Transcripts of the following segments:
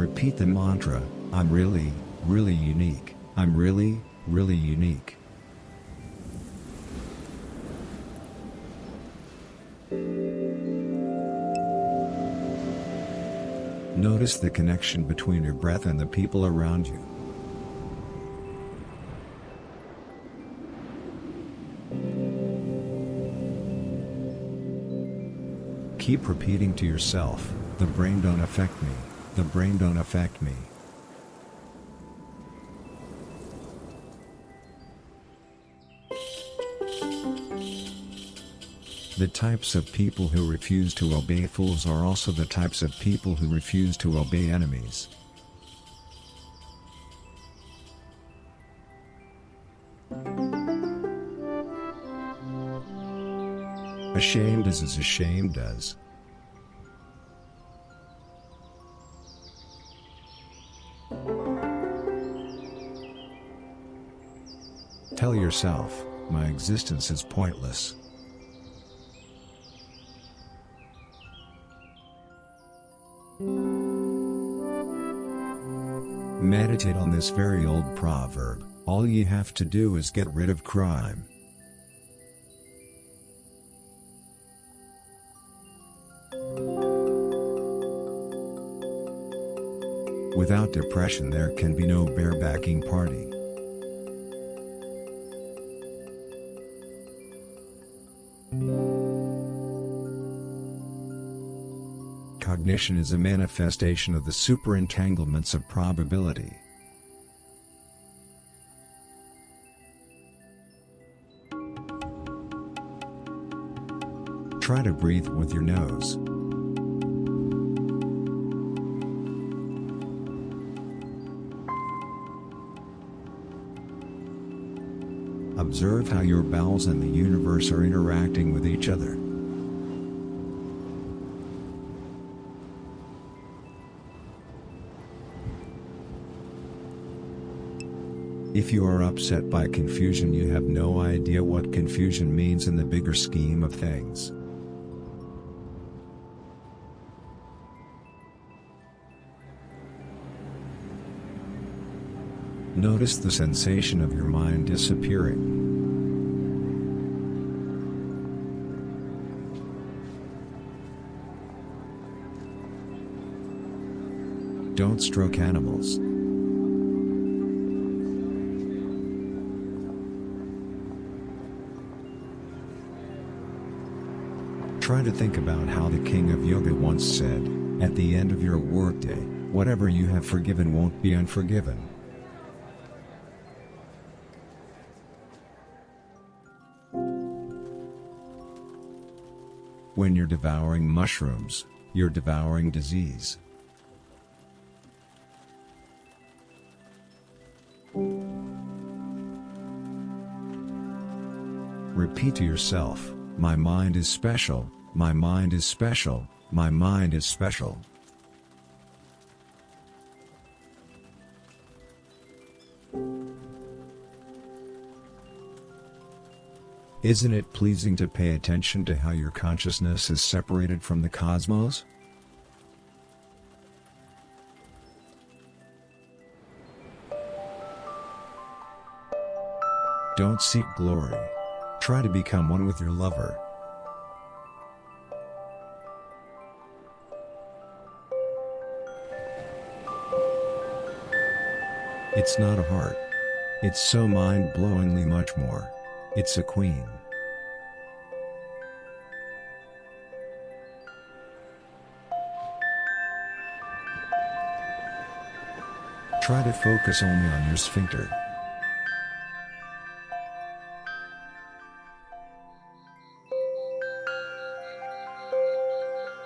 Repeat the mantra, I'm really, really unique. I'm really, really unique. Notice the connection between your breath and the people around you. Keep repeating to yourself, the brain don't affect me, the brain don't affect me. The types of people who refuse to obey fools are also the types of people who refuse to obey enemies. Ashamed is as ashamed as. Tell yourself, my existence is pointless. Meditate on this very old proverb, all ye have to do is get rid of crime. Without depression there can be no barebacking party. Cognition is a manifestation of the superentanglements of probability. Try to breathe with your nose. Observe how your bowels and the universe are interacting with each other. If you are upset by confusion, you have no idea what confusion means in the bigger scheme of things. Notice the sensation of your mind disappearing. Don't stroke animals. Try to think about how the king of yoga once said, at the end of your workday, whatever you have forgiven won't be unforgiven. When you're devouring mushrooms, you're devouring disease. Repeat to yourself, my mind is special, my mind is special, my mind is special. Isn't it pleasing to pay attention to how your consciousness is separated from the cosmos? Don't seek glory. Try to become one with your lover. It's not a heart. It's so mind-blowingly much more. It's a queen. Try to focus only on your sphincter.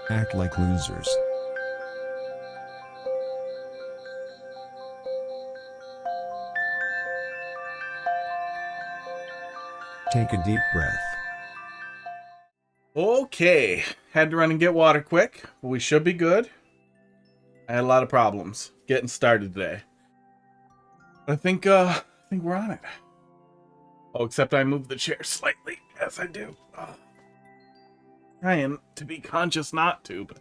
Act like losers. Take a deep breath. Okay, had to run and get water quick, but we should be good. I had a lot of problems getting started today. I think we're on it. Oh, except I moved the chair slightly, as I do. Trying to be conscious not to, but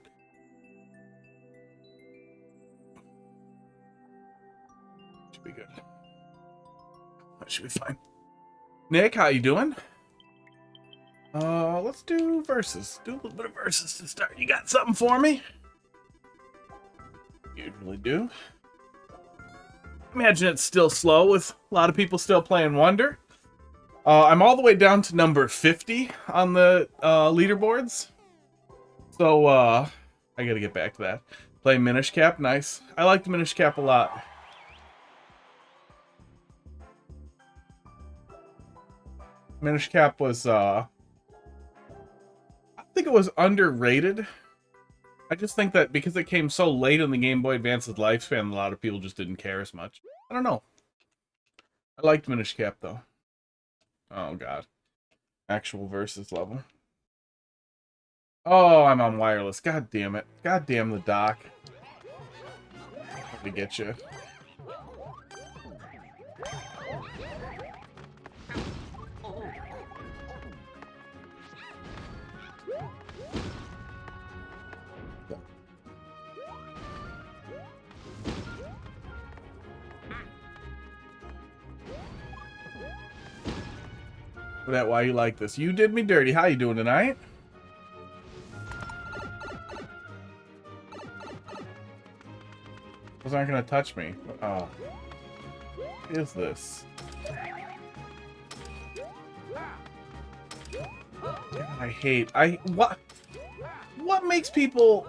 Should be good. That should be fine. Nick, how you doing? Let's do versus. Do a little bit of versus to start. You got something for me? Usually do. Imagine it's still slow with a lot of people still playing Wonder. I'm all the way down to number 50 on the leaderboards. So, I gotta get back to that. Play Minish Cap, nice. I like the Minish Cap a lot. Minish Cap was, I think it was underrated. I just think that because it came so late in the Game Boy Advance's lifespan, a lot of people just didn't care as much. I don't know. I liked Minish Cap, though. Oh, God. Actual versus level. Oh, I'm on wireless. God damn it. God damn the dock. Let me get you. That why you like this. You did me dirty. How you doing tonight? Those aren't gonna touch me. Oh. What is this? God, what makes people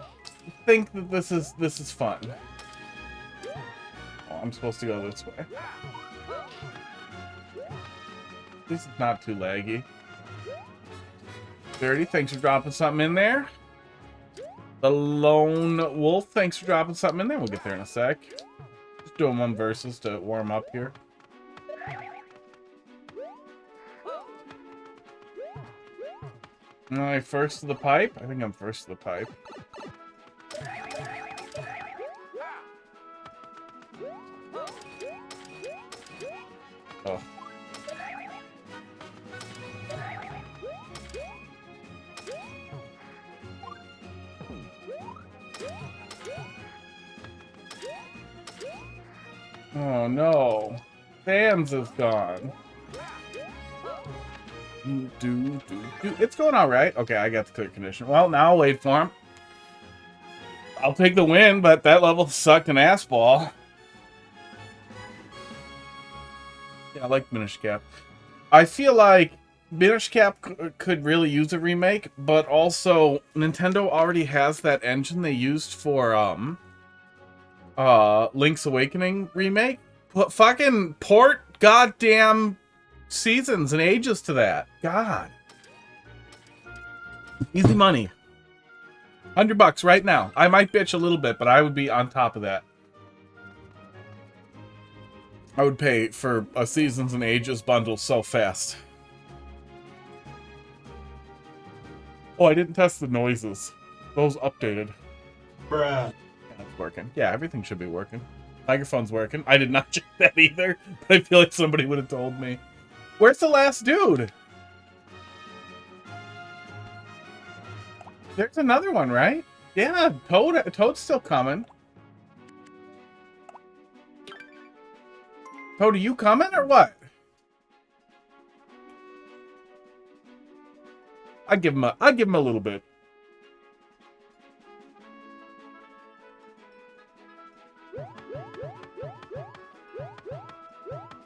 think that this is fun? Oh, I'm supposed to go this way. This is not too laggy. Dirty, thanks for dropping something in there. The Lone Wolf, thanks for dropping something in there. We'll get there in a sec. Just doing one versus to warm up here. Am I first to the pipe? I think I'm first to the pipe. Oh. Oh no. Fans is gone. It's going all right. Okay, I got the clear condition. Well, now I'll wait for him. I'll take the win, but that level sucked an ass ball. Yeah, I like Minish Cap. I feel like Minish Cap could really use a remake, but also Nintendo already has that engine they used for Link's Awakening remake. Fucking port goddamn seasons and ages to that. God. Easy money. $100 right now. I might bitch a little bit, but I would be on top of that. I would pay for a seasons and ages bundle so fast. Oh, I didn't test the noises. Those updated. Bruh. Yeah, it's working. Yeah, everything should be working. Microphone's working. I did not check that either, but I feel like somebody would have told me. Where's the last dude? There's another one, right? Yeah, Toad's still coming. Toad, are you coming or what? I'd give him a little bit.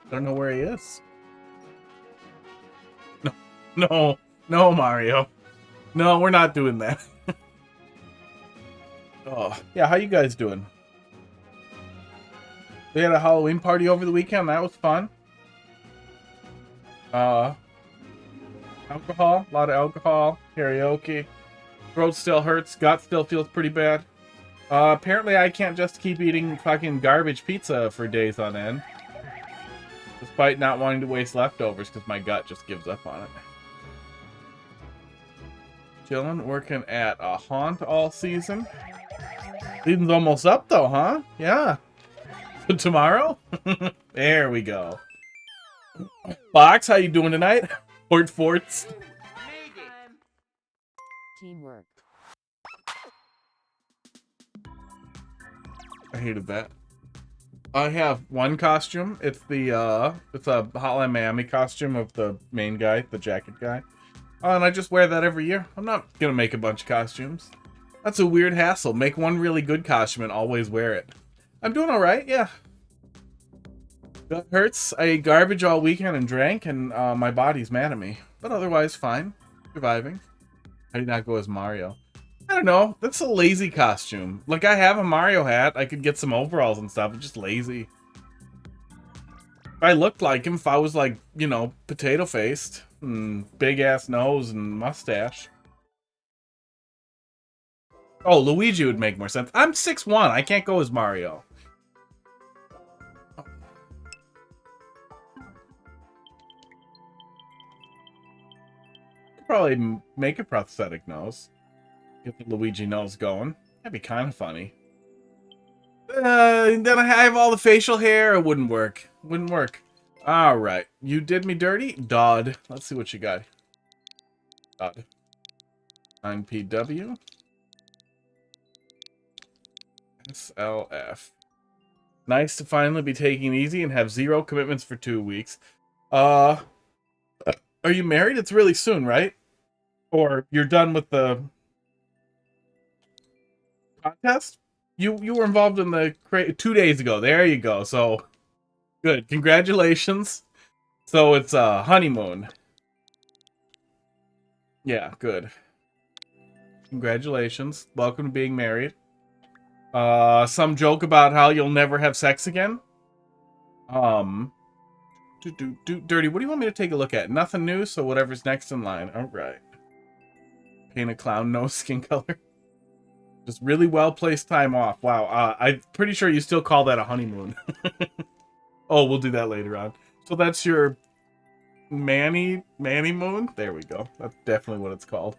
I don't know where he is. No, Mario. No, we're not doing that. Oh, yeah, how you guys doing? We had a Halloween party over the weekend. That was fun. Alcohol, a lot of alcohol, karaoke. Throat still hurts. Gut still feels pretty bad. Apparently I can't just keep eating fucking garbage pizza for days on end. Despite not wanting to waste leftovers because my gut just gives up on it. Chillin', working at a haunt all season. Season's almost up though, huh? Yeah. Tomorrow? There we go. Fox, how you doing tonight? Forts. Teamwork. I hated that. I have one costume. It's it's a Hotline Miami costume of the main guy, the jacket guy. Oh, and I just wear that every year. I'm not gonna make a bunch of costumes. That's a weird hassle. Make one really good costume and always wear it. I'm doing all right, yeah. Gut hurts. I ate garbage all weekend and drank, and my body's mad at me. But otherwise, fine. Surviving. How did not go as Mario? I don't know. That's a lazy costume. Like, I have a Mario hat. I could get some overalls and stuff. It's just lazy. If I looked like him, if I was like, you know, potato-faced, and big-ass nose and mustache. Oh, Luigi would make more sense. I'm 6'1". I can't go as Mario. Could probably make a prosthetic nose. Get the Luigi nose going. That'd be kind of funny. Then I have all the facial hair. It wouldn't work. Wouldn't work. Alright. You did me dirty? Dodd. Let's see what you got. Dodd. 9PW. SLF. Nice to finally be taking it easy and have 0 commitments for 2 weeks. Are you married? It's really soon, right? Or you're done with the contest? You were involved in the 2 days ago. There you go. So good. Congratulations. So it's a honeymoon. Yeah, good. Congratulations. Welcome to being married. Some joke about how you'll never have sex again. Dirty, what do you want me to take a look at? Nothing new, so whatever's next in line. Alright. Paint a clown nose skin color. Just really well-placed time off. Wow, I'm pretty sure you still call that a honeymoon. Oh, we'll do that later on. So that's your Manny moon? There we go. That's definitely what it's called.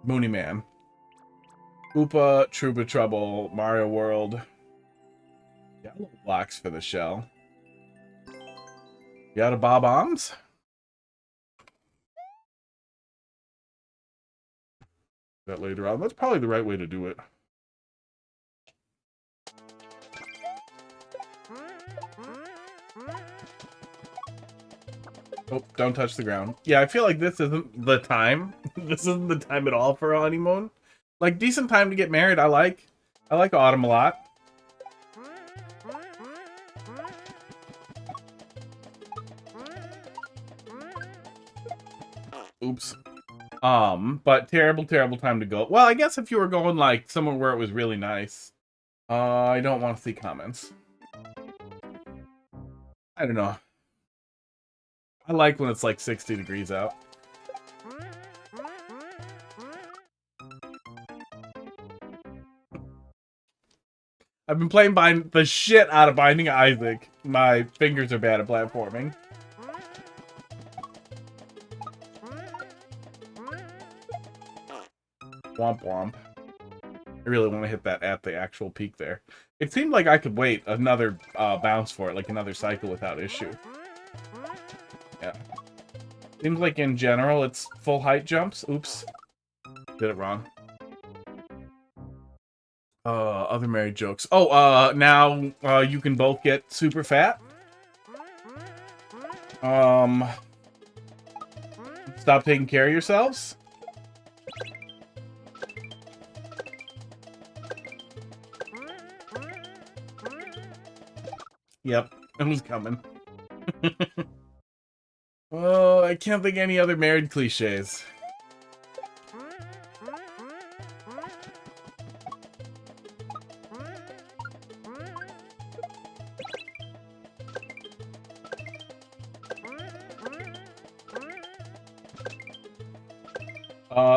Moony Man. Koopa, Trouba Trouble, Mario World. Yellow blocks for the shell. You got a Bob-ombs? That later on. That's probably the right way to do it. Oh, don't touch the ground. Yeah, I feel like this isn't the time. This isn't the time at all for a honeymoon. Like, decent time to get married, I like. I like autumn a lot. Oops. But terrible time to go. Well, I guess if you were going, like, somewhere where it was really nice. I don't want to see comments. I don't know. I like when it's like 60 degrees out. I've been playing the shit out of Binding Isaac. My fingers are bad at platforming. Womp womp. I really want to hit that at the actual peak there. It seemed like I could wait another bounce for it, like another cycle without issue. Yeah. Seems like in general it's full height jumps. Oops. Did it wrong. Other married jokes. Oh, now you can both get super fat. Stop taking care of yourselves. Yep, it was coming. Oh, I can't think of any other married cliches.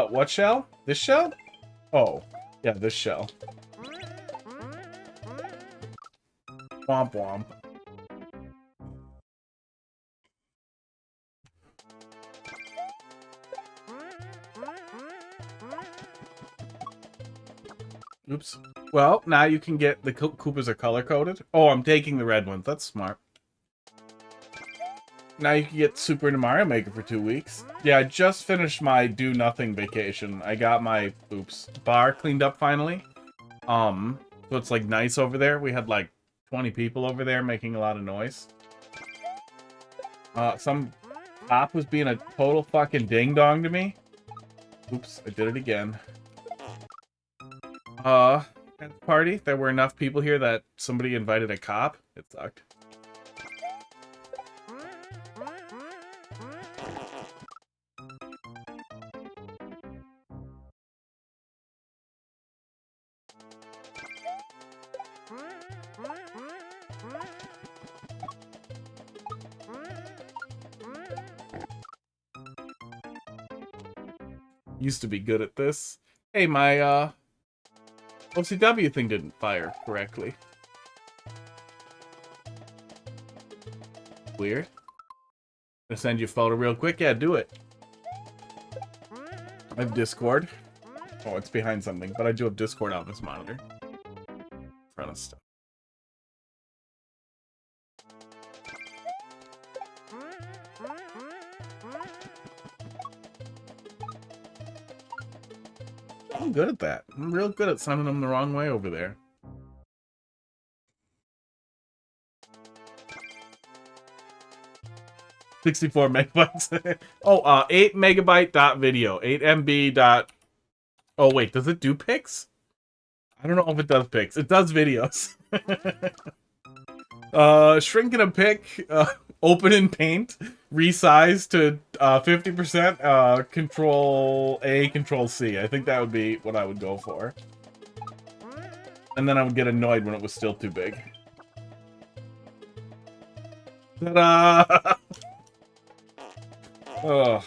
What shell? This shell? Oh, yeah, this shell. Womp womp. Oops. Well, now you can get the Koopas are color-coded. Oh, I'm taking the red ones. That's smart. Now you can get super into Mario Maker for 2 weeks. Yeah, I just finished my do nothing vacation. I got my bar cleaned up finally. So it's like nice over there. We had like 20 people over there making a lot of noise. Some cop was being a total fucking ding dong to me. Oops, I did it again. At the party, there were enough people here that somebody invited a cop. It sucked. Used to be good at this. Hey, my OCW thing didn't fire correctly. Weird. Gonna send you a photo real quick. Yeah, do it. I have Discord. Oh, it's behind something, but I do have Discord on this monitor. In front of stuff. I'm good at that. I'm real good at sending them the wrong way over there. $64 megabytes. Oh, 8 megabyte dot video. 8 MB dot. Oh wait, does it do pics? I don't know if it does pics. It does videos. Shrinking a pic, open in Paint, resize to 50%, Control A, Control C. I think that would be what I would go for. And then I would get annoyed when it was still too big. Ta-da! Ugh.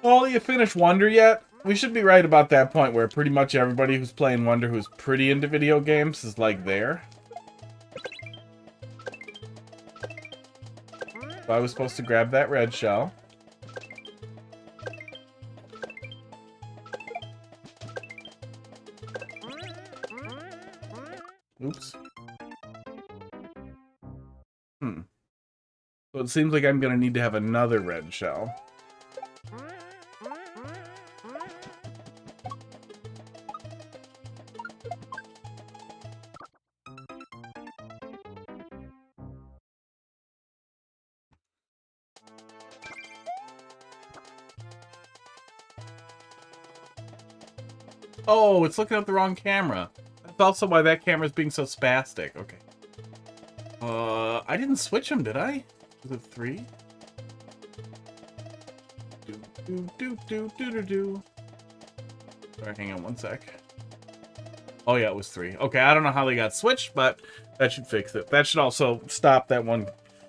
Oh, you finished Wonder yet? We should be right about that point where pretty much everybody who's playing Wonder who's pretty into video games is like there. So I was supposed to grab that red shell. Oops. So it seems like I'm gonna need to have another red shell. Oh, it's looking at the wrong camera. That's also why that camera's being so spastic. Okay. I didn't switch them, did I? Was it 3? Do. Sorry, hang on one sec. Oh yeah, it was 3. Okay, I don't know how they got switched, but that should fix it. That should also stop that one,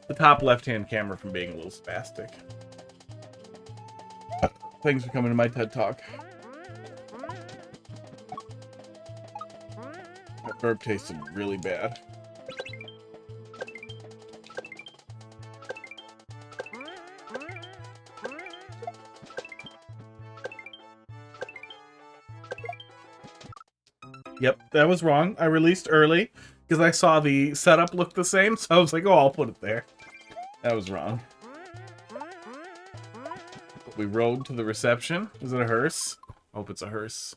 the top left-hand camera from being a little spastic. Thanks for coming to my TED Talk. That burp tasted really bad. Yep, that was wrong. I released early because I saw the setup look the same, so I was like, oh, I'll put it there. That was wrong. We rode to the reception. Is it a hearse? I hope it's a hearse.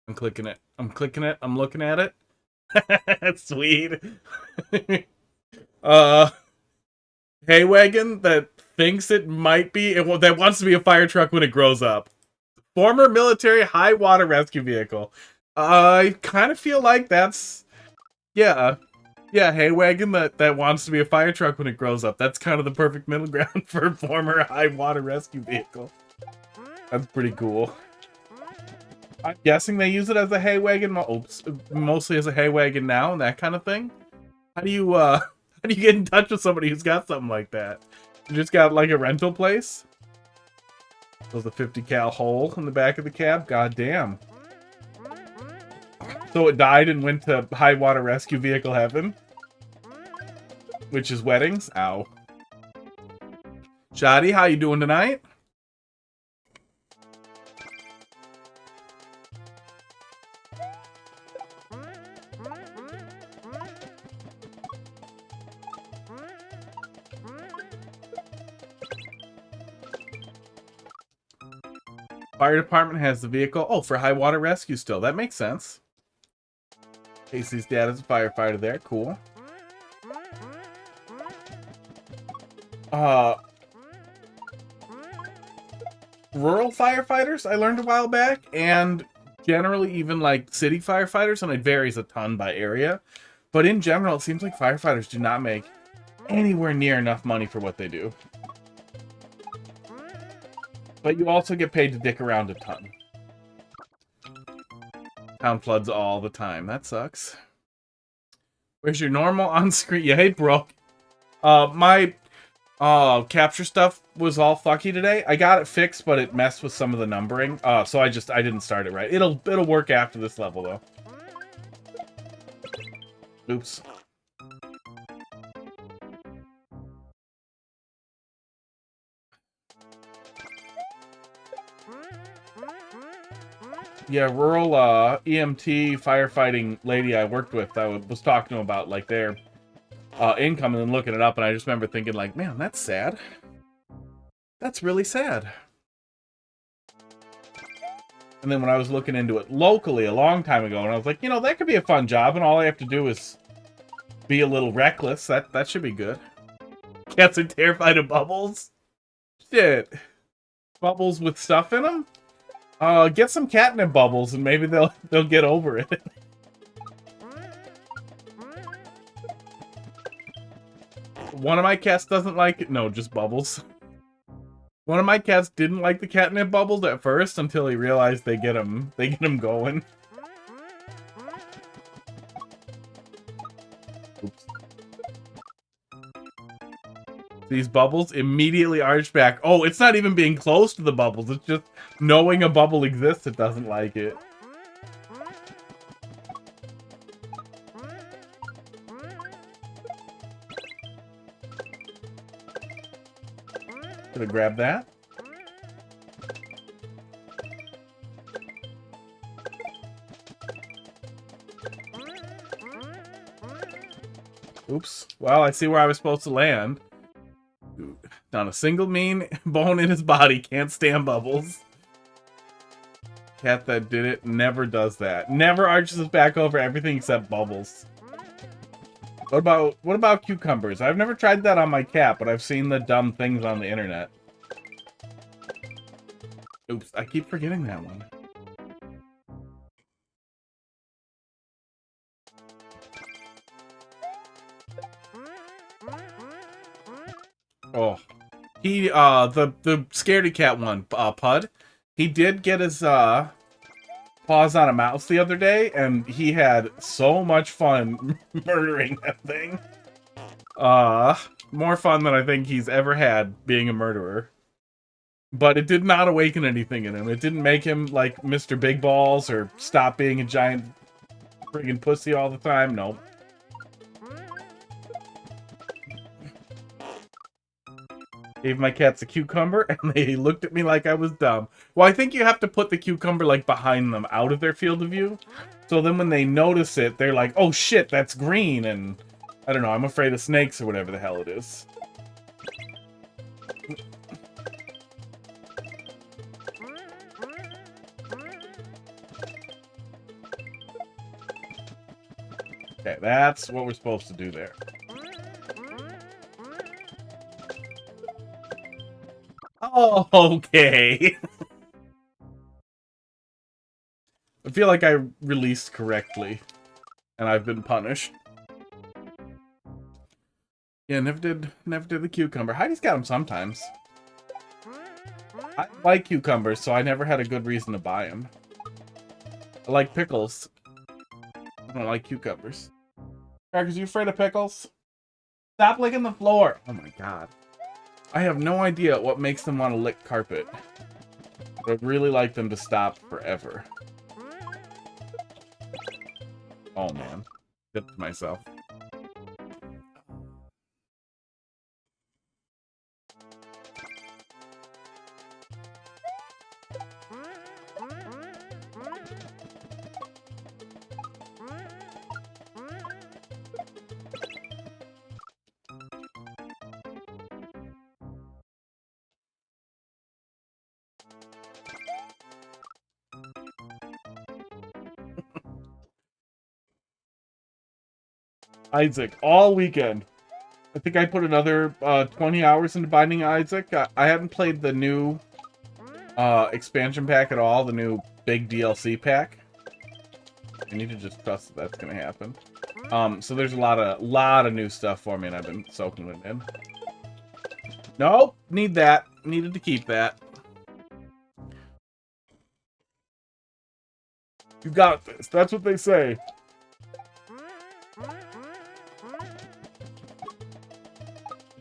I'm clicking it. I'm clicking it. I'm looking at it. That's sweet. Hay wagon that thinks it might be, that wants to be a fire truck when it grows up. Former military high water rescue vehicle. I kind of feel like that's, yeah, hay wagon that wants to be a fire truck when it grows up. That's kind of the perfect middle ground for a former high water rescue vehicle. That's pretty cool. I'm guessing they use it as a hay wagon, mostly as a hay wagon now and that kind of thing. How do you get in touch with somebody who's got something like that? You just got like a rental place? There's a 50 cal hole in the back of the cab. God damn. So it died and went to high water rescue vehicle heaven, which is weddings. Ow. Shoddy, how you doing tonight? Fire department has the vehicle. Oh, for high water rescue still. That makes sense. Casey's dad is a firefighter there. Cool. Rural firefighters, I learned a while back, and generally even like city firefighters, and it varies a ton by area. But in general, it seems like firefighters do not make anywhere near enough money for what they do. But you also get paid to dick around a ton. Town floods all the time. That sucks. Where's your normal on-screen? Yeah, hey, bro. My capture stuff was all fucky today. I got it fixed, but it messed with some of the numbering. So I didn't start it right. It'll work after this level though. Oops. Yeah, rural EMT firefighting lady I worked with, I was talking to them about like their income and then looking it up, and I just remember thinking like, man, that's sad. That's really sad. And then when I was looking into it locally a long time ago, and I was like, you know, that could be a fun job, and all I have to do is be a little reckless. That should be good. Cats are terrified of bubbles. Shit. Bubbles with stuff in them? Get some catnip bubbles, and maybe they'll get over it. One of my cats doesn't like it. No, just bubbles. One of my cats didn't like the catnip bubbles at first until he realized they get him going. Oops. These bubbles immediately arch back. Oh, it's not even being close to the bubbles. It's just knowing a bubble exists, it doesn't like it. Should have grabbed that. Oops. Well, I see where I was supposed to land. Not a single mean bone in his body can't stand bubbles. Cat that did it never does that. Never arches his back over everything except bubbles. What about cucumbers? I've never tried that on my cat, but I've seen the dumb things on the internet. Oops, I keep forgetting that one. Oh. He, the scaredy cat one, Pud, he did get his, paws on a mouse the other day, and he had so much fun murdering that thing. More fun than I think he's ever had being a murderer. But it did not awaken anything in him. It didn't make him, like, Mr. Big Balls or stop being a giant friggin' pussy all the time. Nope. Gave my cats a cucumber, and they looked at me like I was dumb. Well, I think you have to put the cucumber, like, behind them, out of their field of view. So then when they notice it, they're like, oh shit, that's green, and... I don't know, I'm afraid of snakes or whatever the hell it is. Okay, that's what we're supposed to do there. Oh, okay. I feel like I released correctly, and I've been punished. Yeah, never did the cucumber. Heidi's got them sometimes. I like cucumbers, so I never had a good reason to buy them. I like pickles. I don't like cucumbers. Crackers, you afraid of pickles? Stop licking the floor! Oh my god. I have no idea what makes them want to lick carpet. But I'd really like them to stop forever. Oh man. Did to myself. Isaac all weekend. I think I put another 20 hours into Binding Isaac. I hadn't played the new expansion pack at all, the new big DLC pack. I need to just trust that that's gonna happen. So there's a lot of new stuff for me, and I've been soaking it in. Nope, need that. Needed to keep that. You got this. That's what they say.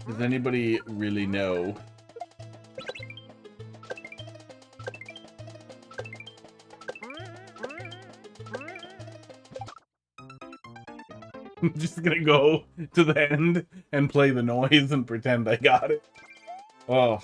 Does anybody really know? I'm just gonna go to the end and play the noise and pretend I got it. Oh.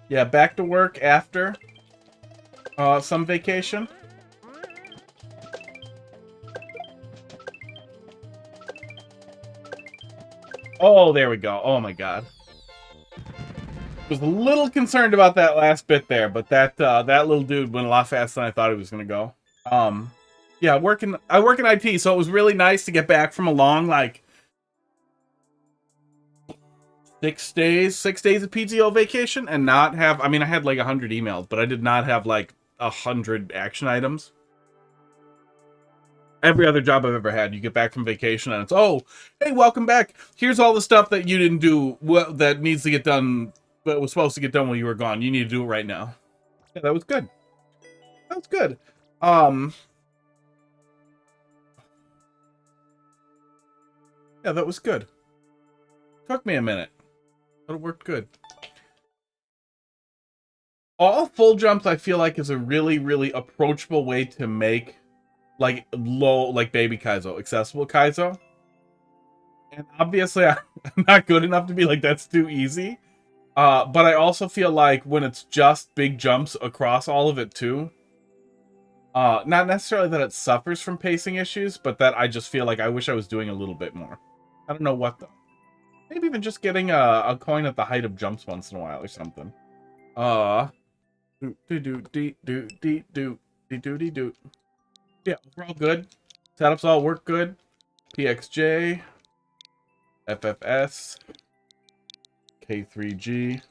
Yeah, back to work after some vacation. Oh, there we go. Oh my god. Was a little concerned about that last bit there, but that that little dude went a lot faster than I thought he was gonna go. Yeah, I work in IT, so it was really nice to get back from a long, like, 6 days of PTO vacation and not have, I mean, I had like 100 emails, but I did not have like 100 action items. Every other job I've ever had, you get back from vacation and it's, oh, hey, welcome back. Here's all the stuff that you didn't do, that needs to get done, that was supposed to get done while you were gone. You need to do it right now. Yeah, that was good. That was good. Yeah, that was good. Took me a minute, but it worked good. All full jumps, I feel like, is a really, really approachable way to make, like, low, like, baby Kaizo, accessible Kaizo. And obviously, I'm not good enough to be like, that's too easy. But I also feel like when it's just big jumps across all of it, too, not necessarily that it suffers from pacing issues, but that I just feel like I wish I was doing a little bit more. I don't know what, though. Maybe even just getting a coin at the height of jumps once in a while or something. Do. Yeah, we're all good. Setups all work good. PXJ, FFS, K3G.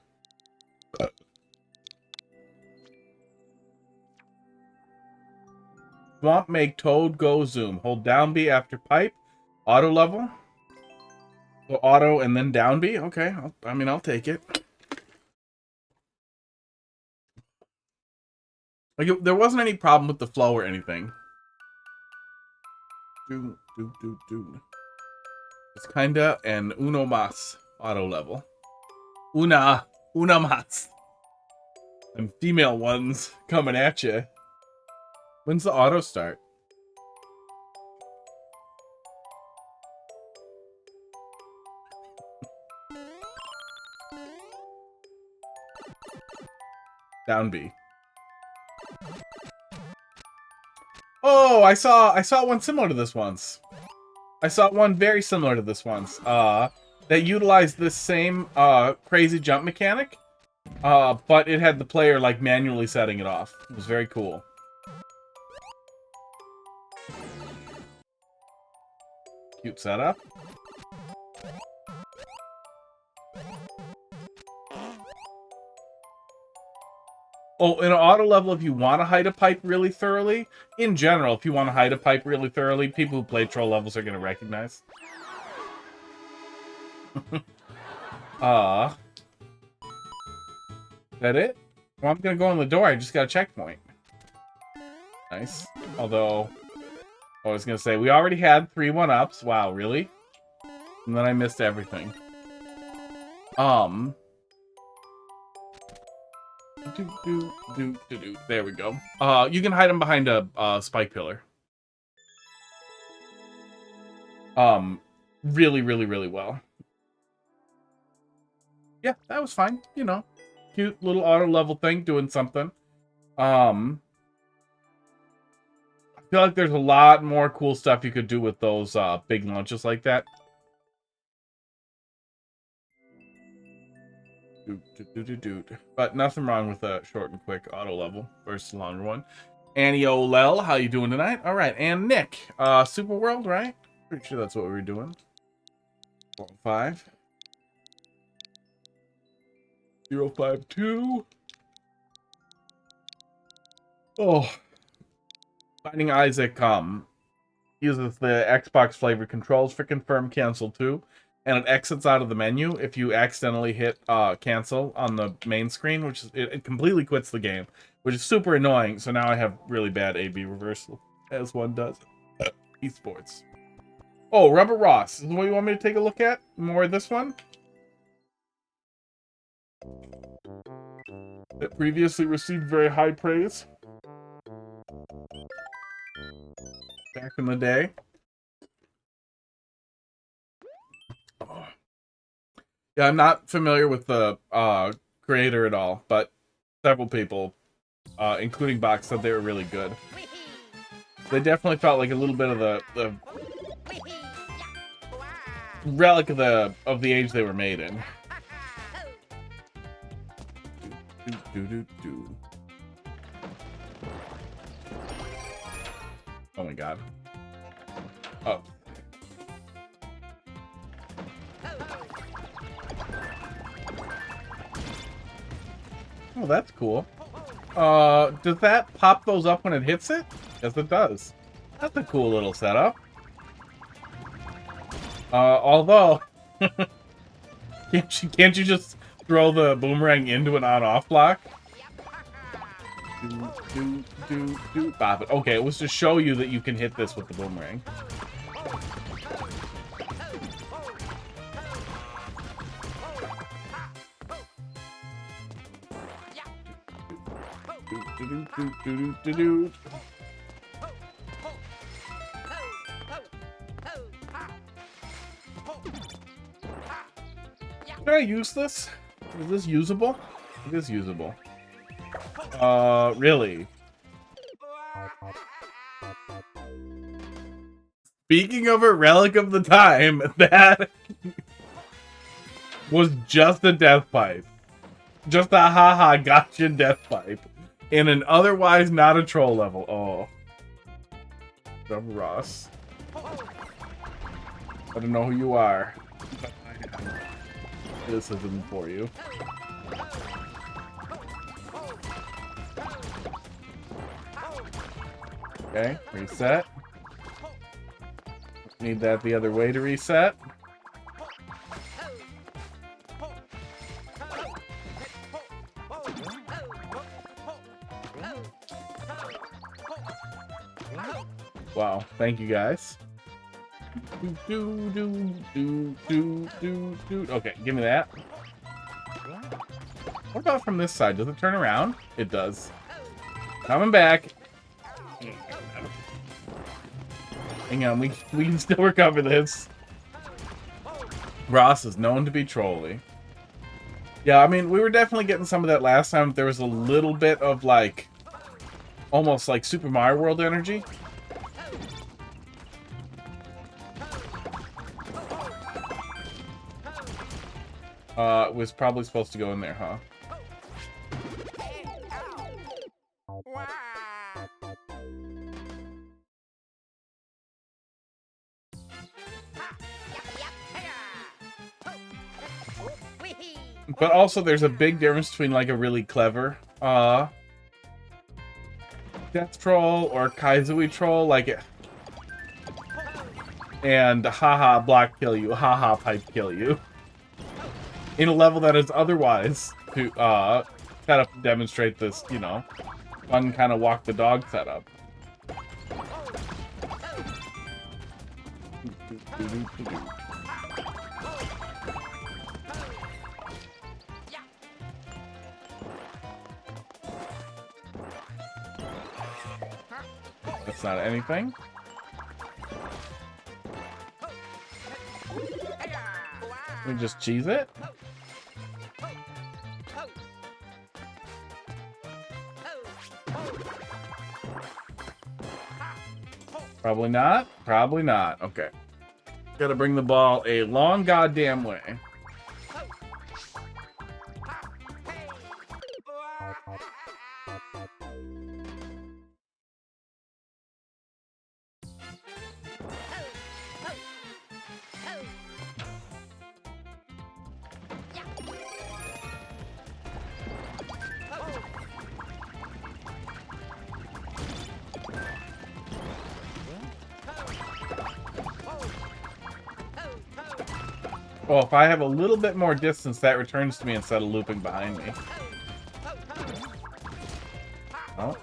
Swamp, make Toad go zoom. Hold down B after pipe. Auto level. So auto and then down B. Okay, I'll take it. Like, there wasn't any problem with the flow or anything. Do. It's kinda an uno mas auto level. Una mas. Them female ones coming at you. When's the auto start? Down B. Oh, I saw one similar to this once. I saw one very similar to this once. That utilized this same crazy jump mechanic. But it had the player like manually setting it off. It was very cool. Cute setup. Oh, in an auto level, if you want to hide a pipe really thoroughly, in general, if you want to hide a pipe really thoroughly, people who play troll levels are going to recognize. That it? Well, I'm going to go in the door. I just got a checkpoint. Nice. Although, I was going to say, we already had 3 1-ups. Wow, really? And then I missed everything. There we go. You can hide them behind a spike pillar. Really, really, really well. Yeah, that was fine. You know, cute little auto level thing doing something. I feel like there's a lot more cool stuff you could do with those big launches like that. But nothing wrong with a short and quick auto level versus a longer one. Annie O'Lell, how you doing tonight? All right, and Nick, Super World, right? Pretty sure that's what we were doing. 5 052. Oh, Finding Isaac uses the Xbox flavored controls for confirm cancel too, and it exits out of the menu if you accidentally hit cancel on the main screen, which is, it completely quits the game, which is super annoying. So now I have really bad A/B reversal, as one does. Esports. Oh, Rubber Ross. Is what you want me to take a look at? More of this one? It previously received very high praise back in the day. Oh. Yeah, I'm not familiar with the creator at all, but several people, including Box, said they were really good. They definitely felt like a little bit of the relic of the age they were made in. Oh my god. Oh. Oh, that's cool. Does that pop those up when it hits it? Yes, it does. That's a cool little setup. Although, can't you just throw the boomerang into an on-off block? Bop it. Okay, it was to show you that you can hit this with the boomerang. Can I use this? Is this usable? It is usable. Really? Speaking of a relic of the time, that was just a death pipe. Just a haha gotcha death pipe. In an otherwise not a troll level. Oh. Rubber Ross. I don't know who you are. This isn't for you. Okay, reset. Need that the other way to reset. Wow, thank you guys. Okay, give me that. What about from this side? Does it turn around? It does. Coming back. Hang on, we can still recover this. Ross is known to be trolly. Yeah, I mean, we were definitely getting some of that last time. There was a little bit of, like, almost like Super Mario World energy. It was probably supposed to go in there, huh? But also, there's a big difference between, like, a really clever, Death Troll or Kaizui Troll, like it. And haha block kill you, haha pipe kill you. In a level that is otherwise to kind of demonstrate this, you know, fun kind of walk the dog setup. That's not anything. We just cheese it. Probably not. Probably not. Okay. Gotta bring the ball a long goddamn way. Well, if I have a little bit more distance, that returns to me instead of looping behind me. Oh,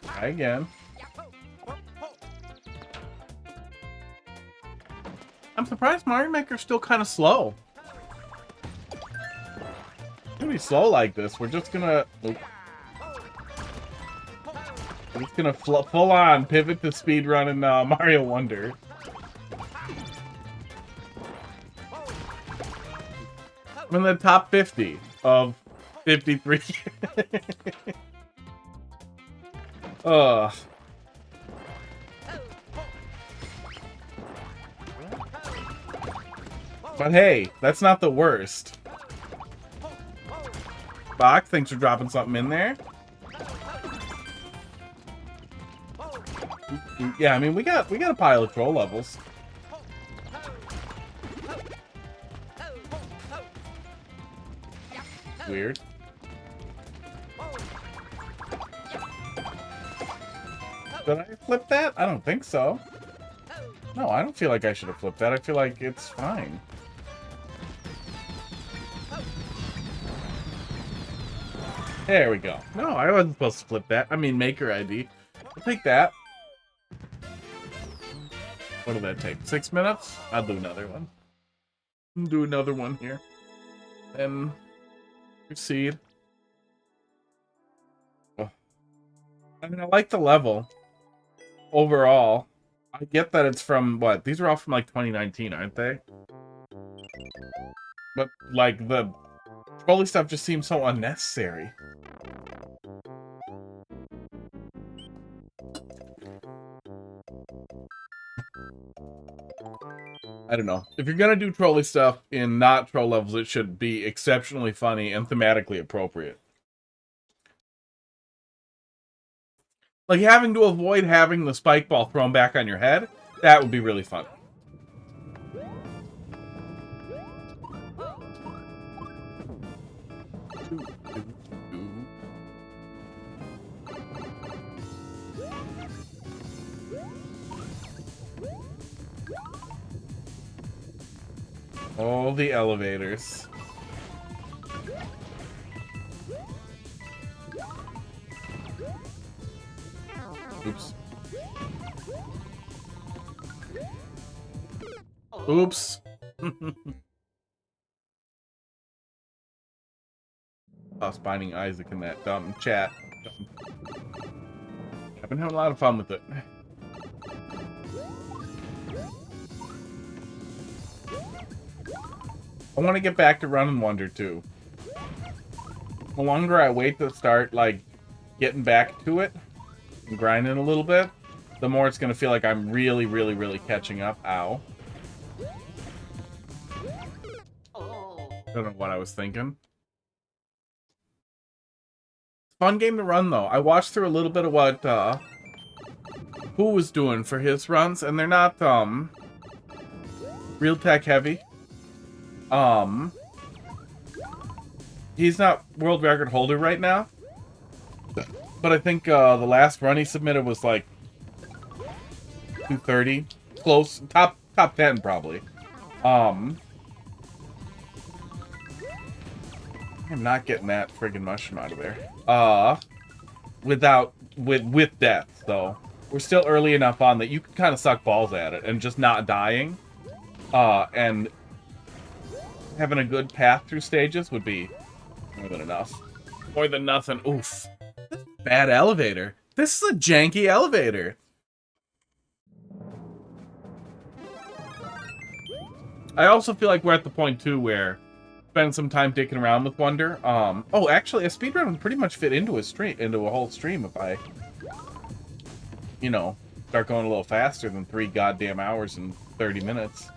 try again. I'm surprised Mario Maker's still kind of slow. It's gonna be slow like this. We're just gonna... Oop. We're just gonna full on pivot to speedrun in Mario Wonder. I'm in the top 50 of 53. Ugh. But hey, that's not the worst. Bach, thanks for dropping something in there. Yeah, I mean we got a pile of troll levels. Weird. Did I flip that? I don't think so. No, I don't feel like I should have flipped that. I feel like it's fine. There we go. No, I wasn't supposed to flip that. I mean, maker ID. I'll take that. What did that take? 6 minutes? I'll do another one. Do another one here. And proceed. Oh. I mean, I like the level. Overall. I get that it's from, what? These are all from, like, 2019, aren't they? But, like, the trolley stuff just seems so unnecessary. I don't know. If you're gonna do trolley stuff in not troll levels, it should be exceptionally funny and thematically appropriate. Like having to avoid having the spike ball thrown back on your head, that would be really fun. All the elevators. Oops. Oops. Us finding Isaac in that dumb chat. I've been having a lot of fun with it. I want to get back to Run and Wonder too. The longer I wait to start, like, getting back to it and grinding a little bit, the more it's going to feel like I'm really, really, really catching up. Ow. I don't know what I was thinking. Fun game to run, though. I watched through a little bit of what Who was doing for his runs, and they're not real tech heavy. He's not world record holder right now, but I think the last run he submitted was like 230, close, top 10 probably. I'm not getting that friggin' mushroom out of there. With death, though. We're still early enough on that you can kind of suck balls at it and just not dying. And having a good path through stages would be more than enough. More than nothing. Oof. Bad elevator. This is a janky elevator. I also feel like we're at the point, too, where spend some time dicking around with Wonder. Oh, actually, a speedrun would pretty much fit into a stream, into a whole stream if I you know, start going a little faster than 3 goddamn hours and 30 minutes.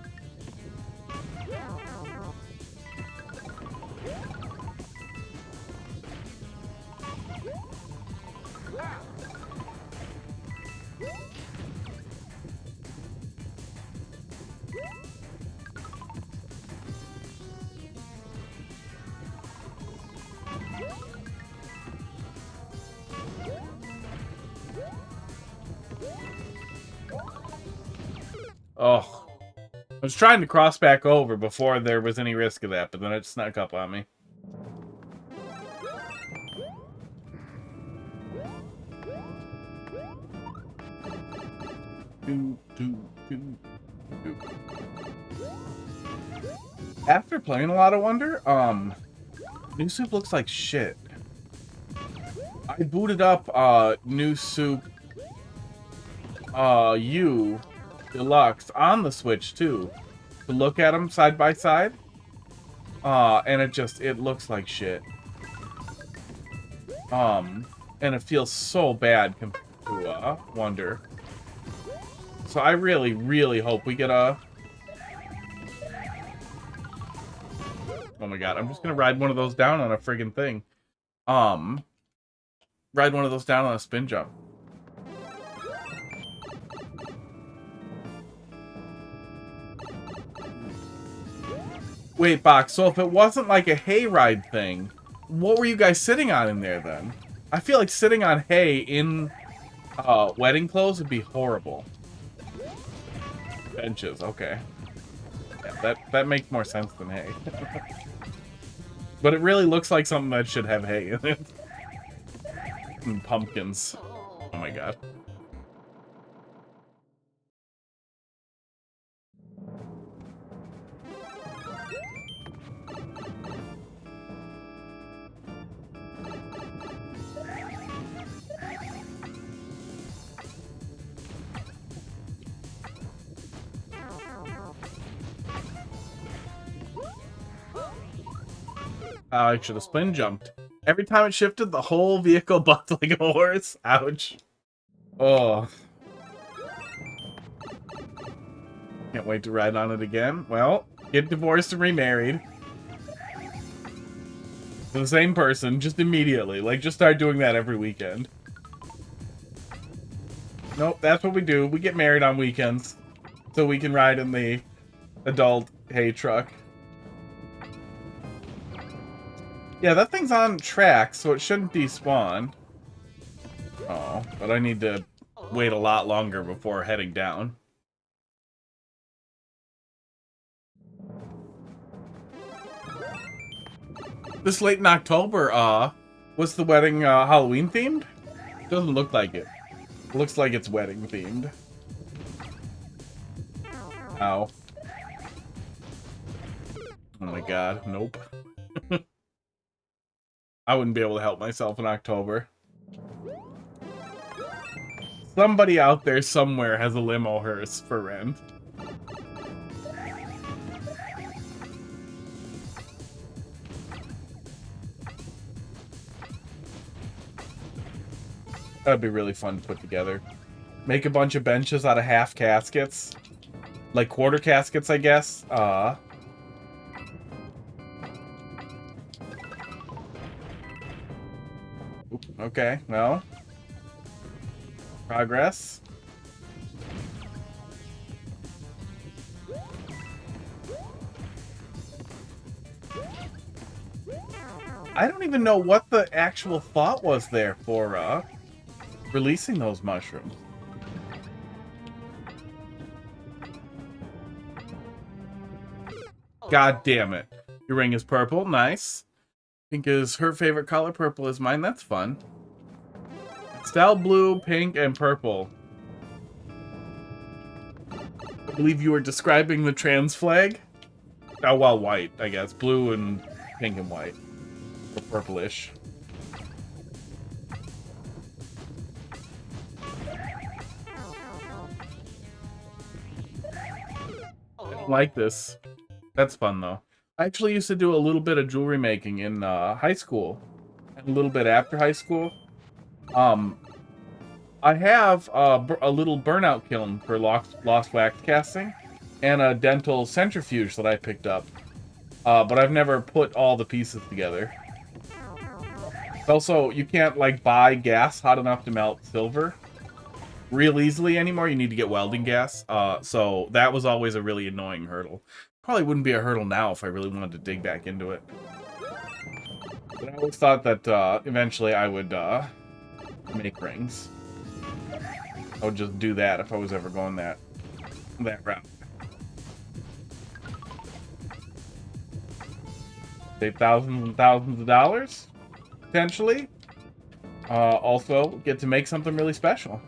Oh, I was trying to cross back over before there was any risk of that, but then it snuck up on me. After playing a lot of Wonder, New Soup looks like shit. I booted up New Soup U Deluxe on the Switch too to look at them side by side. And it looks like shit. And it feels so bad compared to Wonder. So I really, really hope we get a... Oh my god, I'm just gonna ride one of those down on a friggin' thing. Ride one of those down on a spin jump. Wait, Box, so if it wasn't like a hayride thing, what were you guys sitting on in there then? I feel like sitting on hay in wedding clothes would be horrible. Benches, okay. Yeah, that makes more sense than hay. But it really looks like something that should have hay in it. And pumpkins. Oh my god. I should have spin jumped. Every time it shifted, the whole vehicle bucked like a horse. Ouch. Oh. Can't wait to ride on it again. Well, get divorced and remarried. To the same person, just immediately. Like, just start doing that every weekend. Nope, that's what we do. We get married on weekends. So we can ride in the adult hay truck. Yeah, that thing's on track, so it shouldn't despawn. Oh, but I need to wait a lot longer before heading down. This late in October, was the wedding Halloween themed? Doesn't look like it. Looks like it's wedding themed. Ow. Oh my god, nope. I wouldn't be able to help myself in October. Somebody out there somewhere has a limo hearse for rent. That'd be really fun to put together. Make a bunch of benches out of half caskets. Like quarter caskets, I guess. Okay, well. Progress. I don't even know what the actual thought was there for releasing those mushrooms. God damn it. Your ring is purple. Nice. Pink is her favorite color. Purple is mine. That's fun. Style blue, pink, and purple. I believe you were describing the trans flag. Oh, well, white, I guess. Blue and pink and white. Or purplish. I don't like this. That's fun, though. I actually used to do a little bit of jewelry making in high school. And a little bit after high school. I have a little burnout kiln for lost wax casting, and a dental centrifuge that I picked up. But I've never put all the pieces together. Also, you can't, like, buy gas hot enough to melt silver real easily anymore. You need to get welding gas. So that was always a really annoying hurdle. Probably wouldn't be a hurdle now if I really wanted to dig back into it. But I always thought that eventually I would make rings. I would just do that if I was ever going that route. Save thousands and thousands of dollars, potentially. Also, get to make something really special.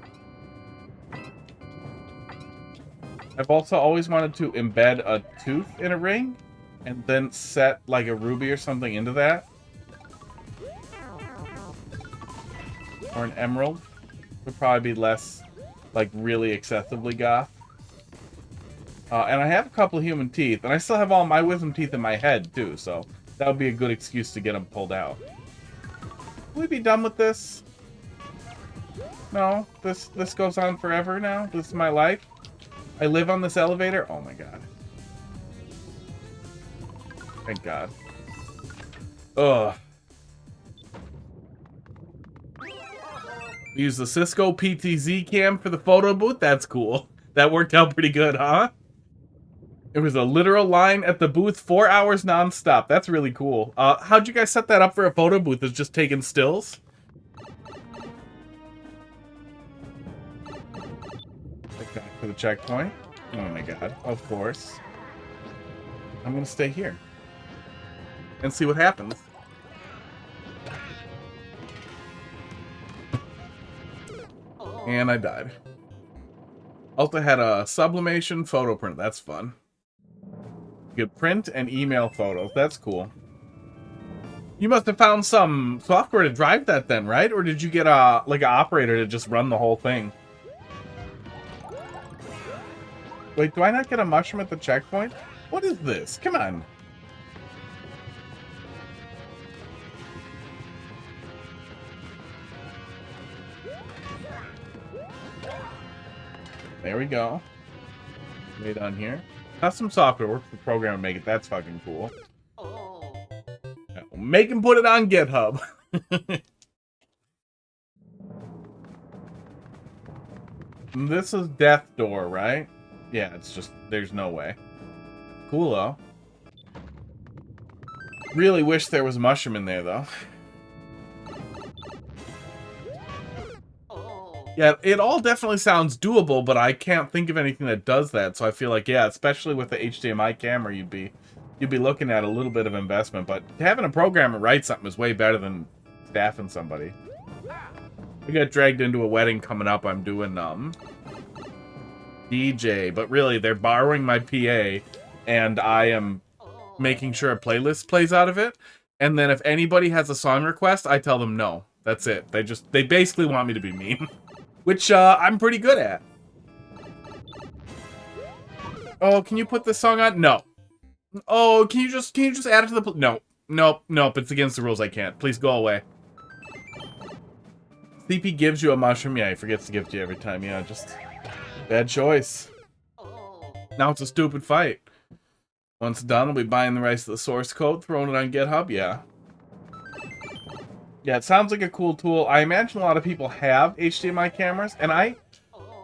I've also always wanted to embed a tooth in a ring, and then set like a ruby or something into that. Or an emerald. Would probably be less, like, really excessively goth. And I have a couple of human teeth, and I still have all my wisdom teeth in my head, too, so that would be a good excuse to get them pulled out. Will we be done with this? No? This goes on forever now? This is my life? I live on this elevator? Oh my god. Thank god. Ugh. Use the Cisco PTZ cam for the photo booth? That's cool. That worked out pretty good, huh? It was a literal line at the booth, 4 hours non-stop. That's really cool. How'd you guys set that up for a photo booth? Is just taking stills? Like that for the checkpoint. Oh my god, of course. I'm gonna stay here. And see what happens. And I died. Also had a sublimation photo print. That's fun. You could print and email photos. That's cool. You must have found some software to drive that then, right? Or did you get like an operator to just run the whole thing? Wait, do I not get a mushroom at the checkpoint? What is this? Come on. There we go. Way down here. Custom software works with the program and make it. That's fucking cool. Yeah, make and put it on GitHub. This is Death Door, right? Yeah, it's just, there's no way. Cool, though. Really wish there was a mushroom in there, though. Yeah, it all definitely sounds doable, but I can't think of anything that does that. So I feel like, yeah, especially with the HDMI camera, you'd be looking at a little bit of investment. But having a programmer write something is way better than staffing somebody. We got dragged into a wedding coming up. I'm doing DJ, but really they're borrowing my PA, and I am making sure a playlist plays out of it. And then if anybody has a song request, I tell them no. That's it. They basically want me to be mean. Which, I'm pretty good at. Oh, can you put this song on? No. Oh, can you just add it to the... No. Nope. It's against the rules. I can't. Please go away. CP gives you a mushroom. Yeah, he forgets to give it to you every time. Yeah, just... Bad choice. Now it's a stupid fight. Once done, we'll be buying the rest of the source code, throwing it on GitHub. Yeah. Yeah, it sounds like a cool tool. I imagine a lot of people have HDMI cameras, and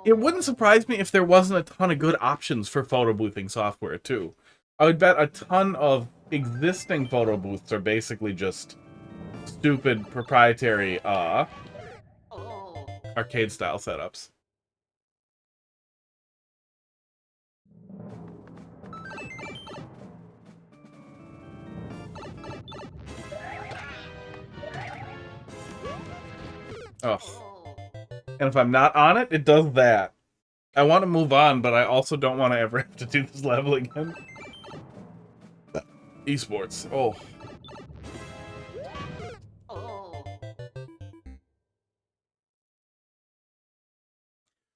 it wouldn't surprise me if there wasn't a ton of good options for photo boothing software, too. I would bet a ton of existing photo booths are basically just stupid proprietary arcade-style setups. Oh. And if I'm not on it, it does that. I want to move on, but I also don't want to ever have to do this level again. Esports. Oh.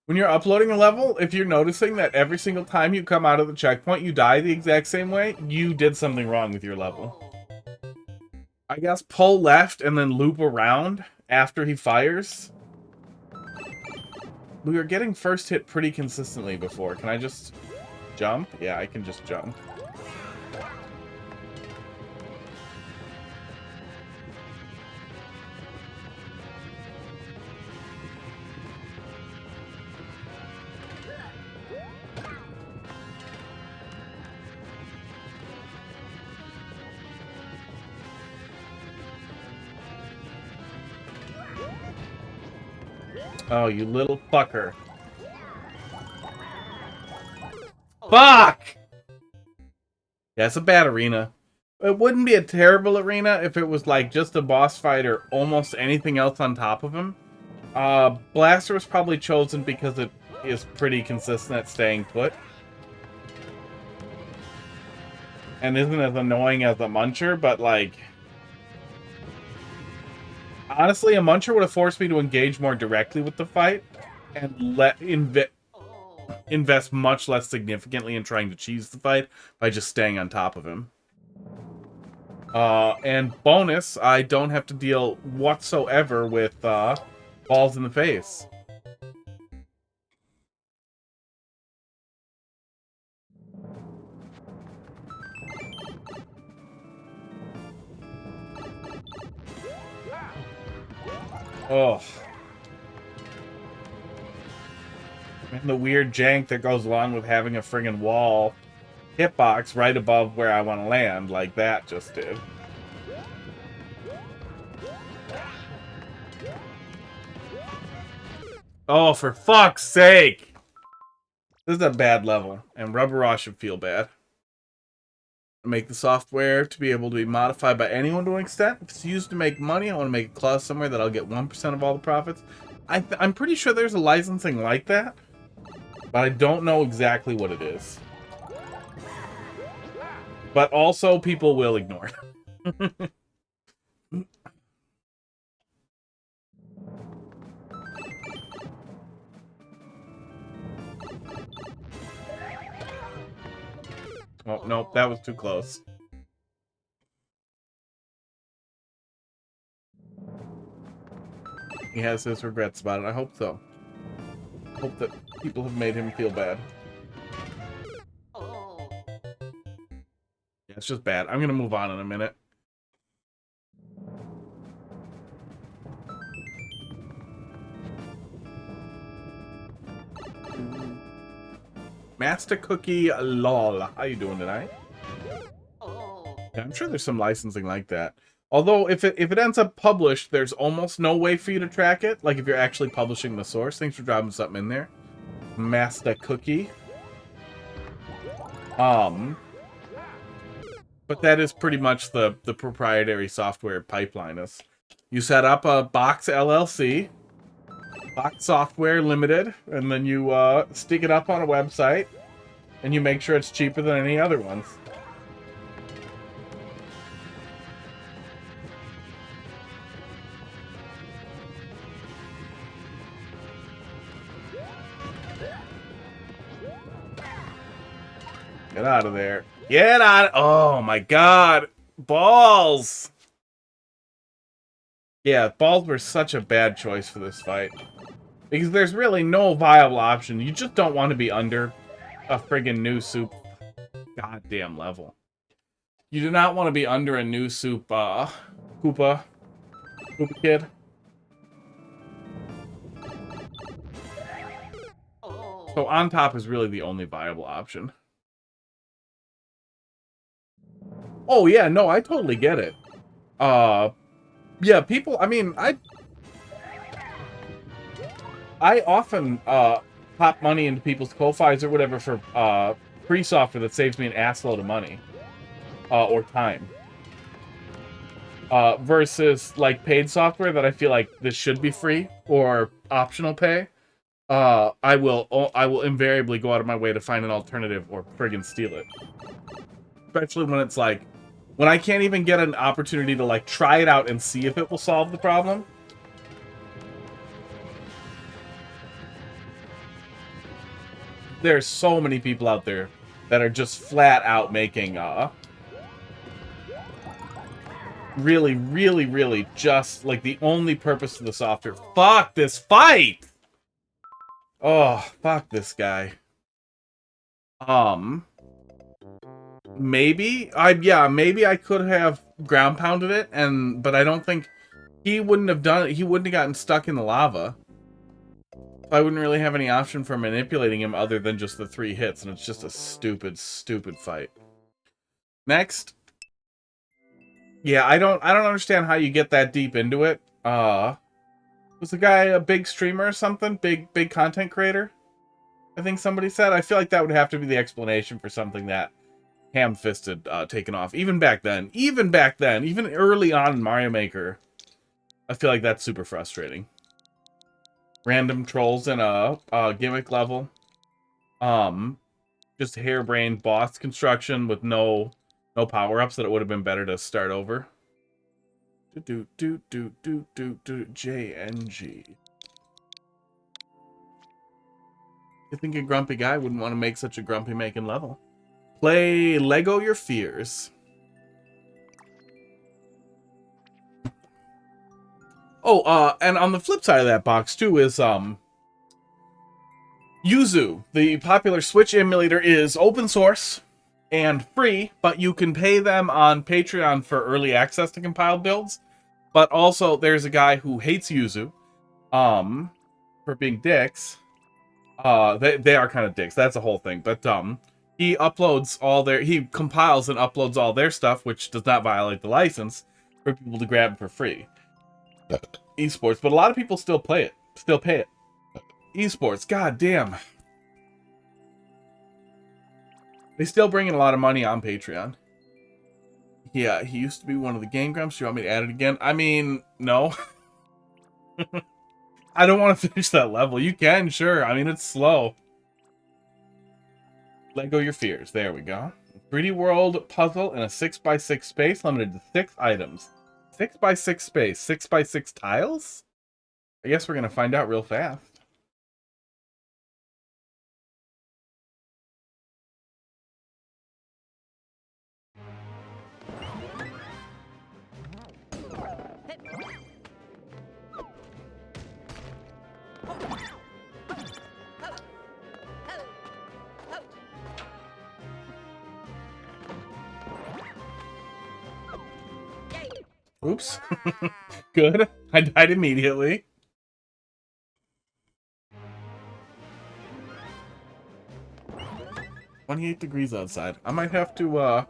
When you're uploading a level, if you're noticing that every single time you come out of the checkpoint, you die the exact same way, you did something wrong with your level. I guess pull left and then loop around after he fires. We were getting first hit pretty consistently before. Can I just jump? Yeah, I can just jump. Oh, you little fucker. Fuck! Yeah, it's a bad arena. It wouldn't be a terrible arena if it was like just a boss fight or almost anything else on top of him. Blaster was probably chosen because it is pretty consistent at staying put. And isn't as annoying as a Muncher, but like... Honestly, a Muncher would have forced me to engage more directly with the fight and invest much less significantly in trying to cheese the fight by just staying on top of him. And bonus, I don't have to deal whatsoever with balls in the face. Oh. And the weird jank that goes along with having a friggin' wall hitbox right above where I want to land, like that just did. Oh, for fuck's sake! This is a bad level, and Rubber Raw should feel bad. Make the software to be able to be modified by anyone to an extent. If it's used to make money, I want to make a clause somewhere that I'll get 1% of all the profits. I'm pretty sure there's a licensing like that, but I don't know exactly what it is. But also, people will ignore it. Oh, nope, that was too close. He has his regrets about it. I hope so. I hope that people have made him feel bad. Yeah, it's just bad. I'm gonna move on in a minute. Master Cookie lol. How you doing tonight? Yeah, I'm sure there's some licensing like that. Although if it ends up published, there's almost no way for you to track it. Like if you're actually publishing the source. Thanks for dropping something in there. Master Cookie. But that is pretty much the proprietary software pipeline is. You set up a Box LLC, Box Software Limited, and then you stick it up on a website, and you make sure it's cheaper than any other ones. Get out of there. Get out. Oh my god. Balls. Yeah, balls were such a bad choice for this fight. Because there's really no viable option. You just don't want to be under a friggin' new soup goddamn level. You do not want to be under a new soup Koopa Kid. So on top is really the only viable option. Oh yeah, no, I totally get it. Yeah, people, I mean, I often pop money into people's Ko-Fis or whatever for free software that saves me an assload of money or time. Versus like paid software that I feel like this should be free or optional pay. I will invariably go out of my way to find an alternative or friggin' steal it. Especially when it's like, when I can't even get an opportunity to like try it out and see if it will solve the problem. There's so many people out there that are just flat out making really, really, really just like the only purpose of the software. Fuck this fight! Oh, fuck this guy. Maybe maybe I could have ground pounded it, but I don't think he wouldn't have done it. He wouldn't have gotten stuck in the lava. So I wouldn't really have any option for manipulating him other than just the 3 hits, and it's just a stupid, stupid fight. Next. Yeah, I don't understand how you get that deep into it. Was the guy a big streamer or something? Big content creator? I think somebody said. I feel like that would have to be the explanation for something that ham-fisted taken off. Even back then, even early on in Mario Maker, I feel like that's super frustrating. Random trolls in a gimmick level. Just harebrained boss construction with no power-ups that it would have been better to start over. JNG. You think a grumpy guy wouldn't want to make such a grumpy making level? Play Lego Your Fears. Oh, and on the flip side of that box too is Yuzu, the popular Switch emulator, is open source and free, but you can pay them on Patreon for early access to compiled builds. But also, there's a guy who hates Yuzu, for being dicks. They are kind of dicks. That's a whole thing. But he compiles and uploads all their stuff, which does not violate the license, for people to grab for free. Esports, but a lot of people still pay it. Esports, god damn. They still bring in a lot of money on Patreon. Yeah, he used to be one of the Game Grumps. Do you want me to add it again? I mean, no. I don't want to finish that level. You can, sure. I mean, it's slow. Lego Your Fears. There we go. 3D world puzzle in a 6x6 space, limited to 6 items. 6x6 space. 6x6 tiles? I guess we're going to find out real fast. Oops. Good. I died immediately. "28 degrees outside. I might have to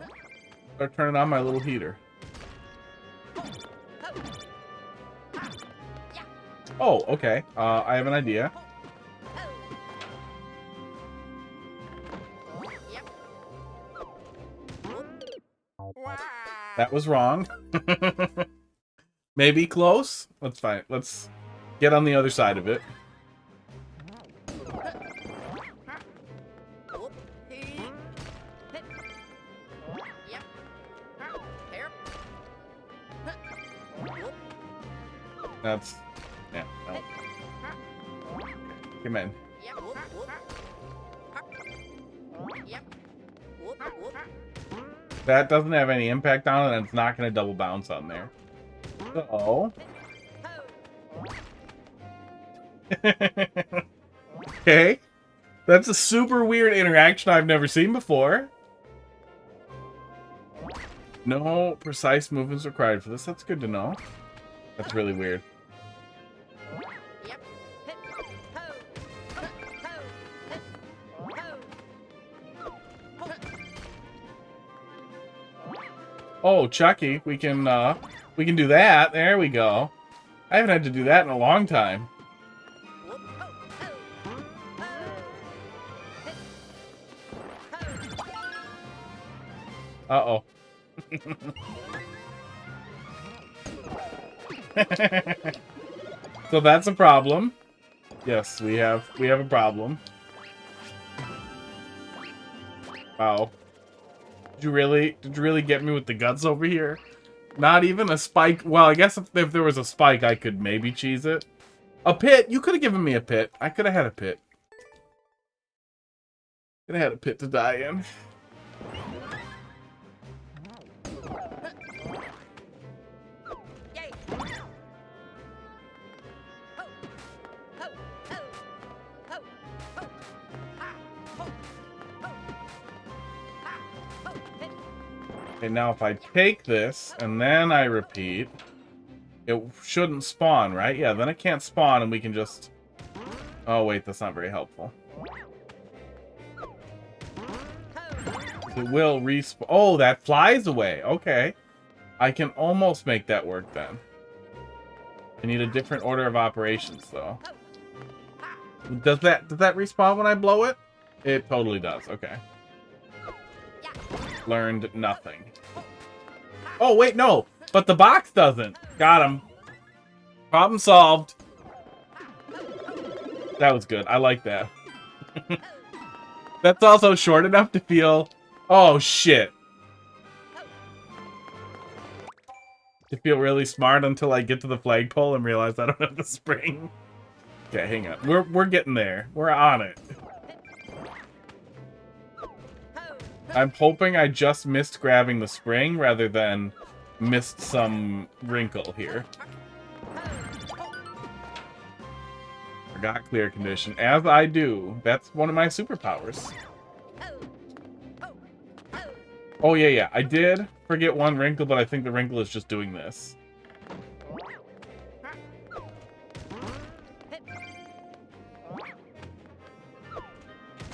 start turning on my little heater." Oh, okay. I have an idea. That was wrong. Maybe close? That's fine. Let's get on the other side of it. That's... yeah, no. Come in. That doesn't have any impact on it, and it's not going to double bounce on there. Uh-oh. Okay. That's a super weird interaction I've never seen before. No precise movements required for this. That's good to know. That's really weird. Oh, Chucky, we can do that. There we go. I haven't had to do that in a long time. Uh-oh. So that's a problem. Yes, we have a problem. Wow. Did you really get me with the guts over here? Not even a spike. Well, I guess if there was a spike, I could maybe cheese it. A pit? You could have given me a pit. I could have had a pit. Could have had a pit to die in. Okay, now if I take this and then I repeat, it shouldn't spawn, right? Yeah, then it can't spawn and we can just... Oh, wait, that's not very helpful. It will respawn. Oh, that flies away. Okay. I can almost make that work then. I need a different order of operations, though. Does that respawn when I blow it? It totally does. Okay. Learned nothing. Oh, wait, no. But the box doesn't. Got him. Problem solved. That was good. I like that. That's also short enough to feel... Oh, shit. To feel really smart until I get to the flagpole and realize I don't have the spring. Okay, hang on. We're getting there. We're on it. I'm hoping I just missed grabbing the spring rather than missed some wrinkle here. Forgot clear condition. As I do. That's one of my superpowers. Oh, yeah. I did forget one wrinkle, but I think the wrinkle is just doing this.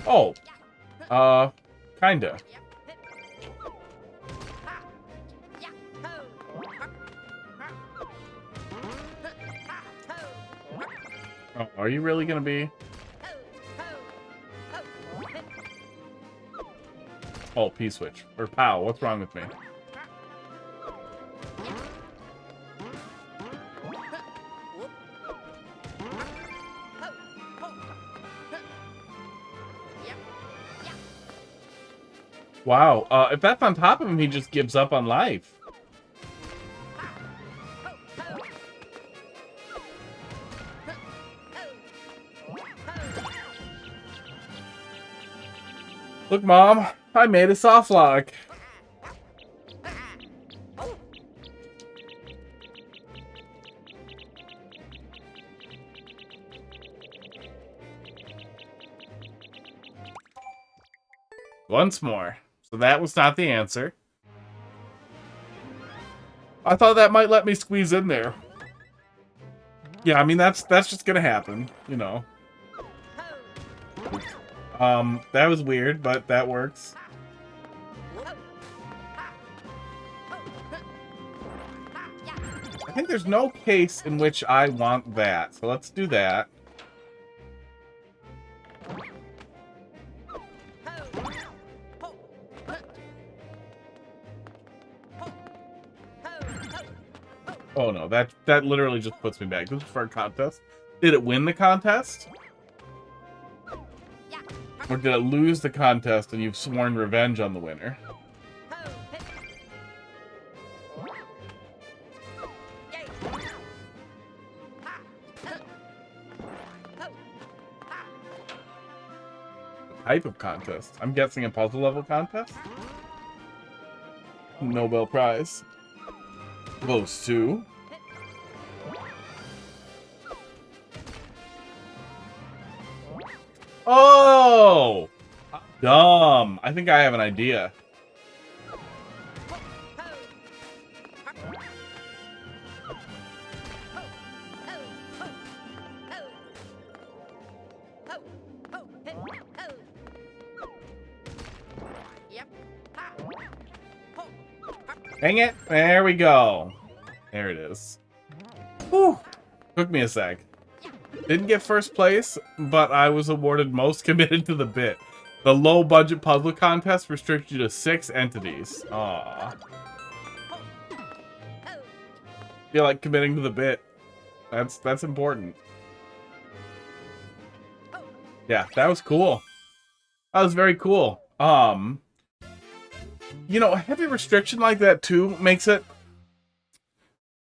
Oh. Kinda. Oh, are you really gonna be? Oh, P-switch. Or POW. What's wrong with me? Wow. If that's on top of him, he just gives up on life. Look, Mom. I made a soft lock. Once more. So that was not the answer. I thought that might let me squeeze in there. Yeah, I mean, that's just gonna happen, you know. That was weird, but that works. I think there's no case in which I want that, so let's do that. Oh no, that literally just puts me back. This is for a contest. Did it win the contest? Or did it lose the contest and you've sworn revenge on the winner? Type of contest. I'm guessing a puzzle level contest? Nobel Prize. Close to. Oh! Dumb. I think I have an idea. Dang it. There we go. There it is. Whew. Took me a sec. Didn't get first place, but I was awarded most committed to the bit. The low-budget puzzle contest restricted you to 6 entities. Aww. Feel like committing to the bit. That's important. Yeah, that was cool. That was very cool. You know, a heavy restriction like that too makes it...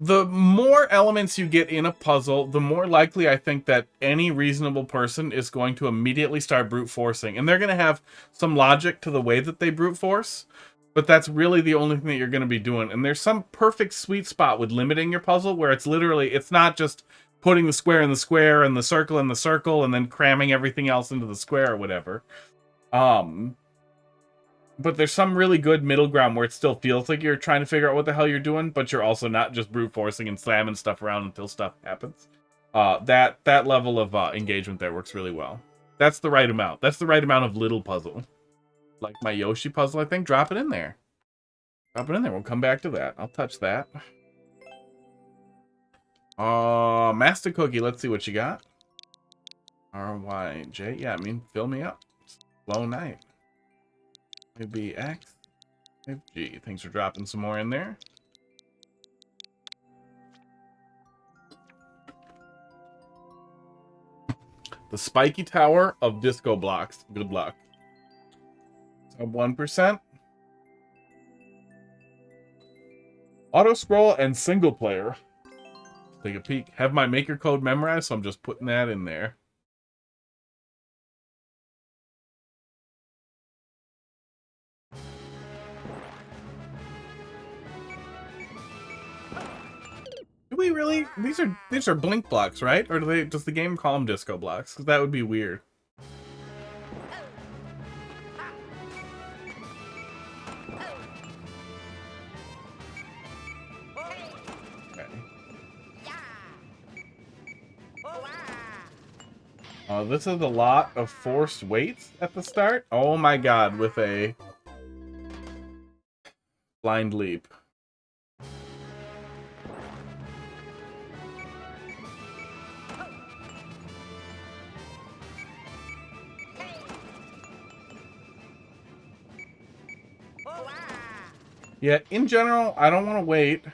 The more elements you get in a puzzle, the more likely I think that any reasonable person is going to immediately start brute forcing. And they're going to have some logic to the way that they brute force, but that's really the only thing that you're going to be doing. And there's some perfect sweet spot with limiting your puzzle where it's literally, it's not just putting the square in the square and the circle in the circle and then cramming everything else into the square or whatever. But there's some really good middle ground where it still feels like you're trying to figure out what the hell you're doing, but you're also not just brute forcing and slamming stuff around until stuff happens. That level of engagement there works really well. That's the right amount. That's the right amount of little puzzle. Like my Yoshi puzzle, I think. Drop it in there. Drop it in there. We'll come back to that. I'll touch that. Master Cookie. Let's see what you got. RYJ. Yeah, I mean, fill me up. Slow night. Maybe X. G. Thanks for dropping some more in there. The Spiky Tower of Disco Blocks. Good luck. So 1%. Auto scroll and single player. Take a peek. Have my maker code memorized, so I'm just putting that in there. Do we really? These are blink blocks, right? Or does the game call them disco blocks? Because that would be weird. This is a lot of forced weights at the start. Oh my god, with a blind leap. Yeah, in general, I don't want to wait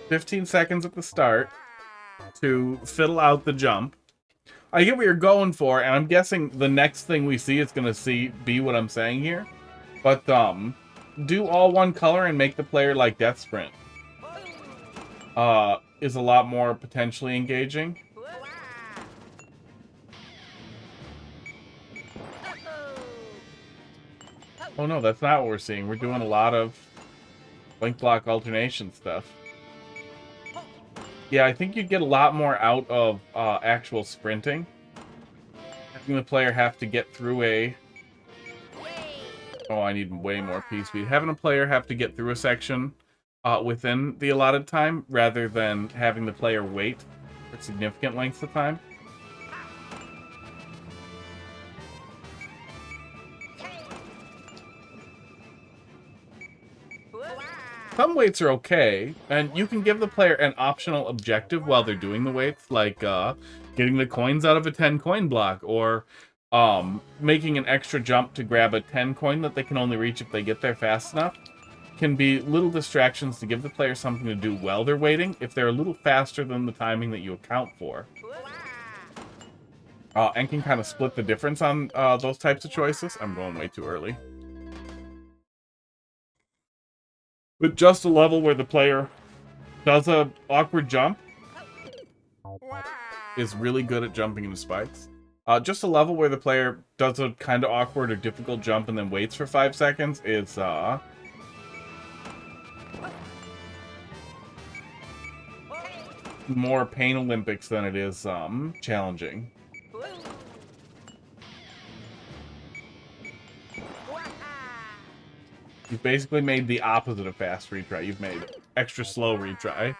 15 seconds at the start to fiddle out the jump. I get what you're going for, and I'm guessing the next thing we see is going to be what I'm saying here. But, do all one color and make the player like Death Sprint. Is a lot more potentially engaging. Oh no, that's not what we're seeing. We're doing a lot of blink block alternation stuff. Yeah, I think you'd get a lot more out of actual sprinting. Having the player have to get through a... Oh, I need way more P-speed. Having a player have to get through a section within the allotted time, rather than having the player wait for significant lengths of time. Some weights are okay, and you can give the player an optional objective while they're doing the weights, like getting the coins out of a 10 coin block, or making an extra jump to grab a 10 coin that they can only reach if they get there fast enough. Can be little distractions to give the player something to do while they're waiting, if they're a little faster than the timing that you account for. And can kind of split the difference on those types of choices. I'm going way too early. But just a level where the player does a awkward jump is really good at jumping into spikes. Just a level where the player does a kind of awkward or difficult jump and then waits for 5 seconds is more Pain Olympics than it is challenging. You've basically made the opposite of fast retry. You've made extra slow retry.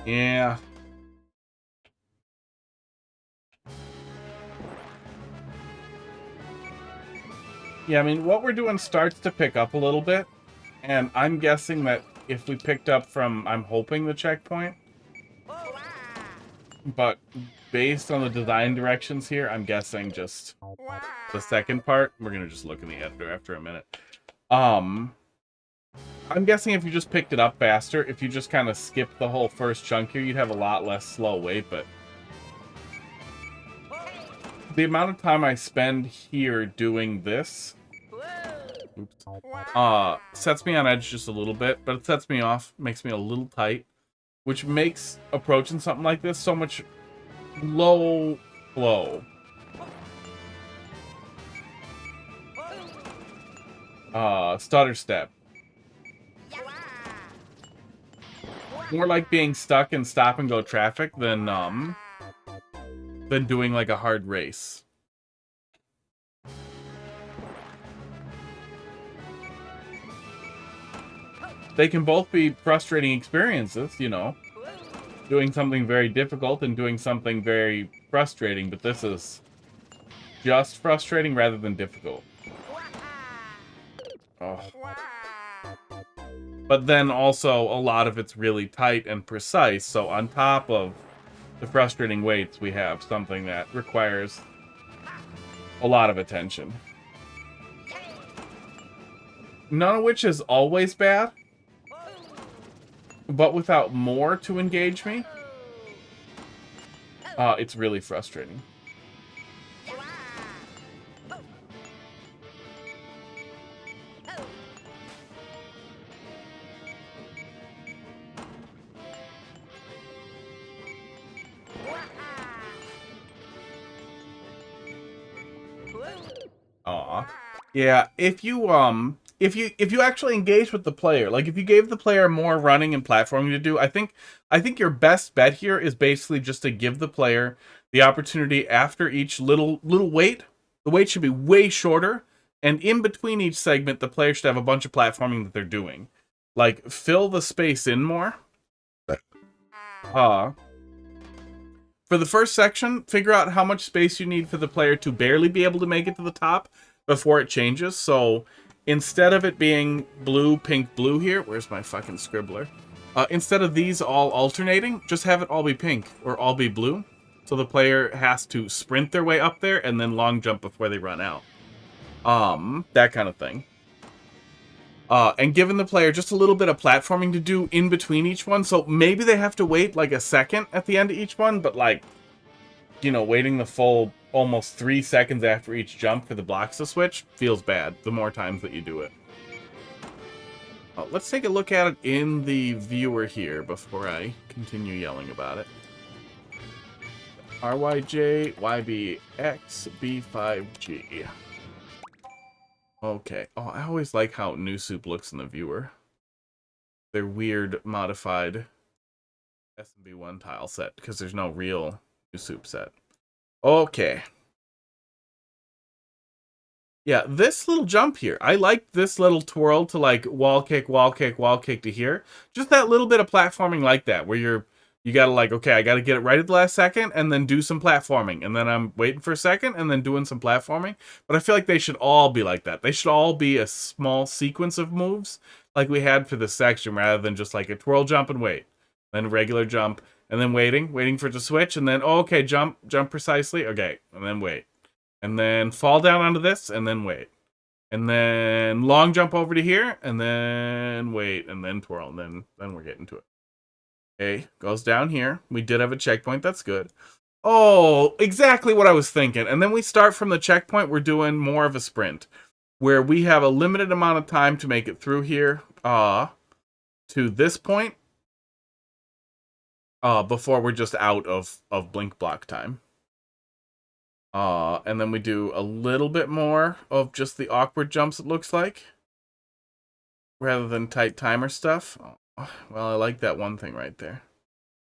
Yeah. Yeah, I mean, what we're doing starts to pick up a little bit, and I'm guessing that if we picked up from, I'm hoping, the checkpoint, but based on the design directions here, I'm guessing just the second part. We're gonna just look in the editor after a minute. I'm guessing if you just picked it up faster, if you just kind of skipped the whole first chunk here, you'd have a lot less slow wait, but the amount of time I spend here doing this, oops, sets me on edge just a little bit, but it sets me off, makes me a little tight, which makes approaching something like this so much low flow. Stutter step. More like being stuck in stop and go traffic than doing like a hard race. They can both be frustrating experiences, you know. Doing something very difficult and doing something very frustrating, but this is just frustrating rather than difficult. Oh. But then also a lot of it's really tight and precise, so on top of the frustrating waits, we have something that requires a lot of attention. None of which is always bad, but without more to engage me, it's really frustrating. Aw. Yeah, if you actually engage with the player, like if you gave the player more running and platforming to do, I think your best bet here is basically just to give the player the opportunity after each little wait. The wait should be way shorter, and in between each segment, the player should have a bunch of platforming that they're doing. Like fill the space in more. For the first section, figure out how much space you need for the player to barely be able to make it to the top before it changes. So instead of it being blue, pink, blue here, where's my fucking scribbler? Instead of these all alternating, just have it all be pink or all be blue. So the player has to sprint their way up there and then long jump before they run out. That kind of thing. And giving the player just a little bit of platforming to do in between each one. So maybe they have to wait like a second at the end of each one, but like, you know, waiting the full almost 3 seconds after each jump for the blocks to switch feels bad the more times that you do it. Let's take a look at it in the viewer here before I continue yelling about it. RYJ, YBX, B5G. Okay. Oh, I always like how New Soup looks in the viewer. Their weird modified SMB1 tile set because there's no real New Soup set. Okay. Yeah, this little jump here. I like this little twirl to like wall kick, wall kick, wall kick to here. Just that little bit of platforming like that where you gotta like, okay, I gotta get it right at the last second and then do some platforming. And then I'm waiting for a second and then doing some platforming. But I feel like they should all be like that. They should all be a small sequence of moves like we had for this section rather than just like a twirl, jump, and wait. Then regular jump, and then waiting for it to switch, and then, oh, okay, jump precisely, okay, and then wait. And then fall down onto this, and then wait. And then long jump over to here, and then wait, and then twirl, and then we're getting to it. Okay, goes down here. We did have a checkpoint, that's good. Oh, exactly what I was thinking. And then we start from the checkpoint, we're doing more of a sprint. Where we have a limited amount of time to make it through here, to this point. Before we're just out of blink block time. And then we do a little bit more of just the awkward jumps, it looks like. Rather than tight timer stuff. Oh, well, I like that one thing right there.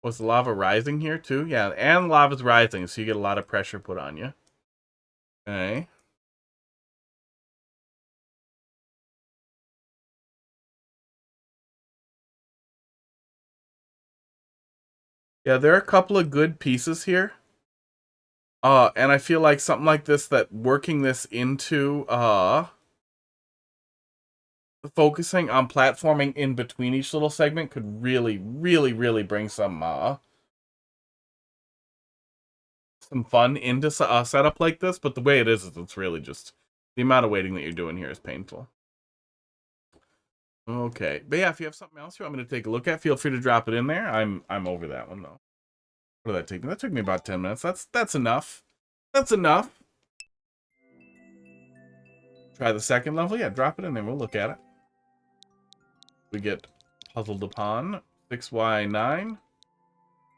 Was the lava rising here too? Yeah, and lava's rising, so you get a lot of pressure put on you. Okay. Yeah, there are a couple of good pieces here. And I feel like something like this, that working this into, focusing on platforming in between each little segment could really, really, really bring some fun into a setup like this. But the way it is it's really just, the amount of waiting that you're doing here is painful. Okay, but yeah, if you have something else you want me to take a look at, feel free to drop it in there. I'm over that one though. What did that take me? That took me about 10 minutes. That's enough. That's enough. Try the second level. Yeah, drop it in there. We'll look at it. We get puzzled upon 6Y9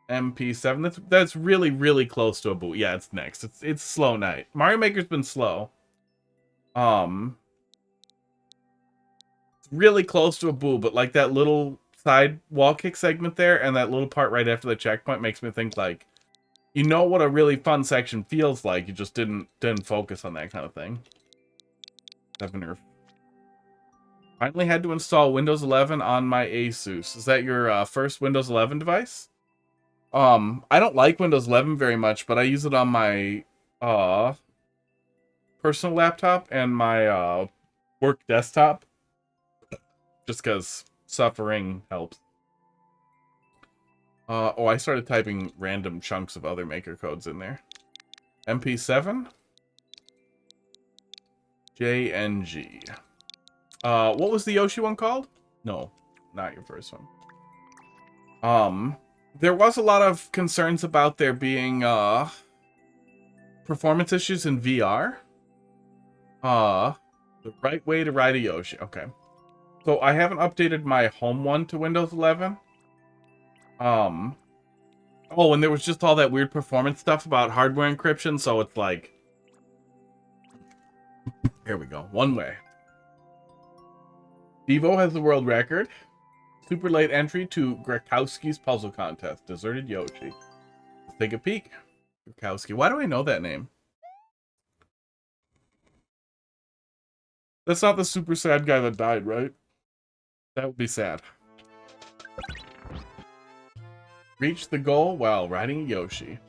MP7. That's really really close to a boot. Yeah, it's next. It's Slow Night. Mario Maker's been slow. Really close to a boo, but like that little side wall kick segment there and that little part right after the checkpoint makes me think like, you know what a really fun section feels like. You just didn't focus on that kind of thing. 7 Finally had to install Windows 11 on my Asus. Is that your first Windows 11 device? I don't like Windows 11 very much, but I use it on my personal laptop and my work desktop just because suffering helps. Oh, I started typing random chunks of other maker codes in there. MP7 JNG. What was the Yoshi one called? No, not your first one. There was a lot of concerns about there being performance issues in VR. The right way to ride a Yoshi. Okay. So I haven't updated my home one to Windows 11. Oh, and there was just all that weird performance stuff about hardware encryption, so it's like... Here we go. One way. Devo has the world record. Super late entry to Grakowski's puzzle contest. Deserted Yoshi. Let's take a peek. Grakowski. Why do I know that name? That's not the super sad guy that died, right? That would be sad. Reach the goal while riding a Yoshi.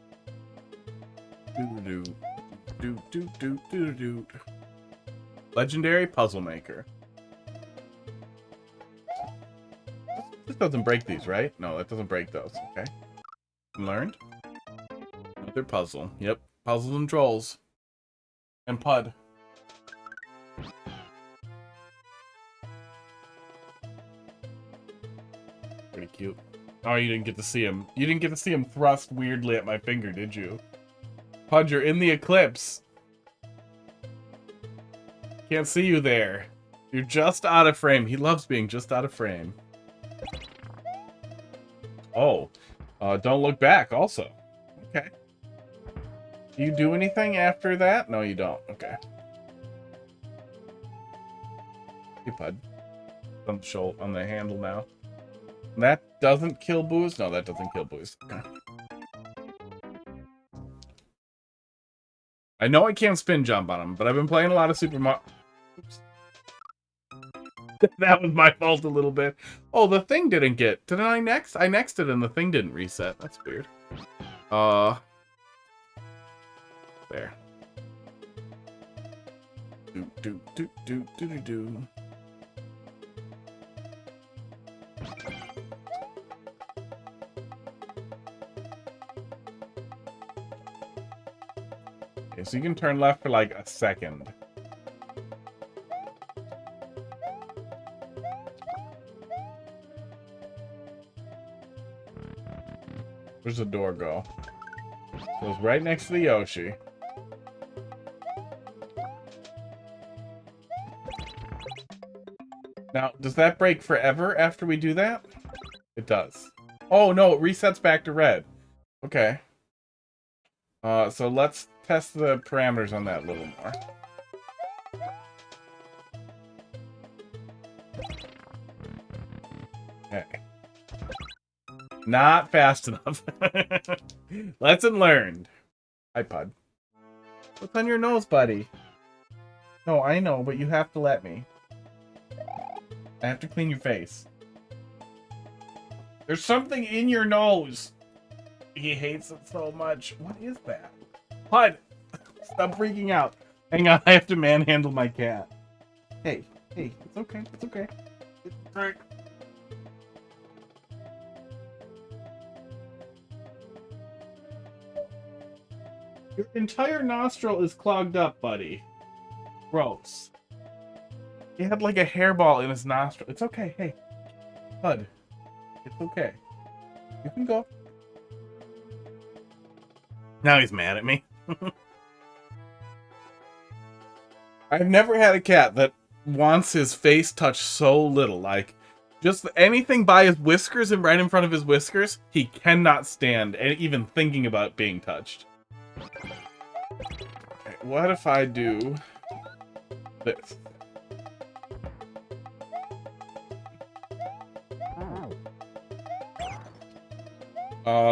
Do-do-do. Legendary puzzle maker. This doesn't break these, right? No, that doesn't break those. Okay. Learned. Another puzzle. Yep. Puzzles and trolls. And Pud. Pretty cute. Oh, you didn't get to see him. You didn't get to see him thrust weirdly at my finger, did you? Pud, you're in the eclipse. Can't see you there. You're just out of frame. He loves being just out of frame. Oh. Don't look back also. Okay. Do you do anything after that? No, you don't. Okay. Hey, Pud. On the handle now. That doesn't kill boos? No, that doesn't kill boos. Okay. I know I can't spin jump on him, but I've been playing a lot of Super Mario... Oops. That was my fault a little bit. Oh, the thing didn't get... Did I next? I nexted and the thing didn't reset. That's weird. There. Do. Okay, so you can turn left for like a second. Where's the door go? Goes right next to the Yoshi. Now, does that break forever after we do that? It does. Oh, no, it resets back to red. Okay. So let's test the parameters on that a little more. Okay. Not fast enough. Lesson learned. Hi, Pud. What's on your nose, buddy? No, I know, but you have to let me. I have to clean your face. There's something in your nose. He hates it so much. What is that? Pud! Stop freaking out. Hang on, I have to manhandle my cat. Hey, it's okay, it's okay. It's right. Your entire nostril is clogged up, buddy. Gross. He had like a hairball in his nostril. It's okay. Hey, Bud. It's okay. You can go. Now he's mad at me. I've never had a cat that wants his face touched so little. Like, just anything by his whiskers and right in front of his whiskers, he cannot stand even thinking about being touched. Okay, what if I do this?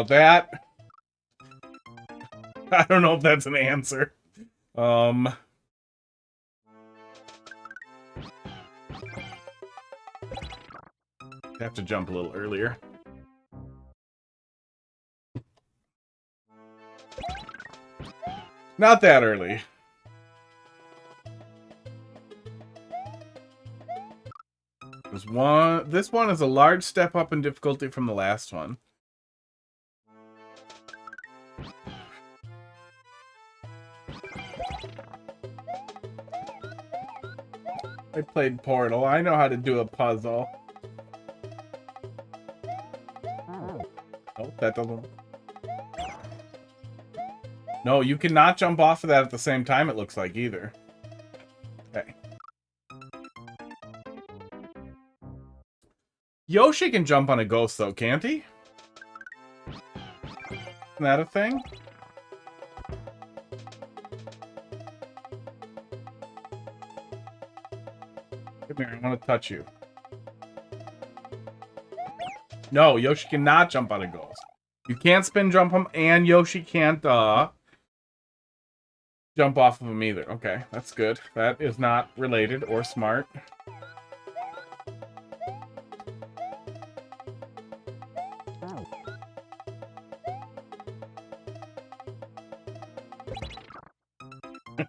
That... I don't know if that's an answer. I have to jump a little earlier. Not that early. This one is a large step up in difficulty from the last one. I played Portal. I know how to do a puzzle. Oh, that doesn't... No, you cannot jump off of that at the same time, it looks like, either. Okay. Yoshi can jump on a ghost, though, can't he? Isn't that a thing? Come here, I want to touch you. No, Yoshi cannot jump on a ghost. You can't spin jump him, and Yoshi can't, jump off of him either. Okay, that's good. That is not related or smart.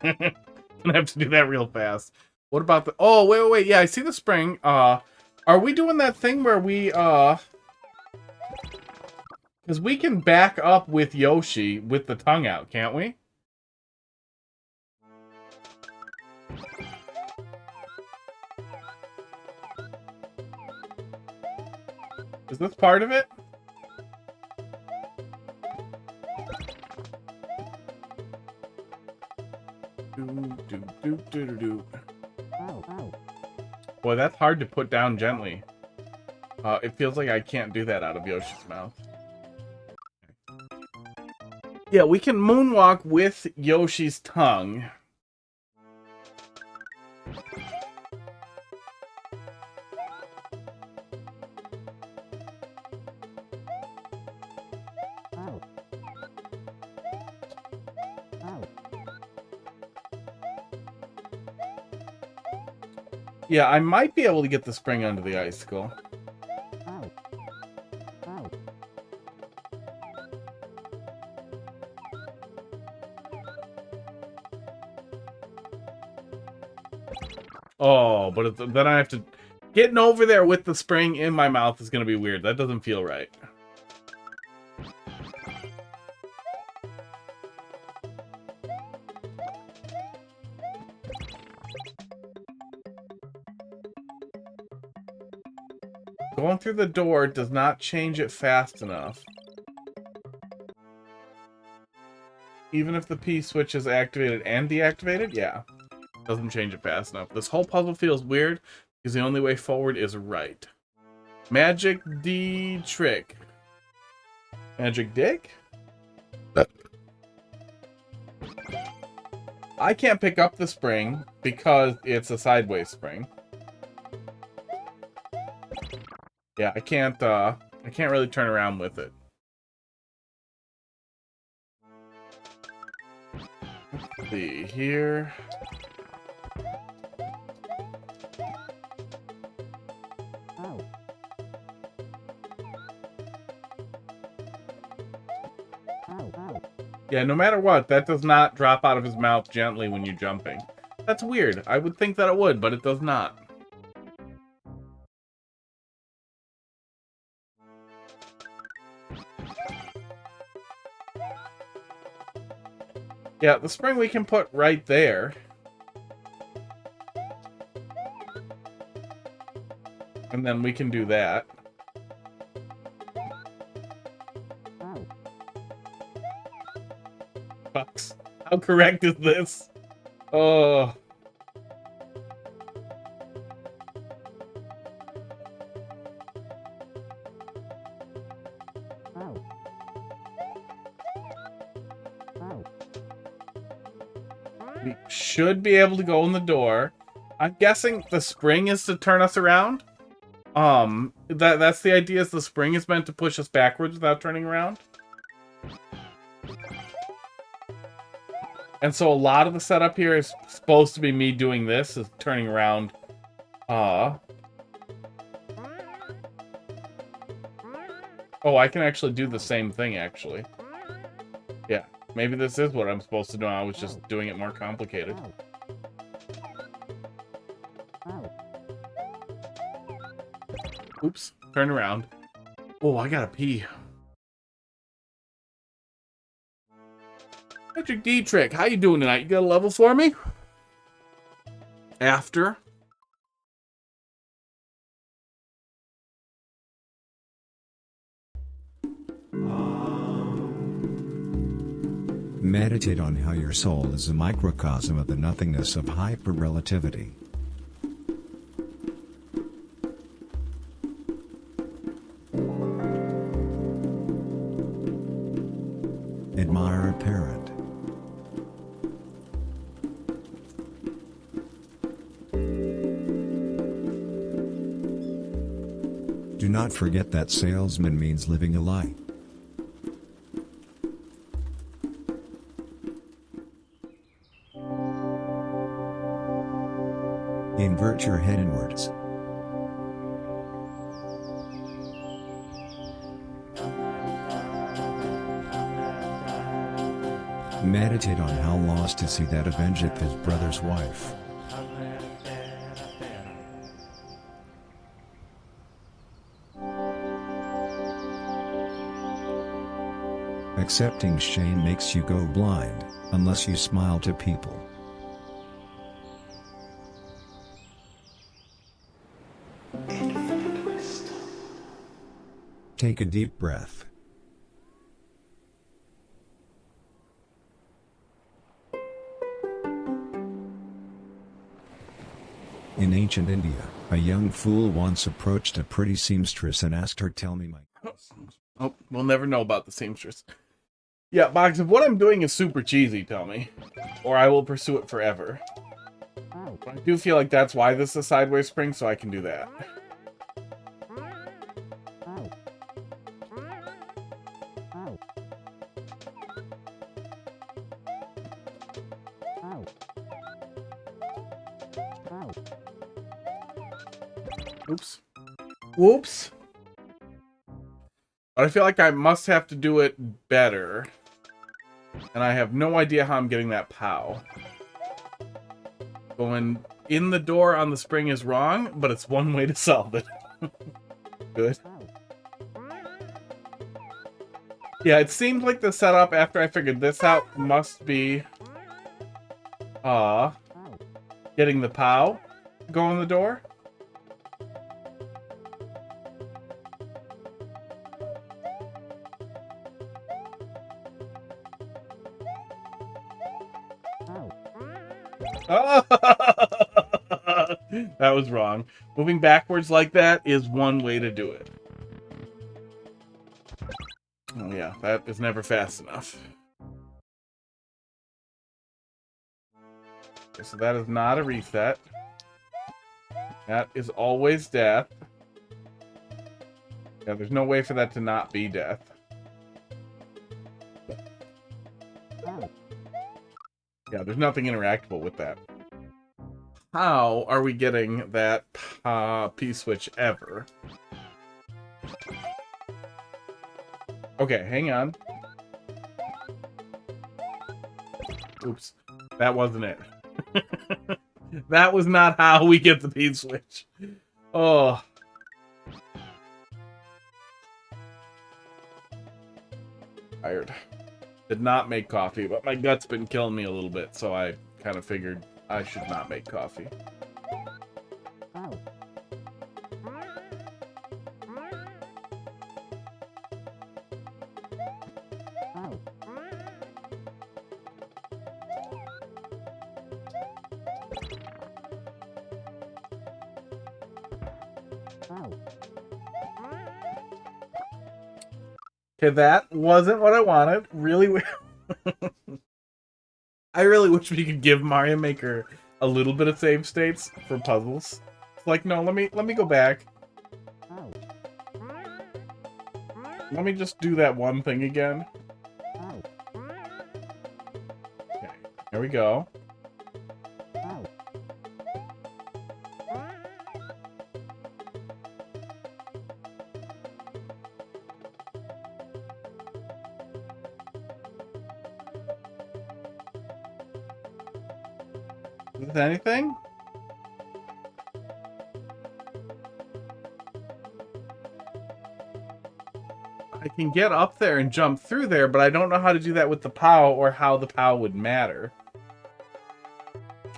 Gonna have to do that real fast. What about the... Oh, wait. Yeah, I see the spring. Are we doing that thing where we, because we can back up with Yoshi with the tongue out, can't we? Is this part of it? Boy, that's hard to put down gently. It feels like I can't do that out of Yoshi's mouth. Yeah, we can moonwalk with Yoshi's tongue. Yeah, I might be able to get the spring under the icicle. Oh, but then I have to... Getting over there with the spring in my mouth is going to be weird. That doesn't feel right. Going through the door does not change it fast enough. Even if the P switch is activated and deactivated, yeah. Doesn't change it fast enough. This whole puzzle feels weird because the only way forward is right. Magic D trick. Magic Dick? I can't pick up the spring because it's a sideways spring. Yeah, I can't really turn around with it. Let's see here. Yeah, no matter what, that does not drop out of his mouth gently when you're jumping. That's weird. I would think that it would, but it does not. Yeah, the spring we can put right there. And then we can do that. Fucks. How correct is this? Oh. We should be able to go in the door. I'm guessing the spring is to turn us around. That's the idea, is the spring is meant to push us backwards without turning around. And so a lot of the setup here is supposed to be me doing this, is turning around. Oh, I can actually do the same thing, actually. Yeah, maybe this is what I'm supposed to do. I was just doing it more complicated. Oops, turn around. Oh, I gotta pee. Patrick D-Trick, how you doing tonight? You got a level for me? After? Meditate on how your soul is a microcosm of the nothingness of hyperrelativity. Admire a parent. Do not forget that salesman means living a lie. Invert your head inwards. Meditate on how lost is he that avengeth his brother's wife. Accepting shame makes you go blind, unless you smile to people. Take a deep breath. In ancient India, a young fool once approached a pretty seamstress and asked her, "Tell me my..." Oh, we'll never know about the seamstress. Yeah, Box, if what I'm doing is super cheesy, tell me. Or I will pursue it forever. But I do feel like that's why this is a sideways spring, so I can do that. Oops. Whoops. But I feel like I must have to do it better. And I have no idea how I'm getting that POW. Going in the door on the spring is wrong, but it's one way to solve it. Good. Yeah, it seemed like the setup after I figured this out must be getting the POW to go in the door. Oh! That was wrong. Moving backwards like that is one way to do it. Oh yeah, that is never fast enough. Okay, so that is not a reset. That is always death. Yeah, there's no way for that to not be death. Yeah, there's nothing interactable with that. How are we getting that P-switch ever? Okay, hang on. Oops. That wasn't it. That was not how we get the P-switch. Oh. Tired. Did not make coffee, but my gut's been killing me a little bit, so I kind of figured I should not make coffee. Okay, that wasn't what I wanted. Really, I really wish we could give Mario Maker a little bit of save states for puzzles. It's like, no, let me go back. Let me just do that one thing again. Okay, there we go. Is this anything? I can get up there and jump through there, but I don't know how to do that with the POW or how the POW would matter.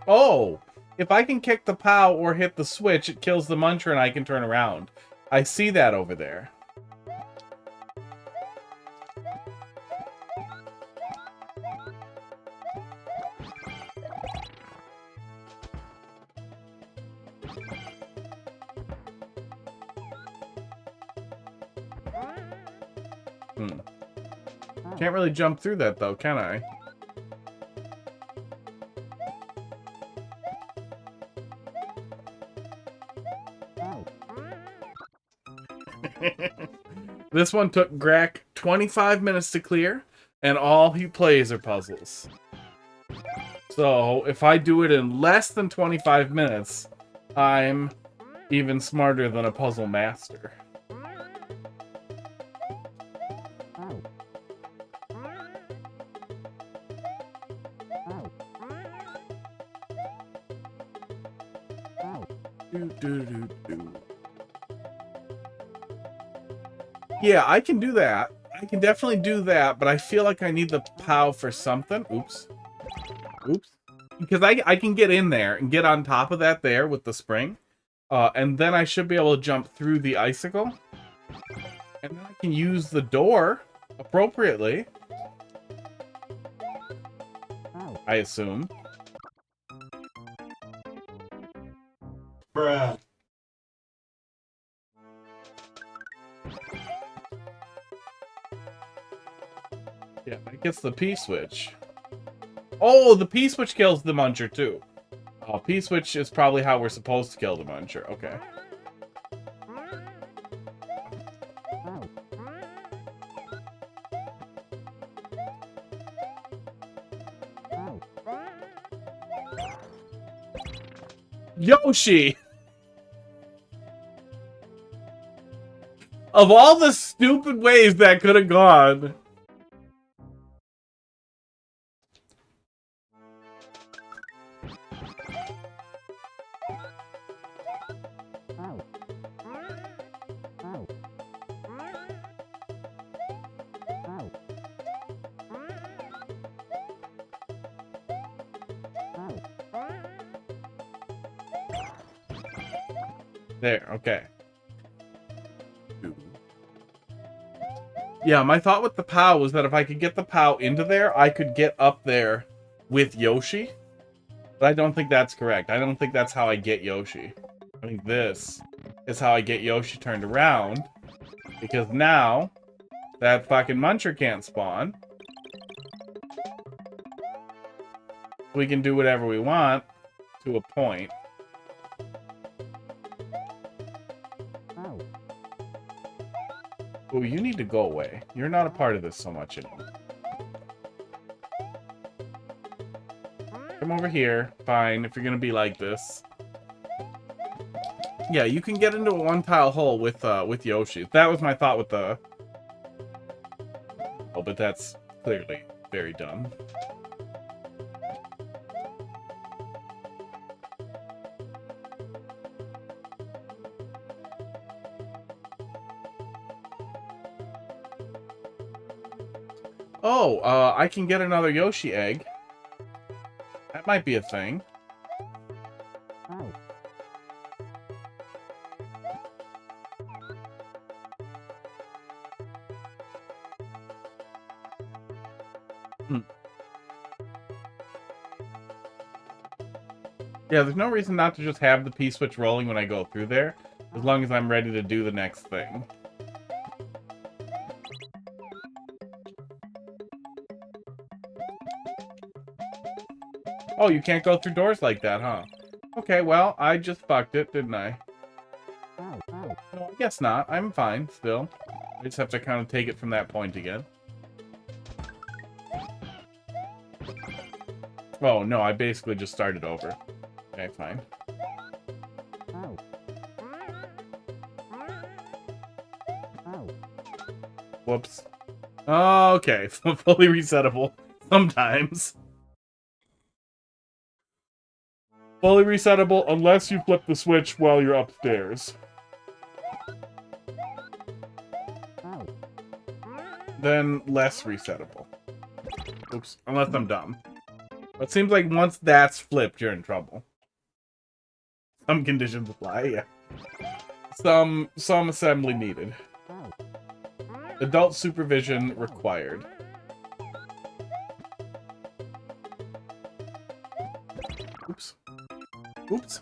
Oh! If I can kick the POW or hit the switch, it kills the Muncher and I can turn around. I see that over there. Can't really jump through that though, can I? This one took Greg 25 minutes to clear, and all he plays are puzzles. So, if I do it in less than 25 minutes, I'm even smarter than a puzzle master. Yeah, I can do that. I can definitely do that, but I feel like I need the POW for something. Oops. Oops. Because I can get in there and get on top of that there with the spring. And then I should be able to jump through the icicle. And then I can use the door appropriately. I assume. Bruh. Yeah, that gets the P-switch. Oh, the P-switch kills the Muncher too. Oh, P-switch is probably how we're supposed to kill the Muncher. Okay. Yoshi! Of all the stupid ways that could have gone. There, okay. Yeah, my thought with the POW was that if I could get the POW into there, I could get up there with Yoshi. But I don't think that's correct. I don't think that's how I get Yoshi. I think this is how I get Yoshi turned around. Because now, that fucking Muncher can't spawn. We can do whatever we want to a point. Oh, you need to go away. You're not a part of this so much anymore. Come over here. Fine, if you're gonna be like this. Yeah, you can get into a one-tile hole with Yoshi. That was my thought with the... Oh, but that's clearly very dumb. Oh, I can get another Yoshi egg. That might be a thing. Yeah, there's no reason not to just have the P-switch rolling when I go through there, as long as I'm ready to do the next thing. Oh, you can't go through doors like that, huh? Okay, well, I just fucked it, didn't I? No, I guess not. I'm fine, still. I just have to kind of take it from that point again. Oh, no, I basically just started over. Okay, fine. Whoops. Okay, fully resettable. Sometimes. Fully resettable unless you flip the switch while you're upstairs. Then less resettable. Oops, unless I'm dumb. It seems like once that's flipped, you're in trouble. Some conditions apply, yeah. Some assembly needed. Adult supervision required. Oops. Oops.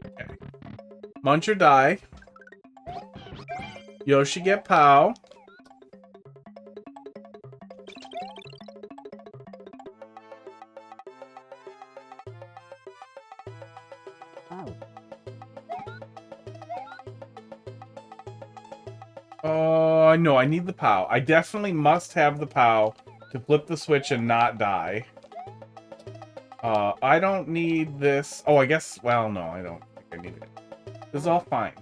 Okay. Munch or die. Yoshi get POW. No, I need the POW. I definitely must have the POW to flip the switch and not die. I don't need this. Oh, I guess, well, no, I don't think I need it. This is all fine.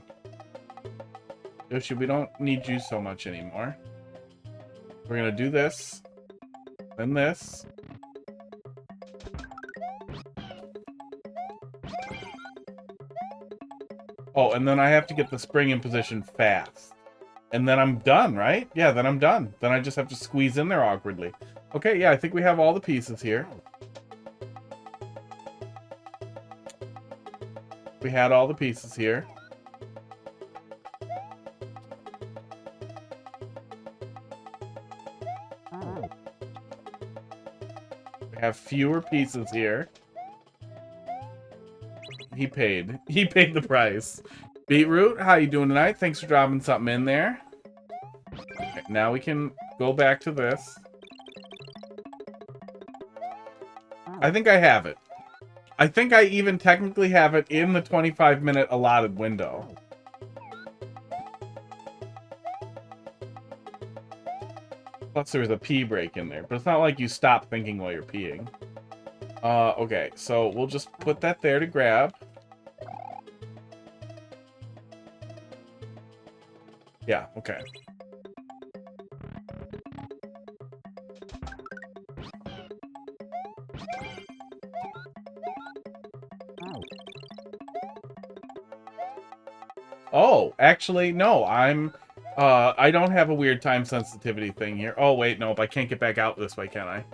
Yoshi, we don't need you so much anymore. We're gonna do this. Then this. Oh, and then I have to get the spring in position fast. And then I'm done, right? Yeah, then I'm done. Then I just have to squeeze in there awkwardly. Okay, yeah, I think we have all the pieces here. We had all the pieces here. We have fewer pieces here. He paid. He paid the price. Beetroot, how you doing tonight? Thanks for dropping something in there. Okay, now we can go back to this. I think I have it. I think I even technically have it in the 25-minute allotted window. Plus there was a pee break in there, but it's not like you stop thinking while you're peeing. Okay, so we'll just put that there to grab. Yeah, okay. Oh, actually, no, I don't have a weird time sensitivity thing here. Oh, wait, nope, I can't get back out this way, can I?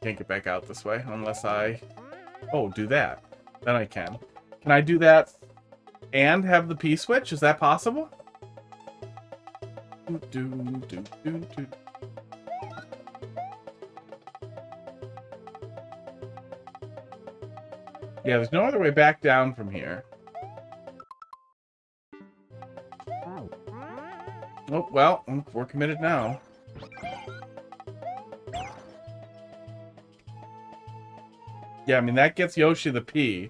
Can't get back out this way unless I... Oh, do that. Then I can. Can I do that and have the P-switch? Is that possible? Yeah, there's no other way back down from here. Oh, well, we're committed now. Yeah, I mean, that gets Yoshi the P.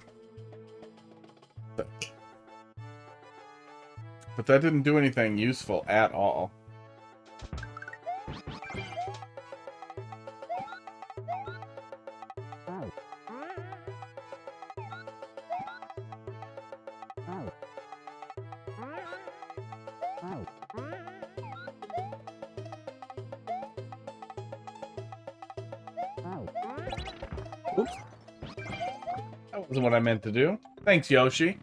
But that didn't do anything useful at all. Oops. That wasn't what I meant to do. Thanks, Yoshi.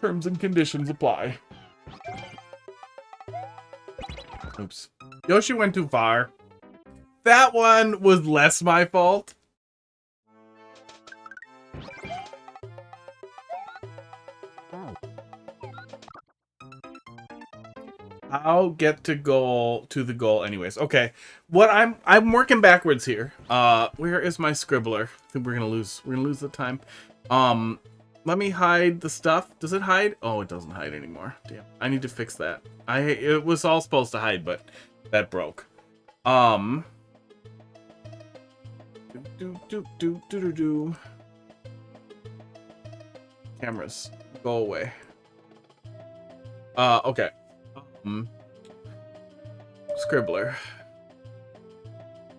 Terms and conditions apply. Oops. Yoshi went too far. That one was less my fault. I'll get to the goal anyways. Okay. What I'm working backwards here. Where is my scribbler? I think we're gonna lose the time. Let me hide the stuff. Does it hide? Oh, it doesn't hide anymore. Damn. I need to fix that. It was all supposed to hide, but that broke. Do. Cameras, go away. Okay. Scribbler.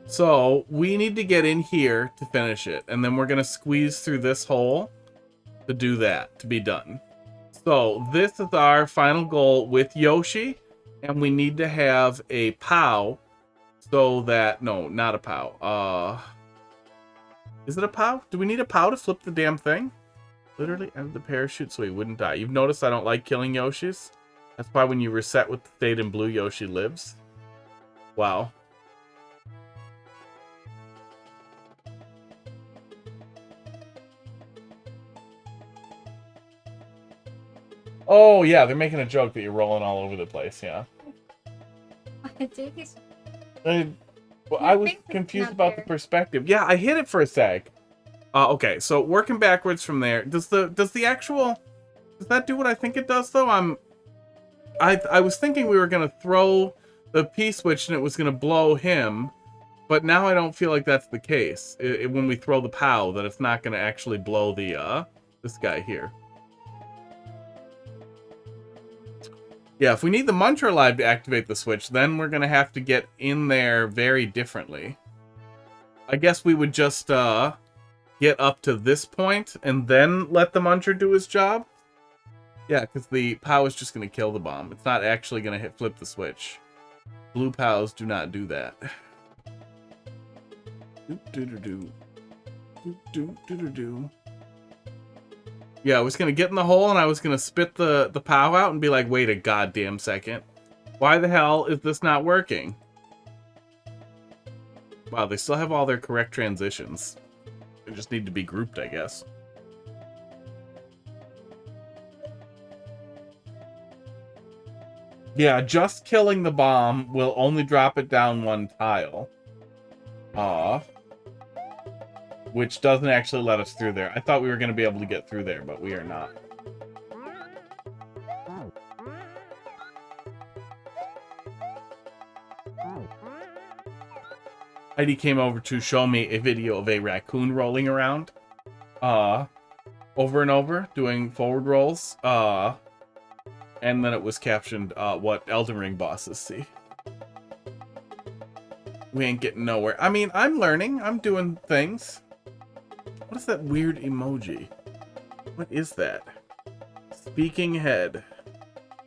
So we need to get in here to finish it, and then we're gonna squeeze through this hole to do that, to be done. So this is our final goal with Yoshi, and we need to have a POW so that, no, not a POW. Is it a POW? Do we need a POW to flip the damn thing? Literally ended the parachute so he wouldn't die. You've noticed I don't like killing Yoshis? That's why when you reset with the state in blue, Yoshi lives. Wow. Oh, yeah, they're making a joke that you're rolling all over the place, yeah. I was confused about the perspective. Yeah, I hit it for a sec. Okay, so working backwards from there. Does that do what I think it does, though? I was thinking we were gonna throw the P switch and it was gonna blow him, but now I don't feel like that's the case. When we throw the POW, that it's not gonna actually blow the this guy here. Yeah, if we need the Muncher alive to activate the switch, then we're gonna have to get in there very differently. I guess we would just get up to this point and then let the Muncher do his job. Yeah, because the POW is just gonna kill the bomb. It's not actually gonna flip the switch. Blue POWs do not do that. Yeah, I was gonna get in the hole and I was gonna spit the POW out and be like, wait a goddamn second. Why the hell is this not working? Wow, they still have all their correct transitions. They just need to be grouped, I guess. Yeah, just killing the bomb will only drop it down one tile. Which doesn't actually let us through there. I thought we were going to be able to get through there, but we are not. Heidi came over to show me a video of a raccoon rolling around. Over and over, doing forward rolls. And then it was captioned, what Elden Ring bosses see. We ain't getting nowhere. I mean, I'm learning. I'm doing things. What is that weird emoji? What is that? Speaking head.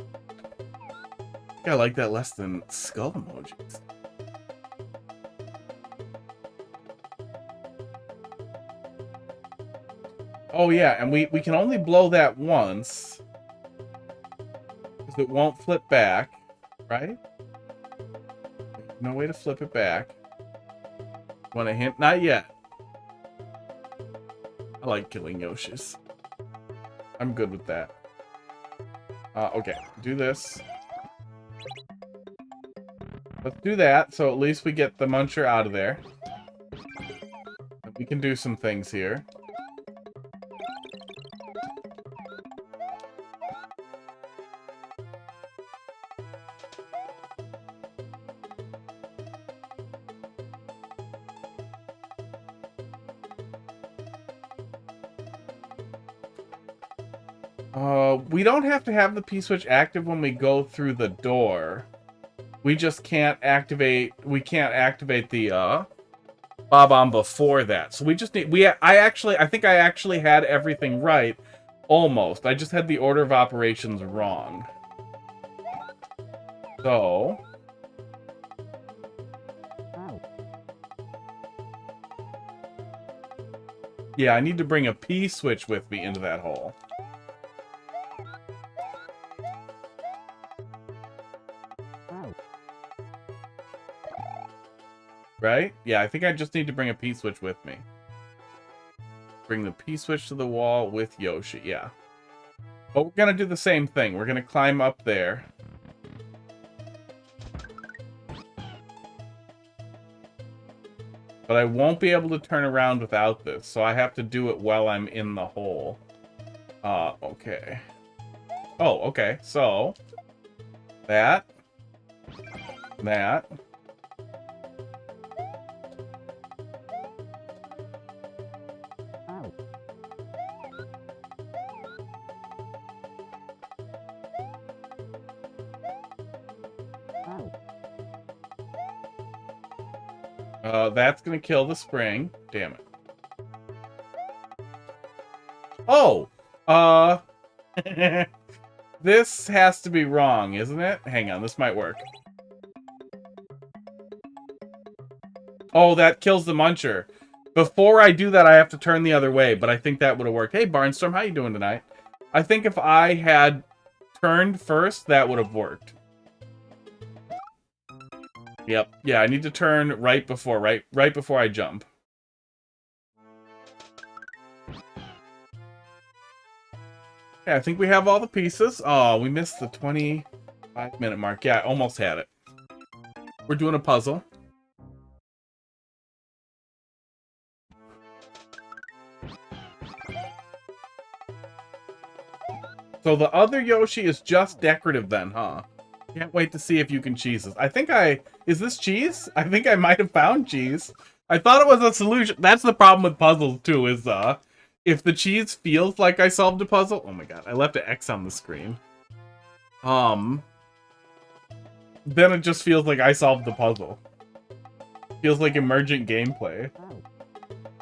I think I like that less than skull emojis. Oh yeah, and we can only blow that once. Because it won't flip back, right? No way to flip it back. Want a hint? Not yet. I like killing Yoshis. I'm good with that. Okay, do this. Let's do that, so at least we get the Muncher out of there. We can do some things here. We don't have to have the P-switch active when we go through the door. We just can't activate... We can't activate the, Bob-omb before that. So we just need... I think I actually had everything right. Almost. I just had the order of operations wrong. So... yeah, I need to bring a P-switch with me into that hole. Right? Yeah, I think I just need to bring a P-switch with me. Bring the P-switch to the wall with Yoshi, yeah. But we're gonna do the same thing. We're gonna climb up there. But I won't be able to turn around without this, so I have to do it while I'm in the hole. Okay. Oh, okay. So, that. That's gonna kill the spring. Damn it. Oh! This has to be wrong, isn't it? Hang on, this might work. Oh, that kills the muncher. Before I do that, I have to turn the other way, but I think that would have worked. Hey, Barnstorm, how you doing tonight? I think if I had turned first, that would have worked. Yep. Yeah, I need to turn right before I jump. Yeah, I think we have all the pieces. Oh, we missed the 25-minute mark. Yeah, I almost had it. We're doing a puzzle. So the other Yoshi is just decorative then, huh? Can't wait to see if you can cheese this. Is this cheese? I think I might have found cheese. I thought it was a solution. That's the problem with puzzles too, is if the cheese feels like I solved a puzzle. Oh my god, I left an X on the screen. Then it just feels like I solved the puzzle. Feels like emergent gameplay.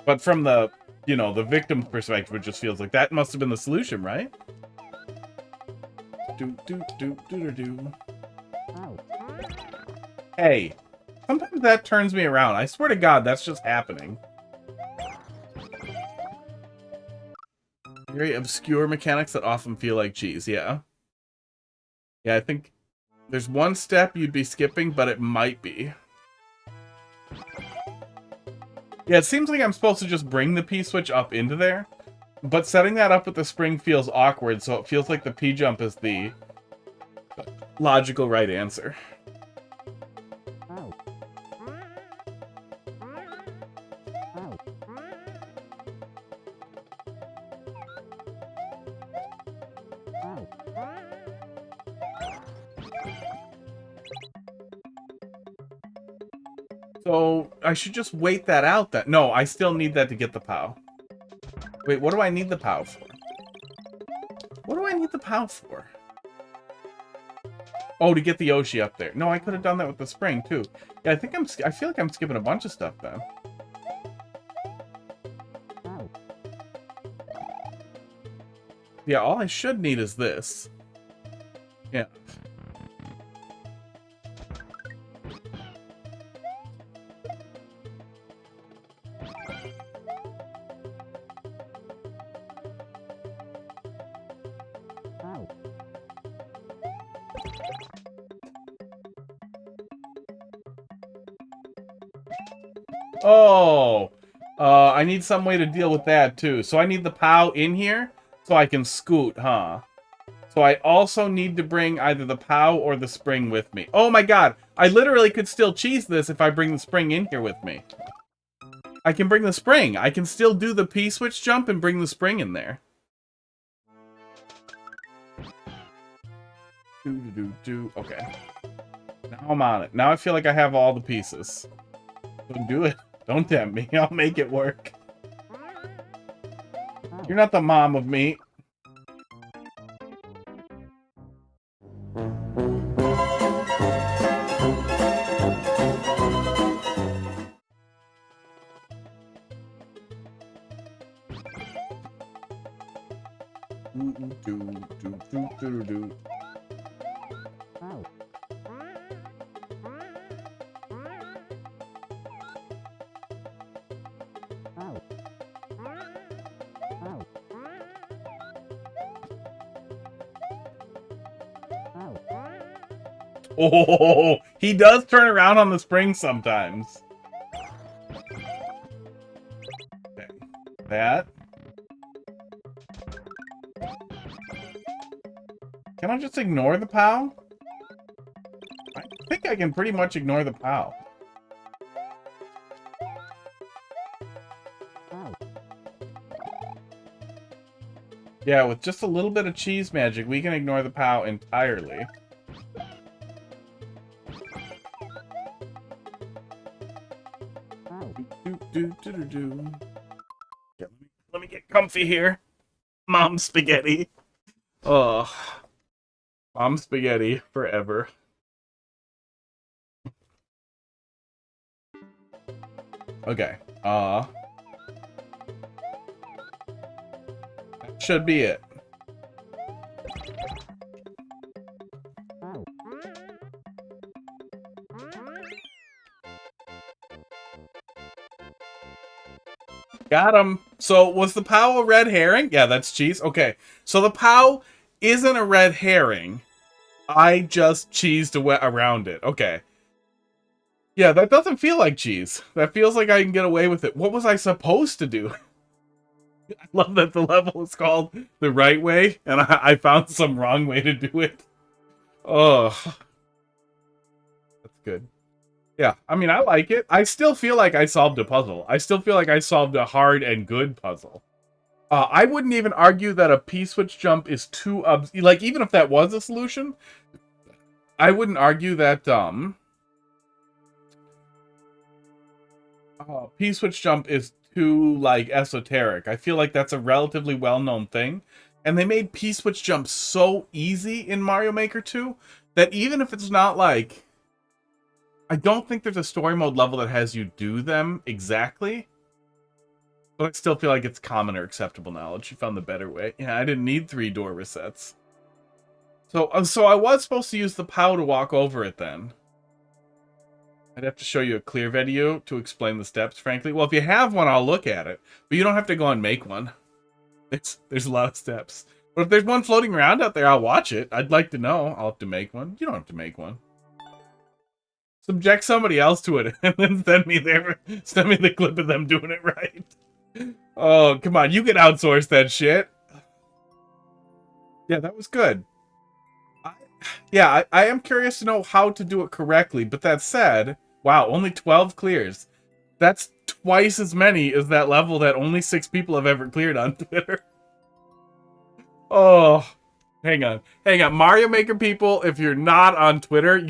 But from the, the victim's perspective, it just feels like that must have been the solution, right? Hey, sometimes that turns me around. I swear to God, that's just happening. Very obscure mechanics that often feel like cheese, yeah. Yeah, I think there's one step you'd be skipping, but it might be. Yeah, it seems like I'm supposed to just bring the P-switch up into there, but setting that up with the spring feels awkward, so it feels like the P-jump is the logical right answer. So, I should just wait that out then. No, I still need that to get the POW. Wait, what do I need the POW for? What do I need the POW for? Oh, to get the Yoshi up there. No, I could have done that with the spring, too. Yeah, I feel like I'm skipping a bunch of stuff, then. Yeah, all I should need is this. Yeah. Oh, I need some way to deal with that too. So I need the POW in here so I can scoot, huh? So I also need to bring either the POW or the spring with me. Oh my god, I literally could still cheese this if I bring the spring in here with me. I can bring the spring. I can still do the P-switch jump and bring the spring in there. Okay. Now I'm on it. Now I feel like I have all the pieces. So do it. Don't tempt me. I'll make it work. You're not the mom of me. Oh, he does turn around on the spring sometimes. that. Can I just ignore the POW? I think I can pretty much ignore the POW. Yeah, with just a little bit of cheese magic, we can ignore the POW entirely. Yeah, let me get comfy here. Mom spaghetti. Oh, mom spaghetti forever. Okay. That should be it. Got him. So, was the POW a red herring? Yeah, that's cheese. Okay. So, the POW isn't a red herring. I just cheesed around it. Okay. Yeah, that doesn't feel like cheese. That feels like I can get away with it. What was I supposed to do? I love that the level is called the right way, and I found some wrong way to do it. Oh. That's good. Yeah, I mean, I like it. I still feel like I solved a puzzle. I still feel like I solved a hard and good puzzle. I wouldn't even argue that a P-switch jump is too... like, even if that was a solution, I wouldn't argue that, P-switch jump is too, like, esoteric. I feel like that's a relatively well-known thing. And they made P-switch jump so easy in Mario Maker 2 that even if it's not, like... I don't think there's a story mode level that has you do them exactly. But I still feel like it's common or acceptable knowledge. You found the better way. Yeah, I didn't need 3 door resets. So I was supposed to use the POW to walk over it then. I'd have to show you a clear video to explain the steps, frankly. Well, if you have one, I'll look at it. But you don't have to go and make one. There's a lot of steps. But if there's one floating around out there, I'll watch it. I'd like to know. I'll have to make one. You don't have to make one. Subject somebody else to it and then send me the clip of them doing it right. Oh, come on. You can outsource that shit. Yeah, that was good. I am curious to know how to do it correctly. But that said, wow, only 12 clears. That's twice as many as that level that only 6 people have ever cleared on Twitter. Oh, hang on. Mario Maker people, if you're not on Twitter,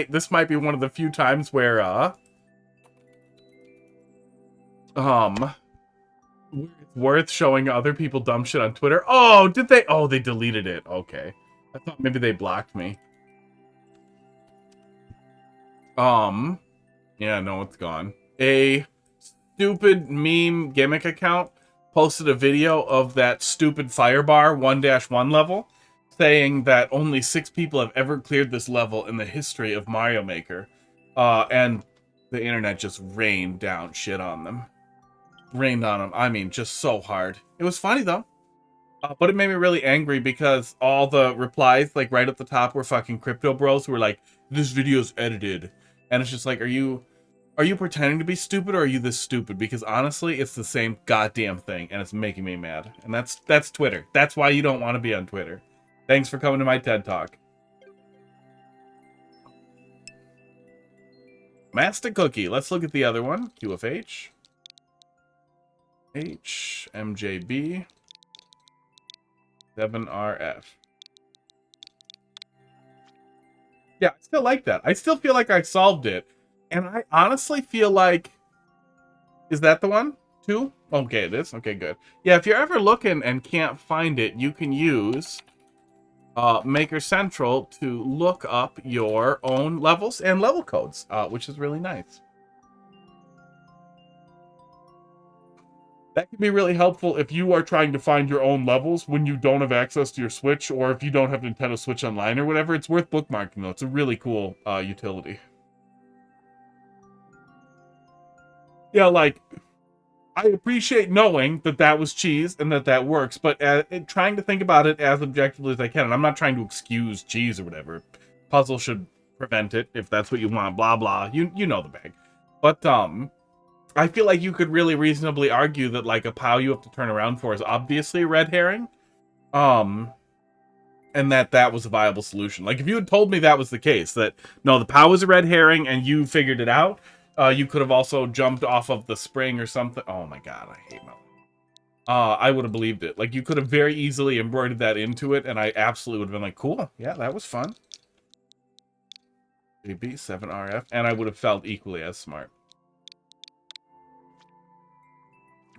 this might be one of the few times where, it's worth showing other people dumb shit on Twitter. Oh, did they? Oh, they deleted it. Okay. I thought maybe they blocked me. Yeah, no, it's gone. A stupid meme gimmick account posted a video of that stupid Firebar 1-1 level, saying that only 6 people have ever cleared this level in the history of Mario Maker. And the internet just rained down shit on them. Rained on them. I mean, just so hard. It was funny, though. But it made me really angry because all the replies, like, right at the top were fucking crypto bros who were like, this video's edited. And it's just like, are you pretending to be stupid or are you this stupid? Because honestly, it's the same goddamn thing and it's making me mad. And that's Twitter. That's why you don't want to be on Twitter. Thanks for coming to my TED Talk. Master Cookie. Let's look at the other one. QFH. MJB. 7RF. Yeah, I still like that. I still feel like I solved it. And I honestly feel like... Is that the one? 2? Okay, it is. Okay, good. Yeah, if you're ever looking and can't find it, you can use Maker Central to look up your own levels and level codes, which is really nice. That can be really helpful if you are trying to find your own levels when you don't have access to your Switch, or if you don't have Nintendo Switch Online or whatever. It's worth bookmarking, though. It's a really cool utility. Yeah, like, I appreciate knowing that that was cheese and that works, but trying to think about it as objectively as I can, and I'm not trying to excuse cheese or whatever. Puzzle should prevent it if that's what you want, blah, blah. You know the bag. But, I feel like you could really reasonably argue that like a POW you have to turn around for is obviously a red herring. And that was a viable solution. Like if you had told me that was the case, that no, the POW was a red herring and you figured it out, you could have also jumped off of the spring or something. Oh my god, I hate Mel. I would have believed it. Like you could have very easily embroidered that into it, and I absolutely would have been like, cool, yeah, that was fun. AB 7RF, and I would have felt equally as smart.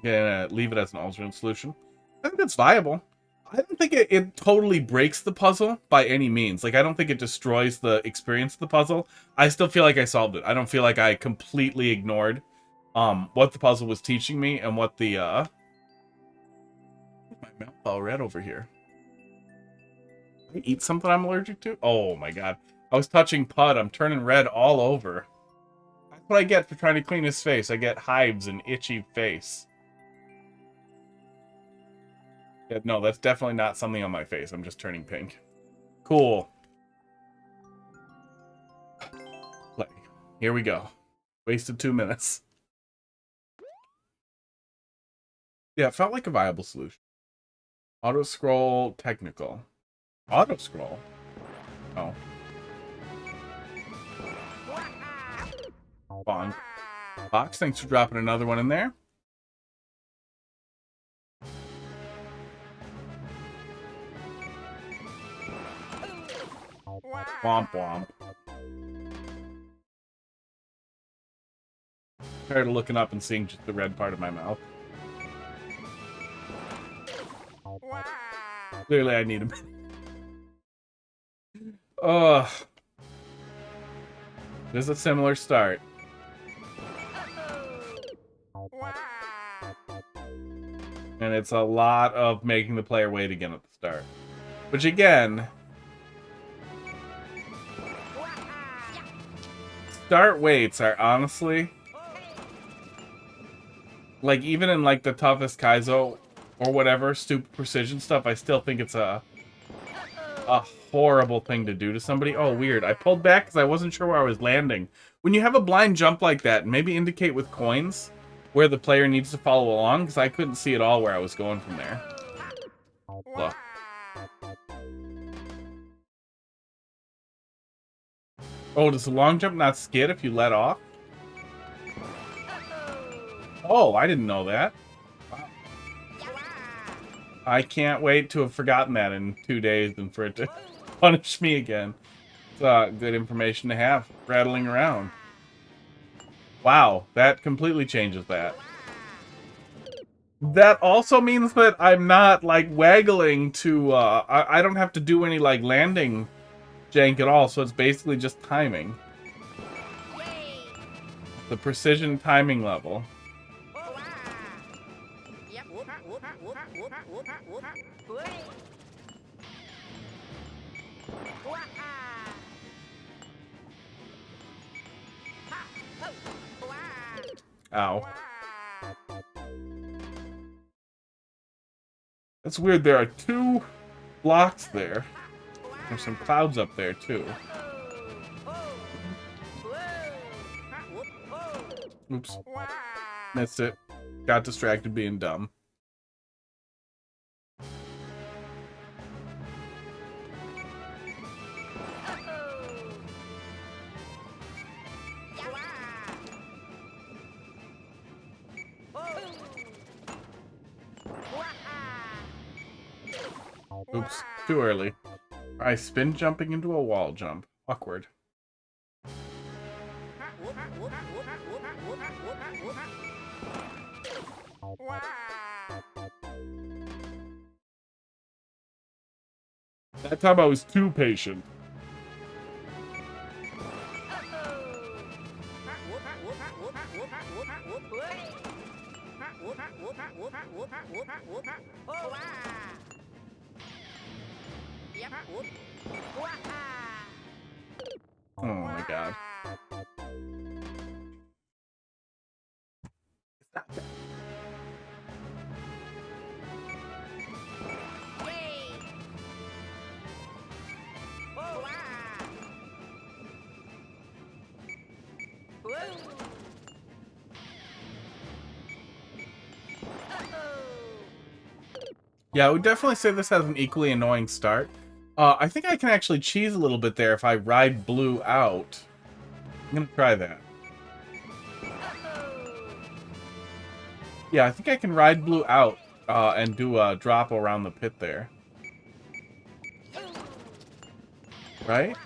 Yeah, leave it as an alternate solution. I think that's viable. I don't think it totally breaks the puzzle by any means. Like, I don't think it destroys the experience of the puzzle. I still feel like I solved it. I don't feel like I completely ignored what the puzzle was teaching me and what the my mouth all red over here. Did I eat something I'm allergic to? Oh my god. I was touching Pud. I'm turning red all over. That's what I get for trying to clean his face. I get hives and itchy face. Yeah, no, that's definitely not something on my face. I'm just turning pink. Cool. Play. Here we go. Wasted 2 minutes. Yeah, it felt like a viable solution. Auto scroll technical. Auto scroll? Oh. Bonk. Box, thanks for dropping another one in there. Womp womp. Tired of looking up and seeing just the red part of my mouth. Clearly I need a minute. Ugh. There's a similar start. And it's a lot of making the player wait again at the start. Which again... Start waits are honestly... Like, even in, like, the toughest Kaizo or whatever, stupid precision stuff, I still think it's a horrible thing to do to somebody. Oh, weird. I pulled back because I wasn't sure where I was landing. When you have a blind jump like that, maybe indicate with coins where the player needs to follow along, because I couldn't see at all where I was going from there. Look. Oh, does the long jump not skid if you let off? Oh, I didn't know that. Wow. I can't wait to have forgotten that in 2 days and for it to punish me again. It's good information to have. Rattling around. Wow, that completely changes that. That also means that I'm not, like, waggling to, I don't have to do any, like, landing jank at all, so it's basically just timing. The precision timing level. Ow. That's weird, there are 2 blocks there. There's some clouds up there, too. Oops. Missed it. Got distracted being dumb. Oops, too early. I spin jumping into a wall jump. Awkward. That time I was too patient. Oh my god. Yeah, I would definitely say this has an equally annoying start. I think I can actually cheese a little bit there if I ride blue out. I'm gonna try that. Yeah, I think I can ride blue out and do a drop around the pit there. Right?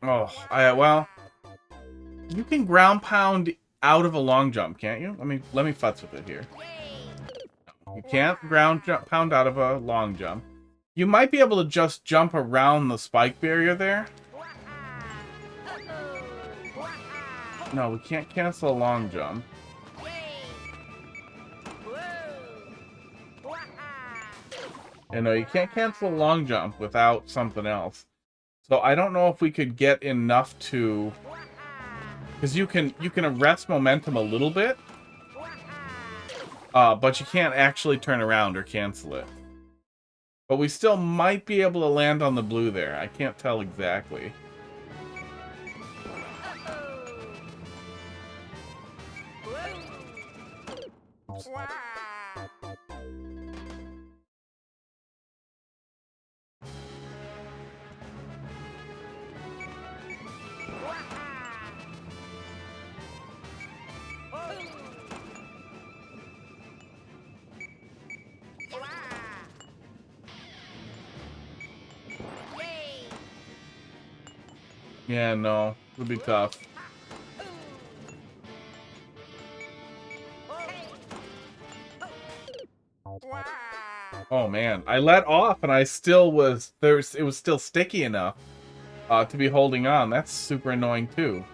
Oh, well, you can ground pound out of a long jump, can't you? Let me futz with it here. You can't ground pound out of a long jump. You might be able to just jump around the spike barrier there. No, we can't cancel a long jump. And no, you can't cancel a long jump without something else. So I don't know if we could get enough to... Because you can arrest momentum a little bit. But you can't actually turn around or cancel it. But we still might be able to land on the blue there. I can't tell exactly. Yeah, no. It would be tough. Oh man, I let off and I still was it was still sticky enough to be holding on. That's super annoying too.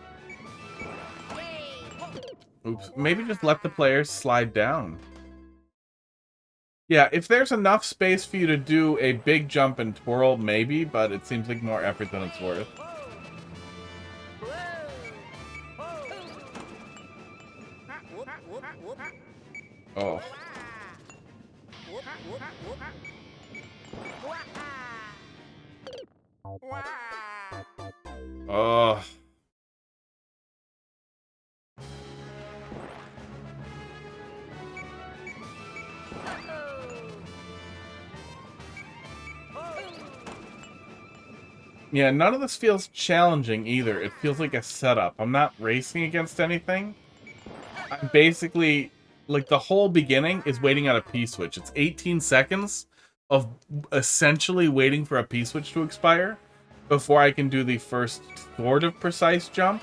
Oops, maybe just let the players slide down. Yeah, if there's enough space for you to do a big jump and twirl, maybe, but it seems like more effort than it's worth. Oh. Oh. Yeah, none of this feels challenging either. It feels like a setup. I'm not racing against anything. I'm basically, like, the whole beginning is waiting on a P-switch. It's 18 seconds of essentially waiting for a P-switch to expire before I can do the first sort of precise jump.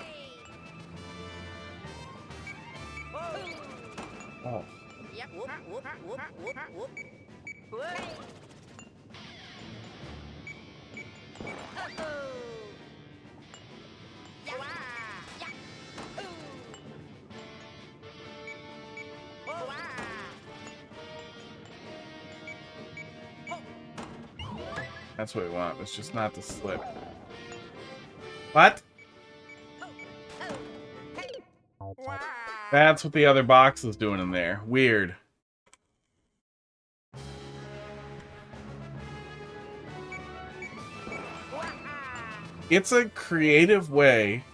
Oh. That's what we want. It's just not to slip. What? That's what the other box is doing in there. Weird. It's a creative way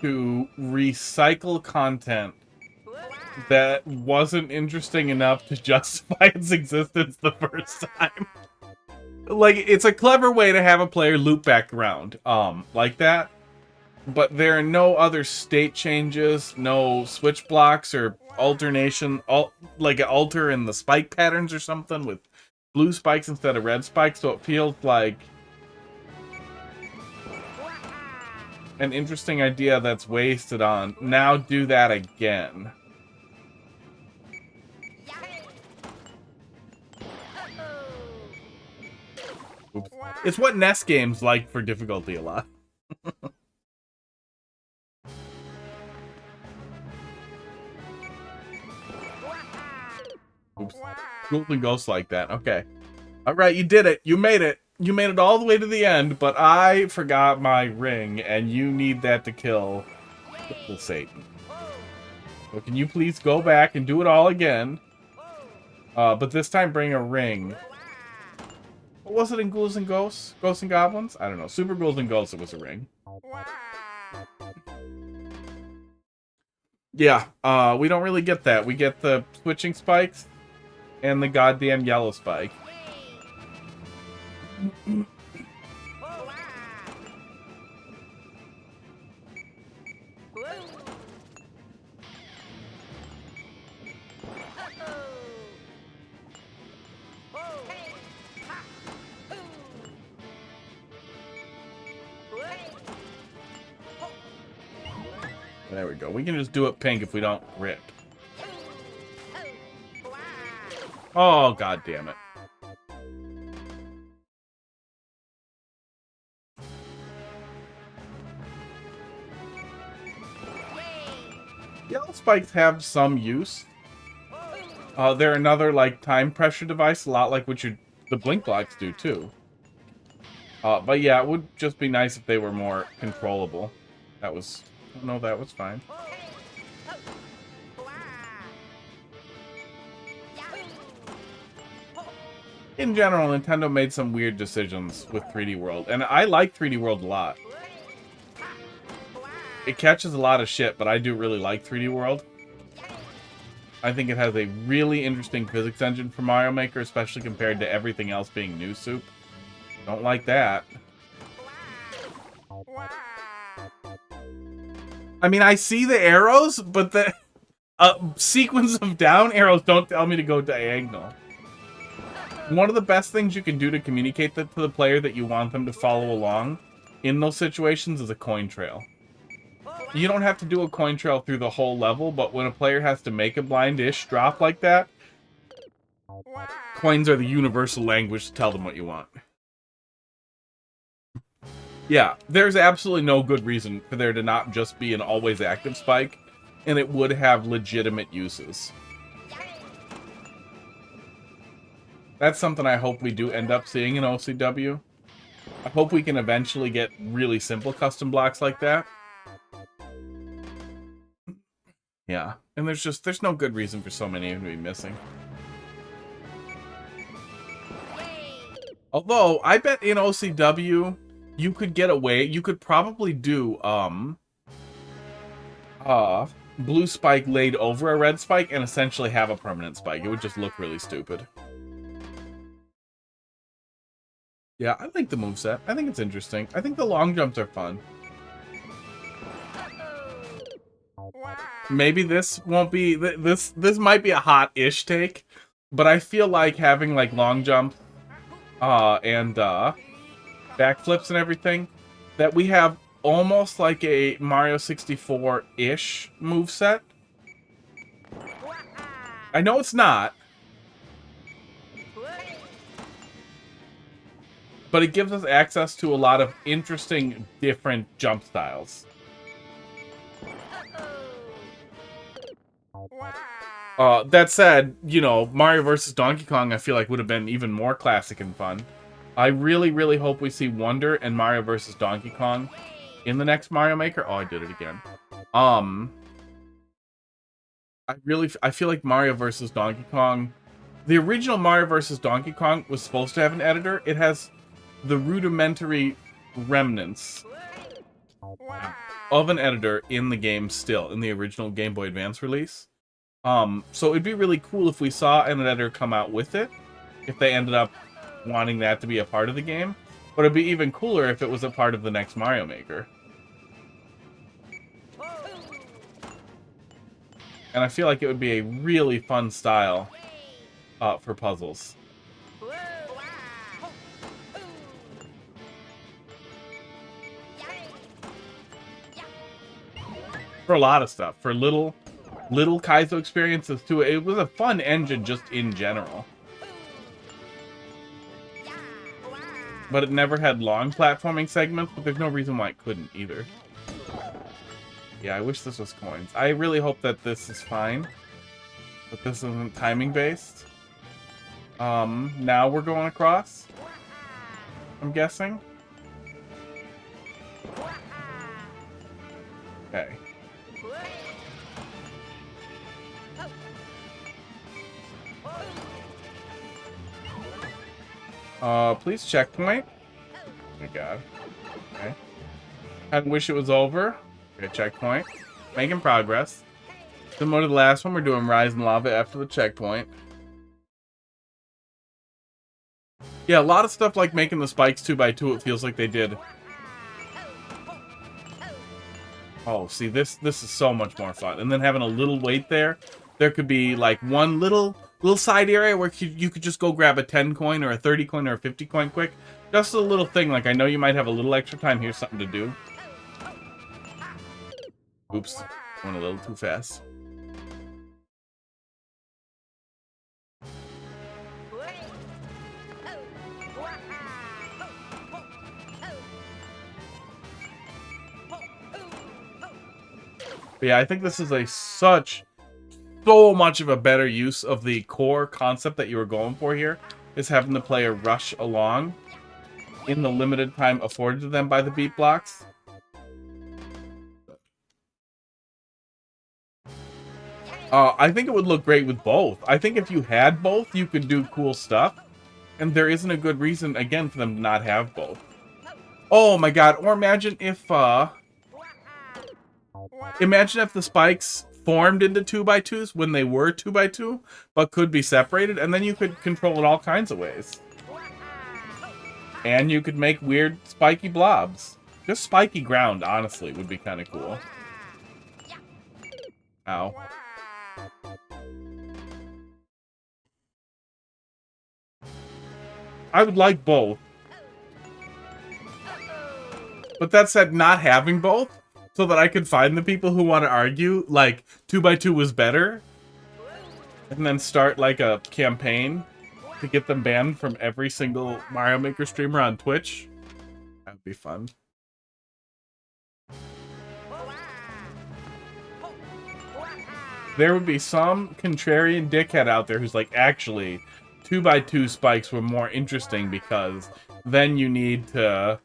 to recycle content that wasn't interesting enough to justify its existence the first time. Like, it's a clever way to have a player loop back around, like that. But there are no other state changes, no switch blocks or alternation, like an alter in the spike patterns or something with blue spikes instead of red spikes, so it feels like an interesting idea that's wasted on. Now do that again. Oops. It's what NES games like for difficulty a lot. Oops. Golden Ghost like that. Okay. Alright, you did it. You made it. You made it all the way to the end, but I forgot my ring, and you need that to kill Satan. So can you please go back and do it all again? But this time bring a ring. What was it in Ghouls and Ghosts? Ghosts and Goblins? I don't know. Super Ghouls and Ghosts, it was a ring. Yeah, we don't really get that. We get the switching spikes. and the goddamn yellow spike. There we go. We can just do it pink if we don't rip. Oh, god damn it. Yellow spikes have some use. They're another, like, time pressure device, a lot like what the blink blocks do, too. But yeah, it would just be nice if they were more controllable. That was... No, that was fine. In general, Nintendo made some weird decisions with 3D World, and I like 3D World a lot. It catches a lot of shit, but I do really like 3D World. I think it has a really interesting physics engine for Mario Maker, especially compared to everything else being new soup. Don't like that. I mean, I see the arrows, but the sequence of down arrows don't tell me to go diagonal. One of the best things you can do to communicate that to the player that you want them to follow along in those situations is a coin trail. You don't have to do a coin trail through the whole level, but when a player has to make a blind-ish drop like that, coins are the universal language to tell them what you want. Yeah, there's absolutely no good reason for there to not just be an always active spike, and it would have legitimate uses. That's something I hope we do end up seeing in OCW. I hope we can eventually get really simple custom blocks like that. Yeah, and there's no good reason for so many of them to be missing. Although, I bet in OCW, you could get away, you could probably do, blue spike laid over a red spike and essentially have a permanent spike. It would just look really stupid. Yeah, I like the moveset. I think it's interesting. I think the long jumps are fun. Maybe this won't be... This might be a hot-ish take, but I feel like having, like, long jumps and backflips and everything, that we have almost like a Mario 64-ish moveset. I know it's not, but it gives us access to a lot of interesting, different jump styles. That said, you know, Mario vs. Donkey Kong, I feel like would have been even more classic and fun. I really, really hope we see Wonder and Mario vs. Donkey Kong in the next Mario Maker. Oh, I did it again. I feel like Mario vs. Donkey Kong, the original Mario vs. Donkey Kong was supposed to have an editor. It has the rudimentary remnants of an editor in the game still, in the original Game Boy Advance release. So it'd be really cool if we saw an editor come out with it, if they ended up wanting that to be a part of the game. But it'd be even cooler if it was a part of the next Mario Maker. And I feel like it would be a really fun style for puzzles. For a lot of stuff. For little Kaizo experiences too. It was a fun engine just in general. But it never had long platforming segments, but there's no reason why it couldn't either. Yeah, I wish this was coins. I really hope that this is fine. That this isn't timing based. Now we're going across, I'm guessing. Okay. Please checkpoint. Oh my god. Okay. I wish it was over. Okay, checkpoint. Making progress. Similar to the last one, we're doing Rise in Lava after the checkpoint. Yeah, a lot of stuff like making the spikes 2x2, it feels like they did. Oh, see, this is so much more fun. And then having a little weight there, there could be like one little side area where you could just go grab a 10 coin or a 30 coin or a 50 coin quick. Just a little thing, like I know you might have a little extra time, here's something to do. Oops, went a little too fast. But yeah, I think this is so much of a better use of the core concept that you were going for here, is having the player rush along in the limited time afforded to them by the beat blocks. I think it would look great with both. I think if you had both, you could do cool stuff. And there isn't a good reason, again, for them to not have both. Oh my god, or imagine if the spikes formed into 2x2s when they were 2x2, but could be separated, and then you could control it all kinds of ways. And you could make weird spiky blobs. Just spiky ground, honestly, would be kind of cool. Ow. I would like both. But that said, not having both, so that I could find the people who want to argue, like, 2x2 was better, and then start, like, a campaign to get them banned from every single Mario Maker streamer on Twitch. That would be fun. There would be some contrarian dickhead out there who's like, actually, 2x2 spikes were more interesting because then you need to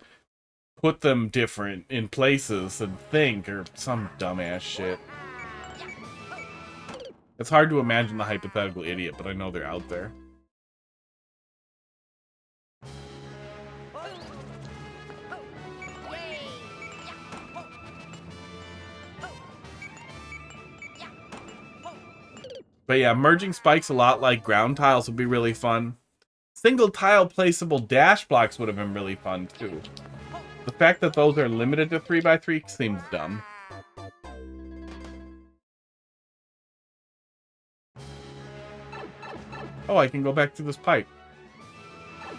put them different in places and think, or some dumbass shit. It's hard to imagine the hypothetical idiot, but I know they're out there. But yeah, merging spikes a lot like ground tiles would be really fun. Single tile placeable dash blocks would have been really fun too. The fact that those are limited to 3x3 seems dumb. Oh, I can go back to this pipe.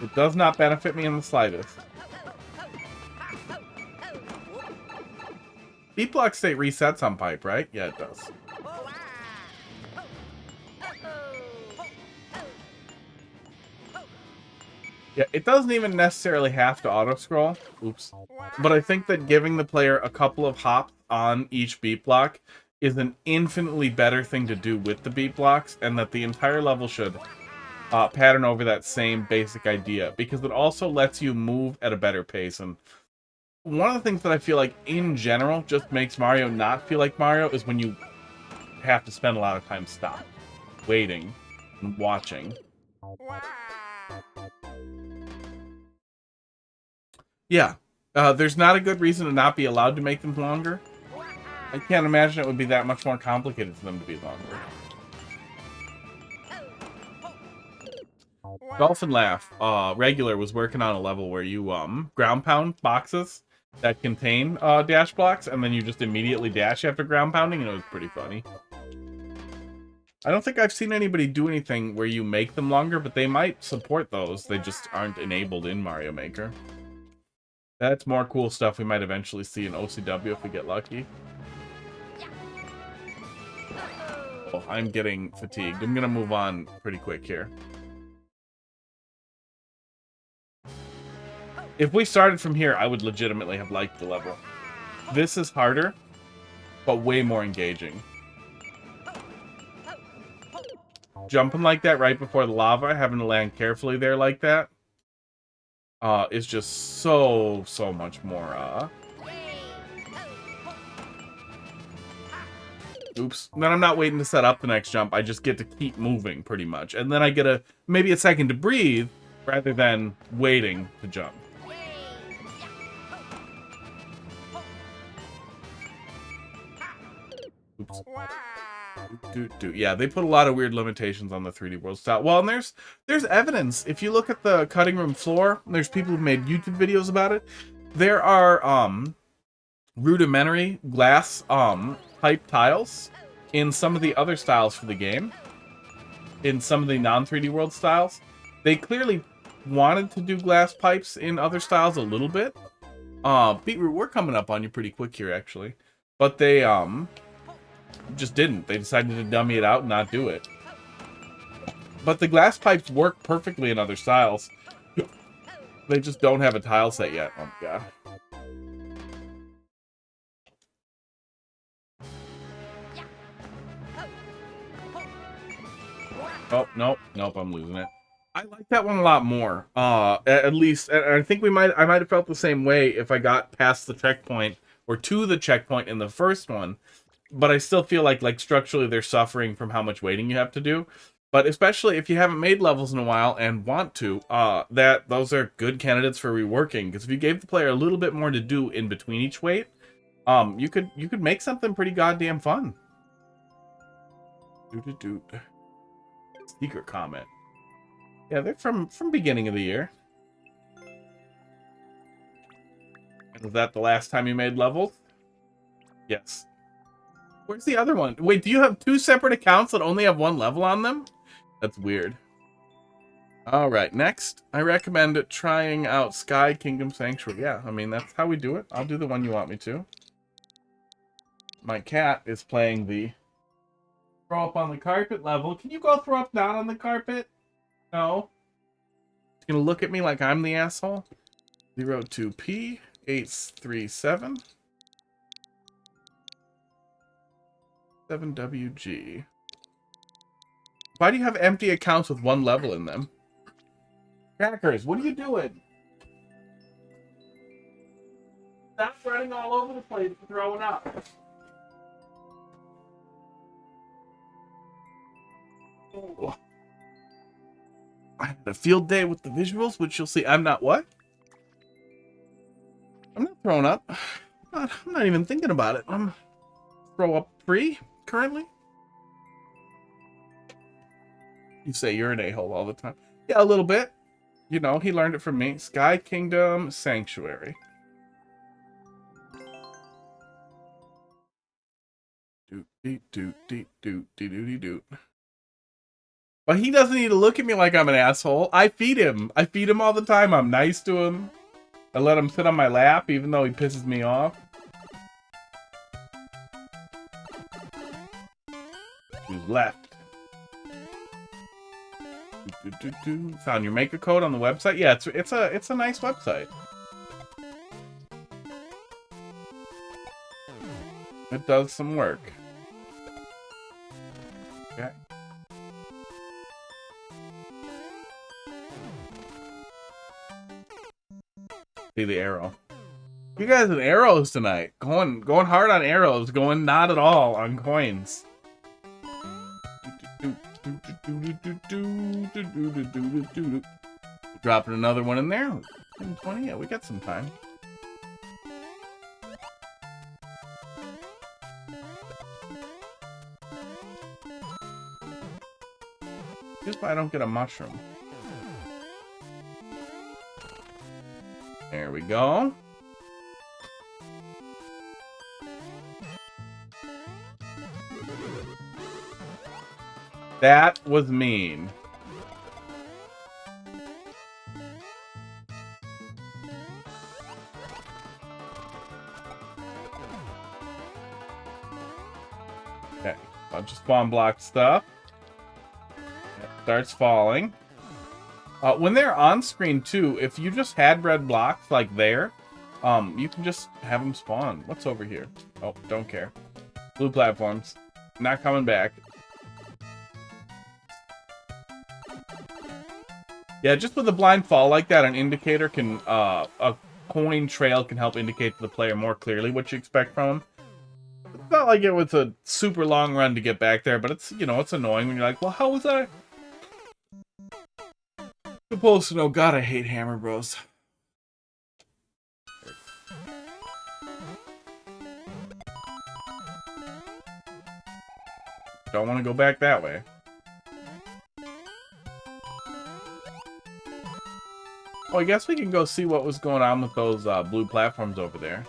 It does not benefit me in the slightest. Beat block state resets on pipe, right? Yeah, it does. Yeah, it doesn't even necessarily have to auto-scroll. Oops. But I think that giving the player a couple of hops on each beat block is an infinitely better thing to do with the beat blocks, and that the entire level should pattern over that same basic idea, because it also lets you move at a better pace. And one of the things that I feel like, in general, just makes Mario not feel like Mario is when you have to spend a lot of time stopped, waiting, and watching. Yeah, there's not a good reason to not be allowed to make them longer. I can't imagine it would be that much more complicated for them to be longer. Dolphin Laugh, Regular was working on a level where you ground pound boxes that contain dash blocks, and then you just immediately dash after ground pounding, and it was pretty funny. I don't think I've seen anybody do anything where you make them longer, but they might support those. They just aren't enabled in Mario Maker. That's more cool stuff we might eventually see in OCW if we get lucky. Oh, I'm getting fatigued. I'm gonna move on pretty quick here. If we started from here, I would legitimately have liked the level. This is harder, but way more engaging. Jumping like that right before the lava, having to land carefully there like that, is just so much more, Oops. Then I'm not waiting to set up the next jump. I just get to keep moving, pretty much. And then I get maybe a second to breathe, rather than waiting to jump. Oops. Yeah, they put a lot of weird limitations on the 3D World style. Well, and there's evidence. If you look at the cutting room floor, there's people who've made YouTube videos about it. There are rudimentary glass type tiles in some of the other styles for the game. In some of the non 3D World styles, they clearly wanted to do glass pipes in other styles a little bit. Beetroot, we're coming up on you pretty quick here, actually. But they just didn't. They decided to dummy it out and not do it. But the glass pipes work perfectly in other styles. They just don't have a tile set yet. Oh my god. Oh, nope, I'm losing it. I like that one a lot more. At least, and I think I might have felt the same way if I got past the checkpoint or to the checkpoint in the first one. But I still feel like structurally they're suffering from how much waiting you have to do. But especially if you haven't made levels in a while and want to, those are good candidates for reworking. Because if you gave the player a little bit more to do in between each wait, you could make something pretty goddamn fun. Secret comment. Yeah, they're from beginning of the year. Was that the last time you made levels? Yes. Where's the other one? Wait, do you have two separate accounts that only have one level on them? That's weird. Alright, next, I recommend trying out Sky Kingdom Sanctuary. Yeah, I mean, that's how we do it. I'll do the one you want me to. My cat is playing the throw up on the carpet level. Can you go throw up down on the carpet? No. It's gonna look at me like I'm the asshole. 02P 837 7WG. Why do you have empty accounts with one level in them? Crackers, what are you doing? Stop running all over the place and throwing up. Ooh. I had a field day with the visuals, which you'll see. I'm not what? I'm not throwing up. I'm not even thinking about it. I'm throw up free currently. You say you're an a-hole all the time. Yeah, a little bit. You know, he learned it from me. Sky Kingdom Sanctuary. But he doesn't need to look at me like I'm an asshole. I feed him. I feed him all the time. I'm nice to him. I let him sit on my lap even though he pisses me off. Who's left? Found your maker code on the website? Yeah, it's a nice website. It does some work. Okay. See the arrow. You guys with arrows tonight. Going hard on arrows, going not at all on coins. Dropping another one in there. 20, yeah, we got some time. Here's why I don't get a mushroom. There we go. That was mean. Okay, bunch of spawn block stuff. It starts falling. When they're on screen too, if you just had red blocks like there, you can just have them spawn. What's over here? Oh, don't care. Blue platforms. Not coming back. Yeah, just with a blind fall like that, an indicator can, a coin trail can help indicate to the player more clearly what you expect from him. It's not like it was a super long run to get back there, but it's, you know, it's annoying when you're like, well, how was I supposed to know? God, I hate Hammer Bros. Don't want to go back that way. Oh, I guess we can go see what was going on with those blue platforms over there.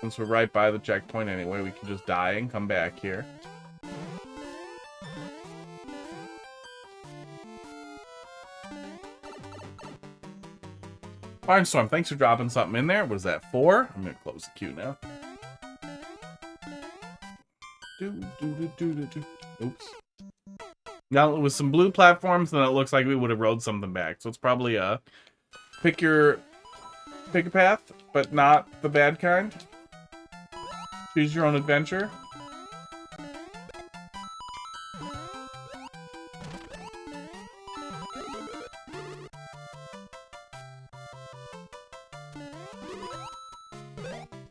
Since we're right by the checkpoint anyway, we can just die and come back here. Barnstorm, thanks for dropping something in there. What is that, 4? I'm going to close the queue now. Oops. Now, with some blue platforms, then it looks like we would have rode something back. So it's probably a pick a path, but not the bad kind. Choose your own adventure.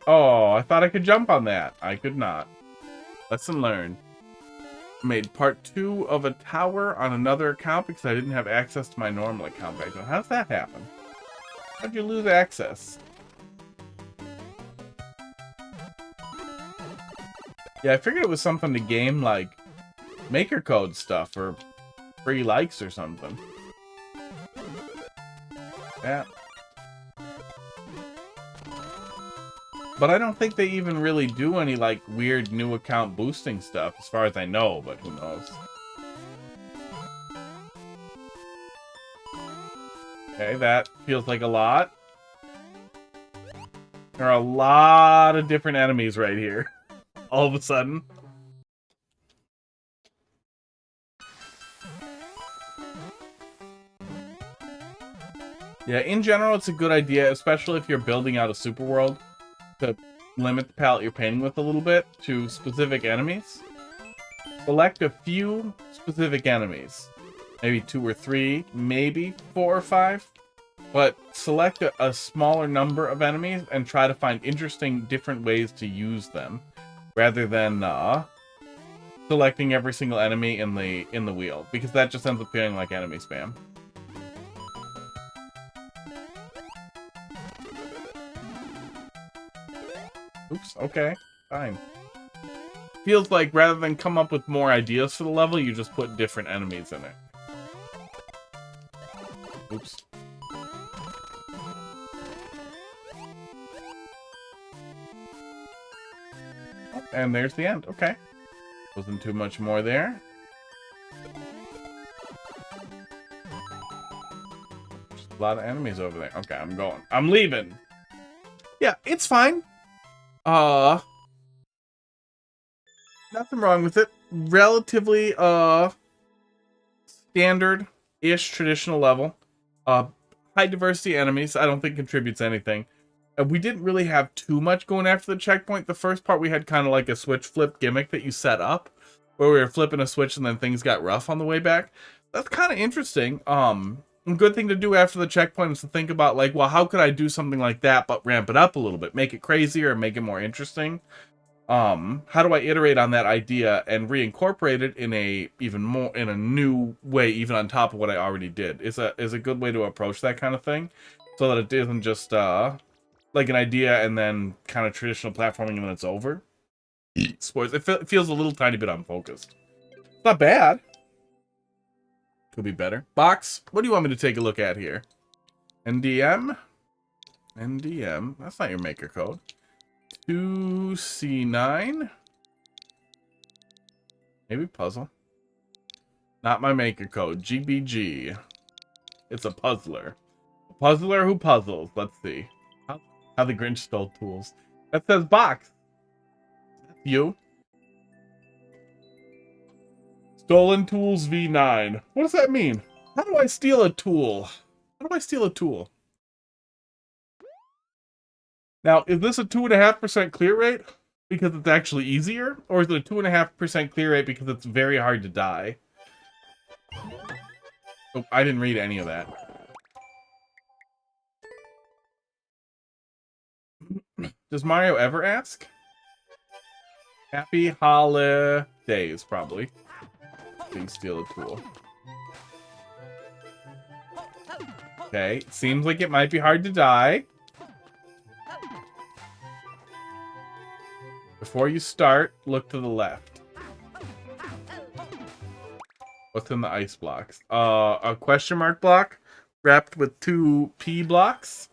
Oh, I thought I could jump on that. I could not. Lesson learned. Made part 2 of a tower on another account because I didn't have access to my normal account back then. How does that happen? How'd you lose access? Yeah, I figured it was something to game like maker code stuff or free likes or something. Yeah. But I don't think they even really do any, like, weird new account boosting stuff, as far as I know, but who knows. Okay, that feels like a lot. There are a lot of different enemies right here. All of a sudden. Yeah, in general, it's a good idea, especially if you're building out a super world, to limit the palette you're painting with a little bit to specific enemies. Select a few specific enemies. Maybe 2 or 3, maybe 4 or 5. But select a smaller number of enemies and try to find interesting different ways to use them. Rather than selecting every single enemy in the wheel. Because that just ends up feeling like enemy spam. Oops, okay, fine. Feels like rather than come up with more ideas for the level, you just put different enemies in it. Oops. And there's the end, okay. Wasn't too much more there. Just a lot of enemies over there. Okay, I'm going. I'm leaving. Yeah, it's fine. Nothing wrong with it. Relatively, standard-ish traditional level. High diversity enemies, I don't think contributes anything. We didn't really have too much going after the checkpoint. The first part we had kind of like a switch flip gimmick that you set up, where we were flipping a switch and then things got rough on the way back. That's kind of interesting. A good thing to do after the checkpoint is to think about, like, well, how could I do something like that but ramp it up a little bit, make it crazier, make it more interesting? How do I iterate on that idea and reincorporate it in a new way, even on top of what I already did? Is a good way to approach that kind of thing, so that it isn't just like an idea and then kind of traditional platforming and then it's over. Spoilers. It feels a little tiny bit unfocused. It's not bad. Could be better. Box, what do you want me to take a look at here? NDM? NDM. That's not your maker code. 2C9? Maybe puzzle. Not my maker code. GBG. It's a puzzler. A puzzler who puzzles. Let's see. How the Grinch stole tools. That says box. That's you. Stolen tools V9. What does that mean? How do I steal a tool? How do I steal a tool? Now, is this a 2.5% clear rate because it's actually easier? Or is it a 2.5% clear rate because it's very hard to die? Oh, I didn't read any of that. Does Mario ever ask? Happy holidays, probably. Please steal a tool. Okay, seems like it might be hard to die. before you start, look to the left. What's in the ice blocks? A question mark block wrapped with 2 P blocks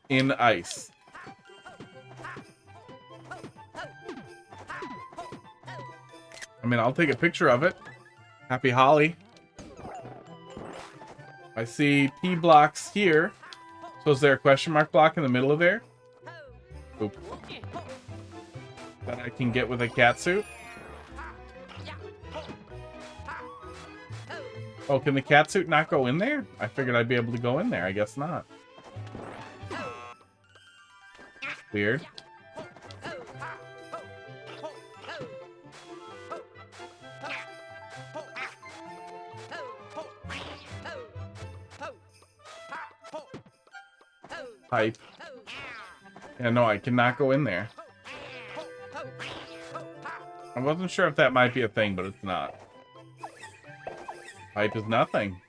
in ice. I mean, I'll take a picture of it. Happy Holly. I see P blocks here. So is there a question mark block in the middle of there? Oop. That I can get with a cat suit? Oh, can the cat suit not go in there? I figured I'd be able to go in there. I guess not. Weird. Pipe. Yeah, no, I cannot go in there. I wasn't sure if that might be a thing, but it's not. Pipe is nothing.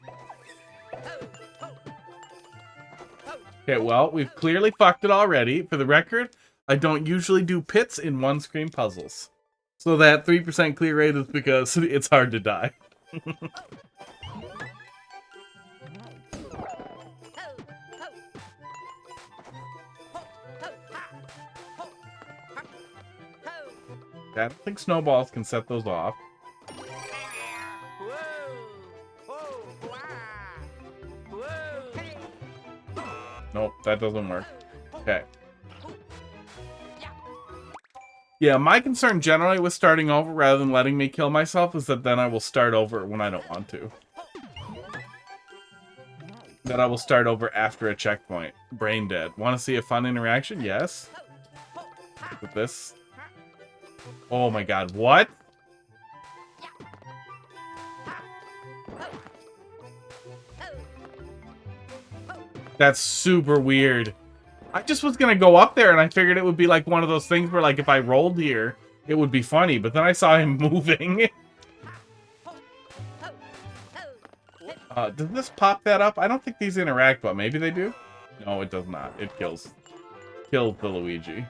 Okay, well, we've clearly fucked it already. For the record, I don't usually do pits in one-screen puzzles. So that 3% clear rate is because it's hard to die. I don't think snowballs can set those off. Nope, that doesn't work. Okay. Yeah, my concern generally with starting over rather than letting me kill myself is that then I will start over when I don't want to. That I will start over after a checkpoint. Brain dead. Want to see a fun interaction? Yes. With this. Oh my god, what? That's super weird. I just was gonna go up there and I figured it would be like one of those things where like if I rolled here, it would be funny, but then I saw him moving. Does this pop that up? I don't think these interact, but maybe they do? No, it does not. It kills the Luigi.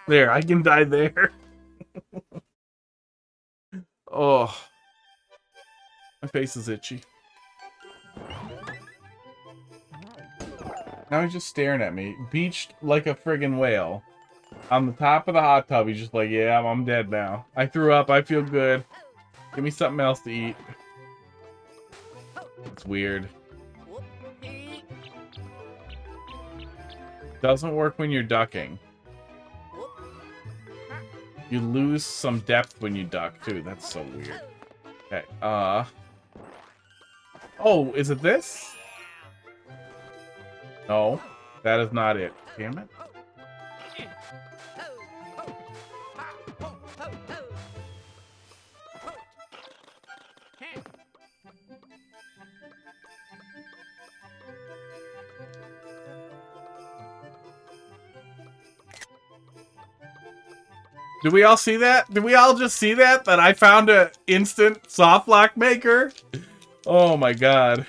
There, I can die there. Oh. My face is itchy. Now he's just staring at me, beached like a friggin' whale. On the top of the hot tub, he's just like, yeah, I'm dead now. I threw up, I feel good. Give me something else to eat. It's weird. Doesn't work when you're ducking. You lose some depth when you duck, too. That's so weird. Okay, oh, is it this? No, that is not it. Damn it. Did we all see that? Did we all just see that? That I found an instant soft lock maker? Oh my god.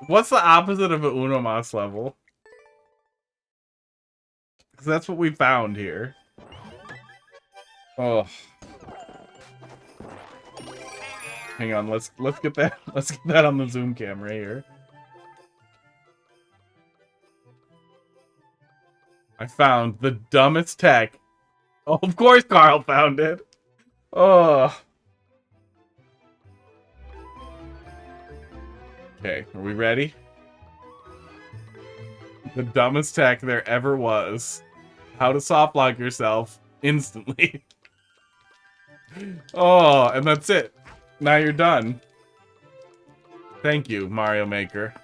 What's the opposite of an Uno Mas level? Because that's what we found here. Oh. Hang on, let's get that on the zoom camera here. I found the dumbest tech. Oh, of course Carl found it. Oh. Okay, are we ready? The dumbest tech there ever was. How to soft lock yourself instantly. Oh, and that's it. Now you're done. Thank you, Mario Maker.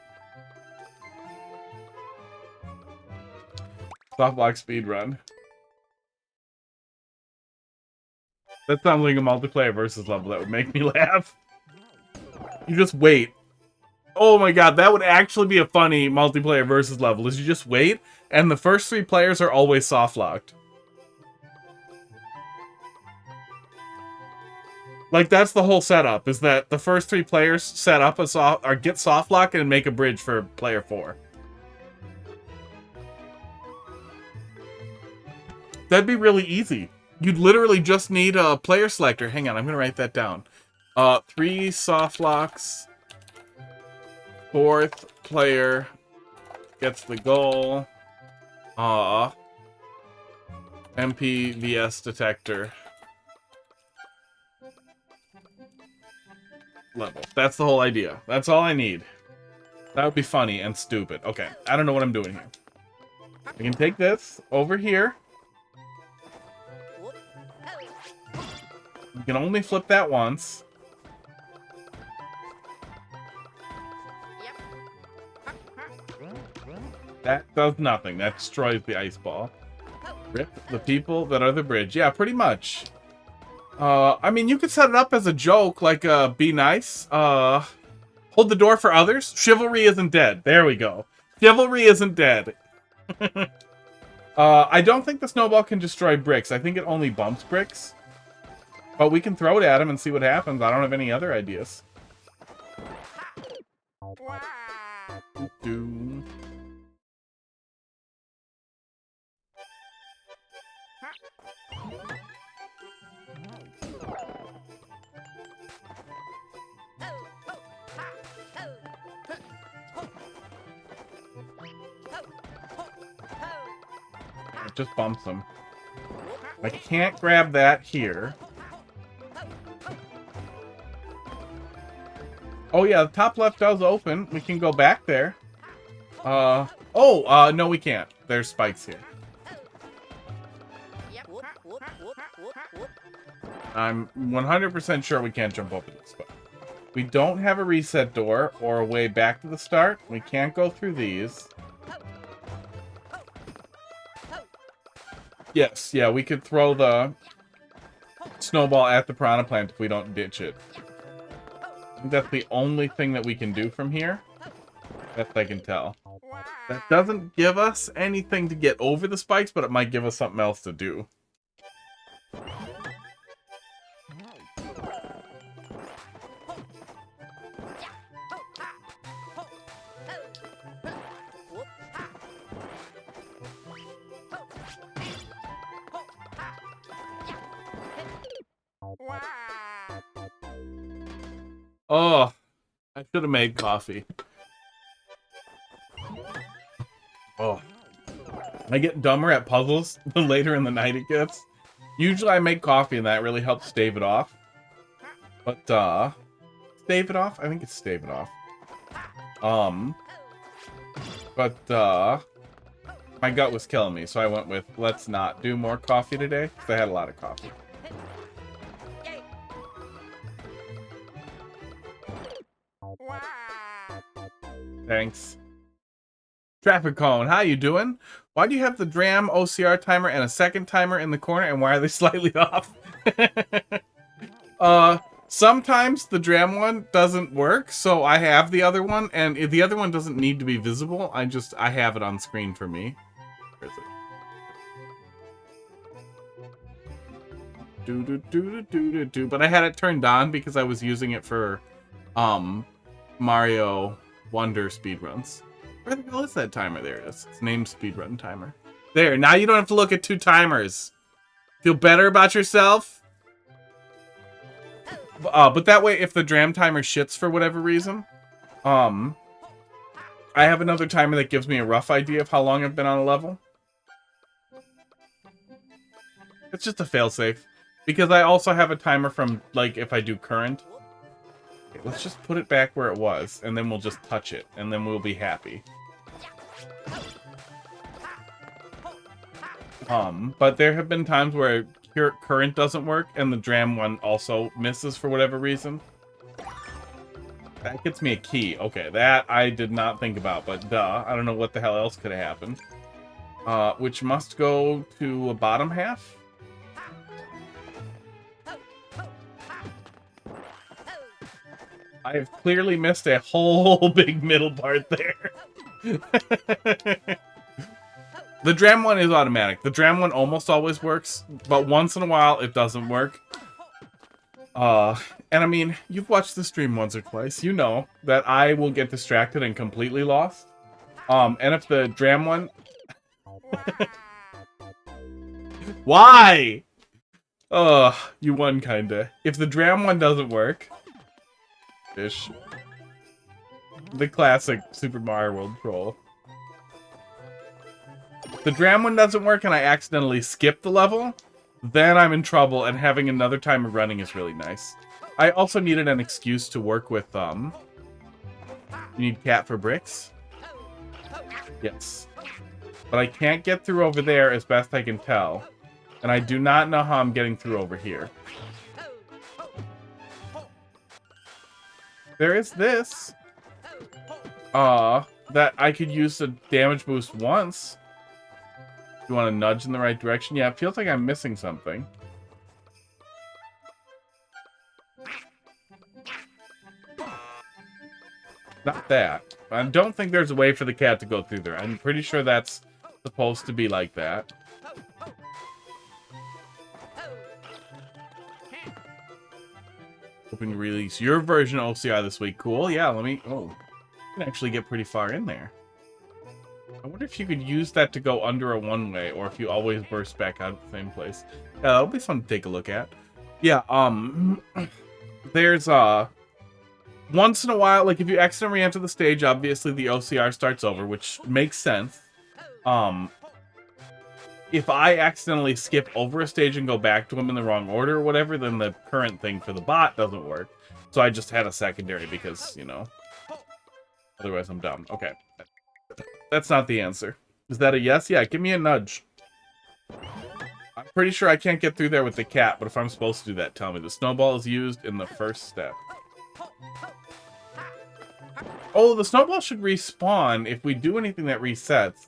Soft lock speedrun. That sounds like a multiplayer versus level that would make me laugh. You just wait. Oh my god, that would actually be a funny multiplayer versus level, is you just wait, and the first 3 players are always soft-locked. Like, that's the whole setup, is that the first 3 players set up or get soft-lock and make a bridge for player 4. That'd be really easy. You'd literally just need a player selector. Hang on, I'm gonna write that down. 3 soft locks. 4th player gets the goal. MPVS detector. Level. That's the whole idea. That's all I need. That would be funny and stupid. Okay, I don't know what I'm doing here. I can take this over here. You can only flip that once. That does nothing. That destroys the ice ball. Rip the people that are the bridge. Yeah, pretty much. I mean, you could set it up as a joke, like, be nice. Hold the door for others. Chivalry isn't dead. There we go. Chivalry isn't dead. I don't think the snowball can destroy bricks. I think it only bumps bricks. But we can throw it at him and see what happens. I don't have any other ideas. Do. It just bumps him. I can't grab that here. Oh yeah, the top left does open. We can go back there. No we can't. There's spikes here. I'm 100% sure we can't jump over this, but we don't have a reset door or a way back to the start. We can't go through these. Yes, yeah, we could throw the snowball at the piranha plant if we don't ditch it. I think that's the only thing that we can do from here. Best I can tell. That doesn't give us anything to get over the spikes, but it might give us something else to do. Oh, I should have made coffee. Oh. I get dumber at puzzles the later in the night it gets. Usually I make coffee and that really helps stave it off. But, stave it off? I think it's stave it off. My gut was killing me, so I went with, let's not do more coffee today, because I had a lot of coffee. Thanks. Traffic cone, how you doing? Why do you have the DRAM OCR timer and a second timer in the corner, and why are they slightly off? Sometimes the DRAM one doesn't work, so I have the other one, and if the other one doesn't need to be visible, I have it on screen for me. Where is it? But I had it turned on because I was using it for Mario Wonder speedruns. Where the hell is that timer? There it is. It's named speedrun timer. There, now you don't have to look at 2 timers. Feel better about yourself? But that way, if the DRAM timer shits for whatever reason, I have another timer that gives me a rough idea of how long I've been on a level. It's just a failsafe. Because I also have a timer from, like, if I do current. Okay, let's just put it back where it was, and then we'll just touch it, and then we'll be happy. But there have been times where current doesn't work, and the DRAM one also misses for whatever reason. That gets me a key. Okay, that I did not think about, but duh. I don't know what the hell else could have happened. Which must go to a bottom half? I have clearly missed a whole big middle part there. The dram one is automatic. The dram one almost always works, but once in a while it doesn't work. And I mean, you've watched the stream once or twice. You know that I will get distracted and completely lost. And if the dram one... Why? You won, kinda. If the dram one doesn't work... Fish. The classic Super Mario World troll. If the dram one doesn't work and I accidentally skip the level, then I'm in trouble, and having another time of running is really nice. I also needed an excuse to work with, You need cat for bricks? Yes. But I can't get through over there as best I can tell. And I do not know how I'm getting through over here. There is this. That I could use the damage boost once. You want to nudge in the right direction? Yeah, it feels like I'm missing something. Not that. I don't think there's a way for the cat to go through there. I'm pretty sure that's supposed to be like that. Hoping to release your version of OCR this week. Cool. Yeah, let me... Oh, you can actually get pretty far in there. I wonder if you could use that to go under a one-way, or if you always burst back out at the same place. Yeah, that'll be fun to take a look at. Yeah, there's, once in a while, like, if you accidentally enter the stage, obviously the OCR starts over, which makes sense. If I accidentally skip over a stage and go back to them in the wrong order or whatever, then the current thing for the bot doesn't work. So I just had a secondary because, you know, otherwise I'm dumb. Okay. That's not the answer. Is that a yes? Yeah, give me a nudge. I'm pretty sure I can't get through there with the cat, but if I'm supposed to do that, tell me. The snowball is used in the first step. Oh, the snowball should respawn if we do anything that resets.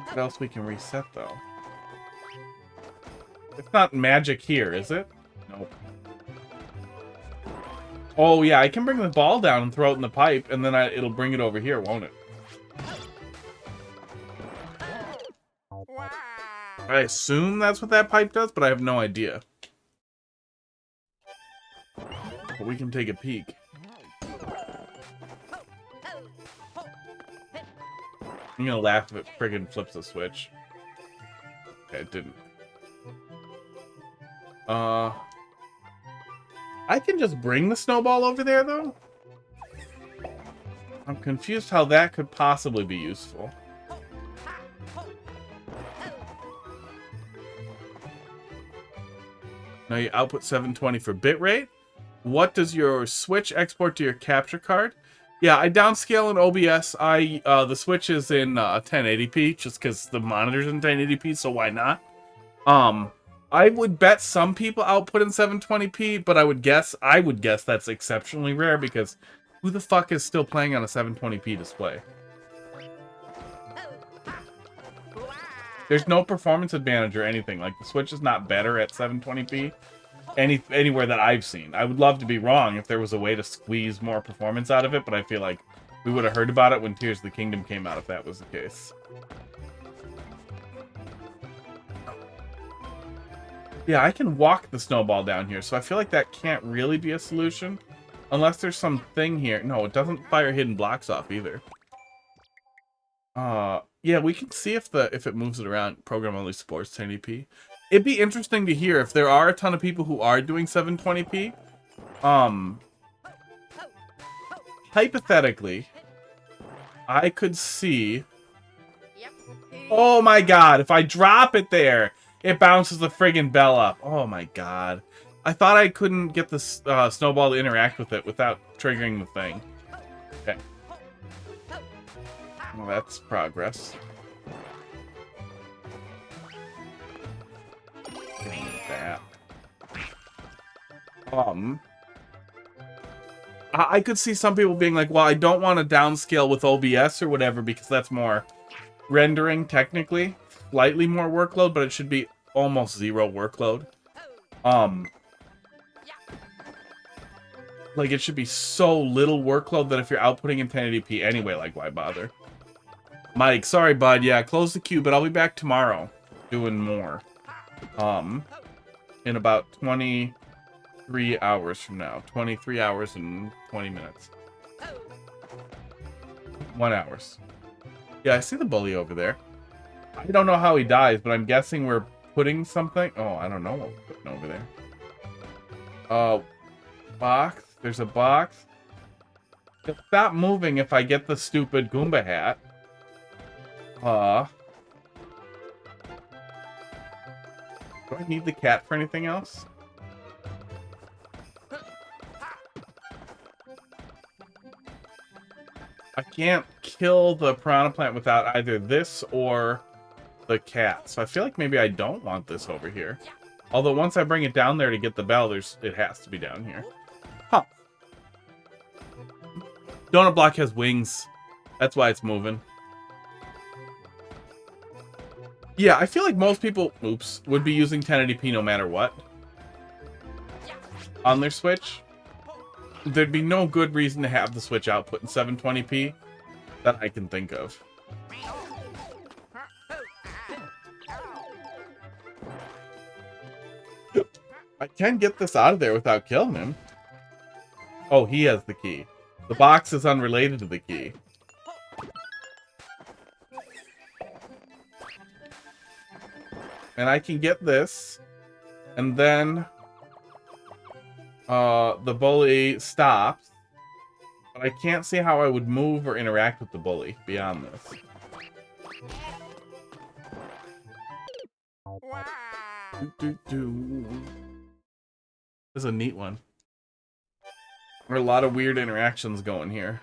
What else we can reset, though? It's not magic here, is it? Nope. Oh, yeah, I can bring the ball down and throw it in the pipe, and then it'll bring it over here, won't it? I assume that's what that pipe does, but I have no idea. But we can take a peek. I'm gonna laugh if it friggin' flips a switch. Okay, it didn't. I can just bring the snowball over there, though? I'm confused how that could possibly be useful. Now you output 720 for bitrate. What does your Switch export to your capture card? Yeah, I downscale in OBS. The Switch is in 1080p just because the monitor's in 1080p, so why not? I would bet some people output in 720p, but I would guess that's exceptionally rare because who the fuck is still playing on a 720p display? There's no performance advantage or anything. Like, the Switch is not better at 720p anywhere that I've seen. I would love to be wrong if there was a way to squeeze more performance out of it, but I feel like we would have heard about it when Tears of the Kingdom came out if that was the case. Yeah, I can walk the snowball down here, so I feel like that can't really be a solution. Unless there's some thing here. No, it doesn't fire hidden blocks off either. Yeah, we can see if it moves it around. Program only supports 1080p. It'd be interesting to hear if there are a ton of people who are doing 720p. Hypothetically, I could see... Oh my god, if I drop it there, it bounces the friggin' bell up. Oh my god. I thought I couldn't get the snowball to interact with it without triggering the thing. Okay. Well, that's progress. That. I could see some people being like, well, I don't want to downscale with OBS or whatever because that's more rendering technically. Slightly more workload, but it should be almost zero workload. Like, it should be so little workload that if you're outputting in 1080p anyway, like, why bother? Mike, sorry, bud. Yeah, close the queue, but I'll be back tomorrow doing more. In about 23 hours from now. 23 hours and 20 minutes. 1 hour. Yeah, I see the bully over there. I don't know how he dies, but I'm guessing we're putting something. Oh, I don't know what we're putting over there. Box. There's a box. Stop moving if I get the stupid Goomba hat. Do I need the cat for anything else? I can't kill the piranha plant without either this or the cat. So I feel like maybe I don't want this over here. Although once I bring it down there to get the bell, it has to be down here. Huh. Donut block has wings. That's why it's moving. Yeah, I feel like most people, would be using 1080p no matter what. On their Switch. There'd be no good reason to have the Switch output in 720p that I can think of. I can get this out of there without killing him. Oh, he has the key. The box is unrelated to the key. And I can get this. And then the bully stops. But I can't see how I would move or interact with the bully beyond this. This is a neat one. There are a lot of weird interactions going here.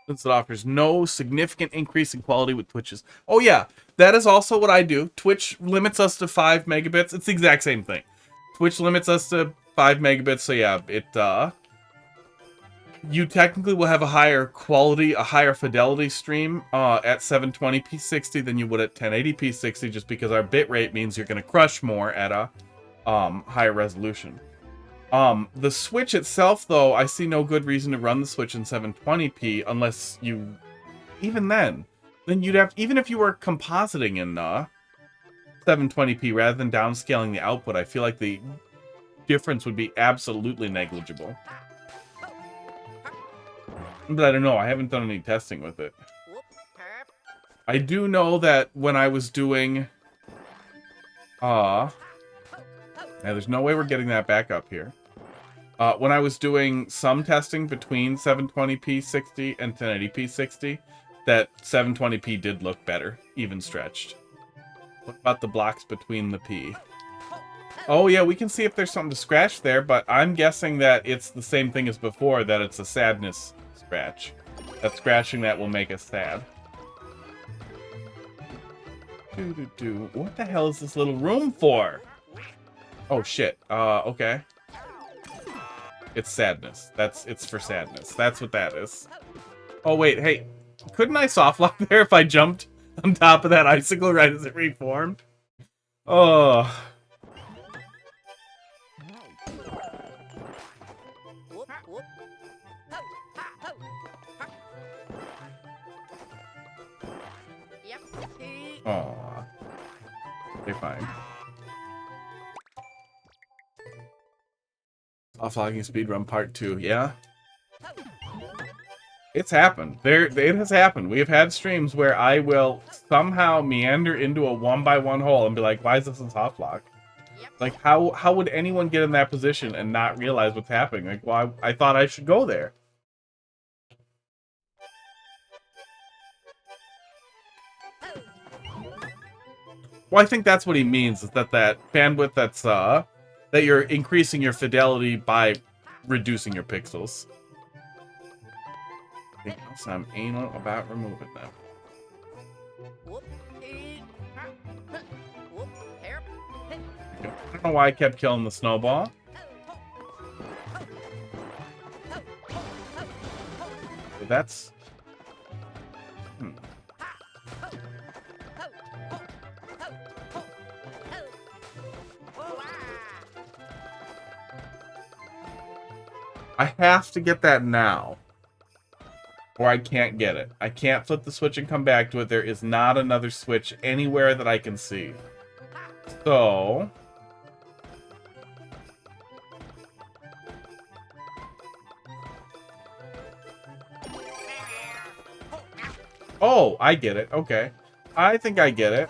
Since it offers no significant increase in quality with Twitch's. Oh yeah, that is also what I do. Twitch limits us to 5 megabits. It's the exact same thing. Twitch limits us to 5 megabits, so yeah, you technically will have a higher quality, a higher fidelity stream at 720p 60 than you would at 1080p 60, just because our bitrate means you're going to crush more at a higher resolution. The Switch itself, though, I see no good reason to run the Switch in 720p unless you... Even then you'd have... Even if you were compositing in 720p rather than downscaling the output, I feel like the difference would be absolutely negligible. But I don't know. I haven't done any testing with it. I do know that when I was doing... Now, there's no way we're getting that back up here. When I was doing some testing between 720p 60 and 1080p 60, that 720p did look better, even stretched. What about the blocks between the P? Oh yeah, we can see if there's something to scratch there, but I'm guessing that it's the same thing as before, that it's a sadness scratch. That scratching that will make us sad. What the hell is this little room for? Oh shit. Okay. It's sadness. It's for sadness. That's what that is. Oh wait, hey. Couldn't I soft lock there if I jumped on top of that icicle right as it reformed? Oh. Aw. Okay, fine. Offlogging speedrun part 2, yeah? It's happened. It has happened. We have had streams where I will somehow meander into a 1x1 hole and be like, why is this in soft lock? Like, how would anyone get in that position and not realize what's happening? Like, well, I thought I should go there. Well, I think that's what he means, is that bandwidth that's, that you're increasing your fidelity by reducing your pixels. So I'm anal about removing them. I don't know why I kept killing the snowball. But that's... I have to get that now. Or I can't get it. I can't flip the switch and come back to it. There is not another switch anywhere that I can see. So... Oh, I get it. Okay. I think I get it.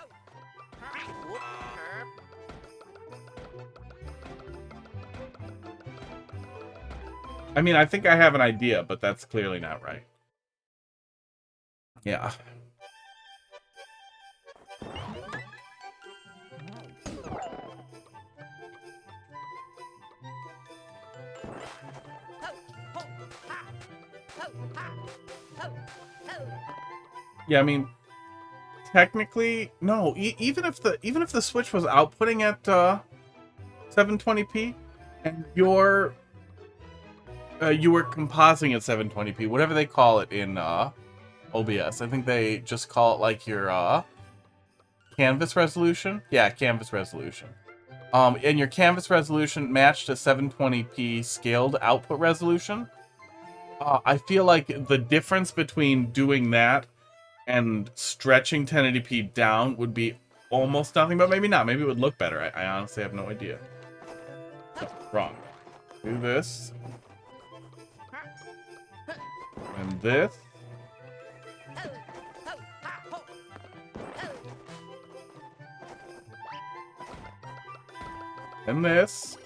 I mean, I think I have an idea, but that's clearly not right. Yeah. Yeah, I mean, technically, no. Even if the Switch was outputting at 720p, and you were compositing at 720p, whatever they call it in OBS. I think they just call it like your canvas resolution. Yeah, canvas resolution. And your canvas resolution matched a 720p scaled output resolution. I feel like the difference between doing that and stretching 1080p down would be almost nothing, but maybe not. Maybe it would look better. I honestly have no idea. No, wrong. Do this. And this. And this.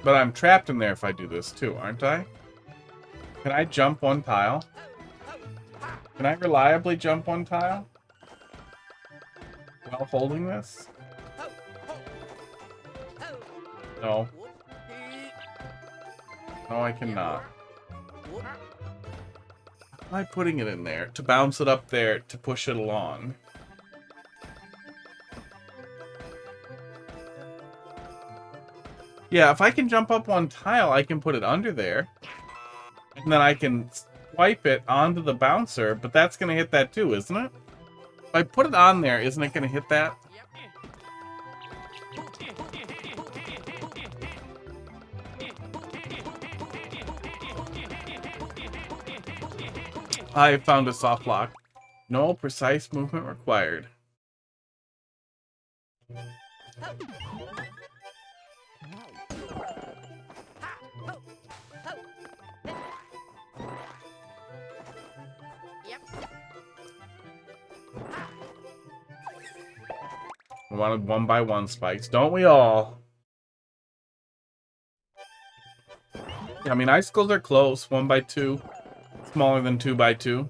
But I'm trapped in there if I do this too, aren't I? Can I jump one tile? Can I reliably jump one tile? While holding this? No. No, I cannot. How am I putting it in there? To bounce it up there, to push it along. Yeah, if I can jump up one tile, I can put it under there. And then I can swipe it onto the bouncer, but that's going to hit that too, isn't it? If I put it on there, isn't it going to hit that? I found a soft lock. No precise movement required. We wanted 1x1 spikes, don't we all? Yeah, I mean, icicles are close. 1x2. Smaller than 2x2.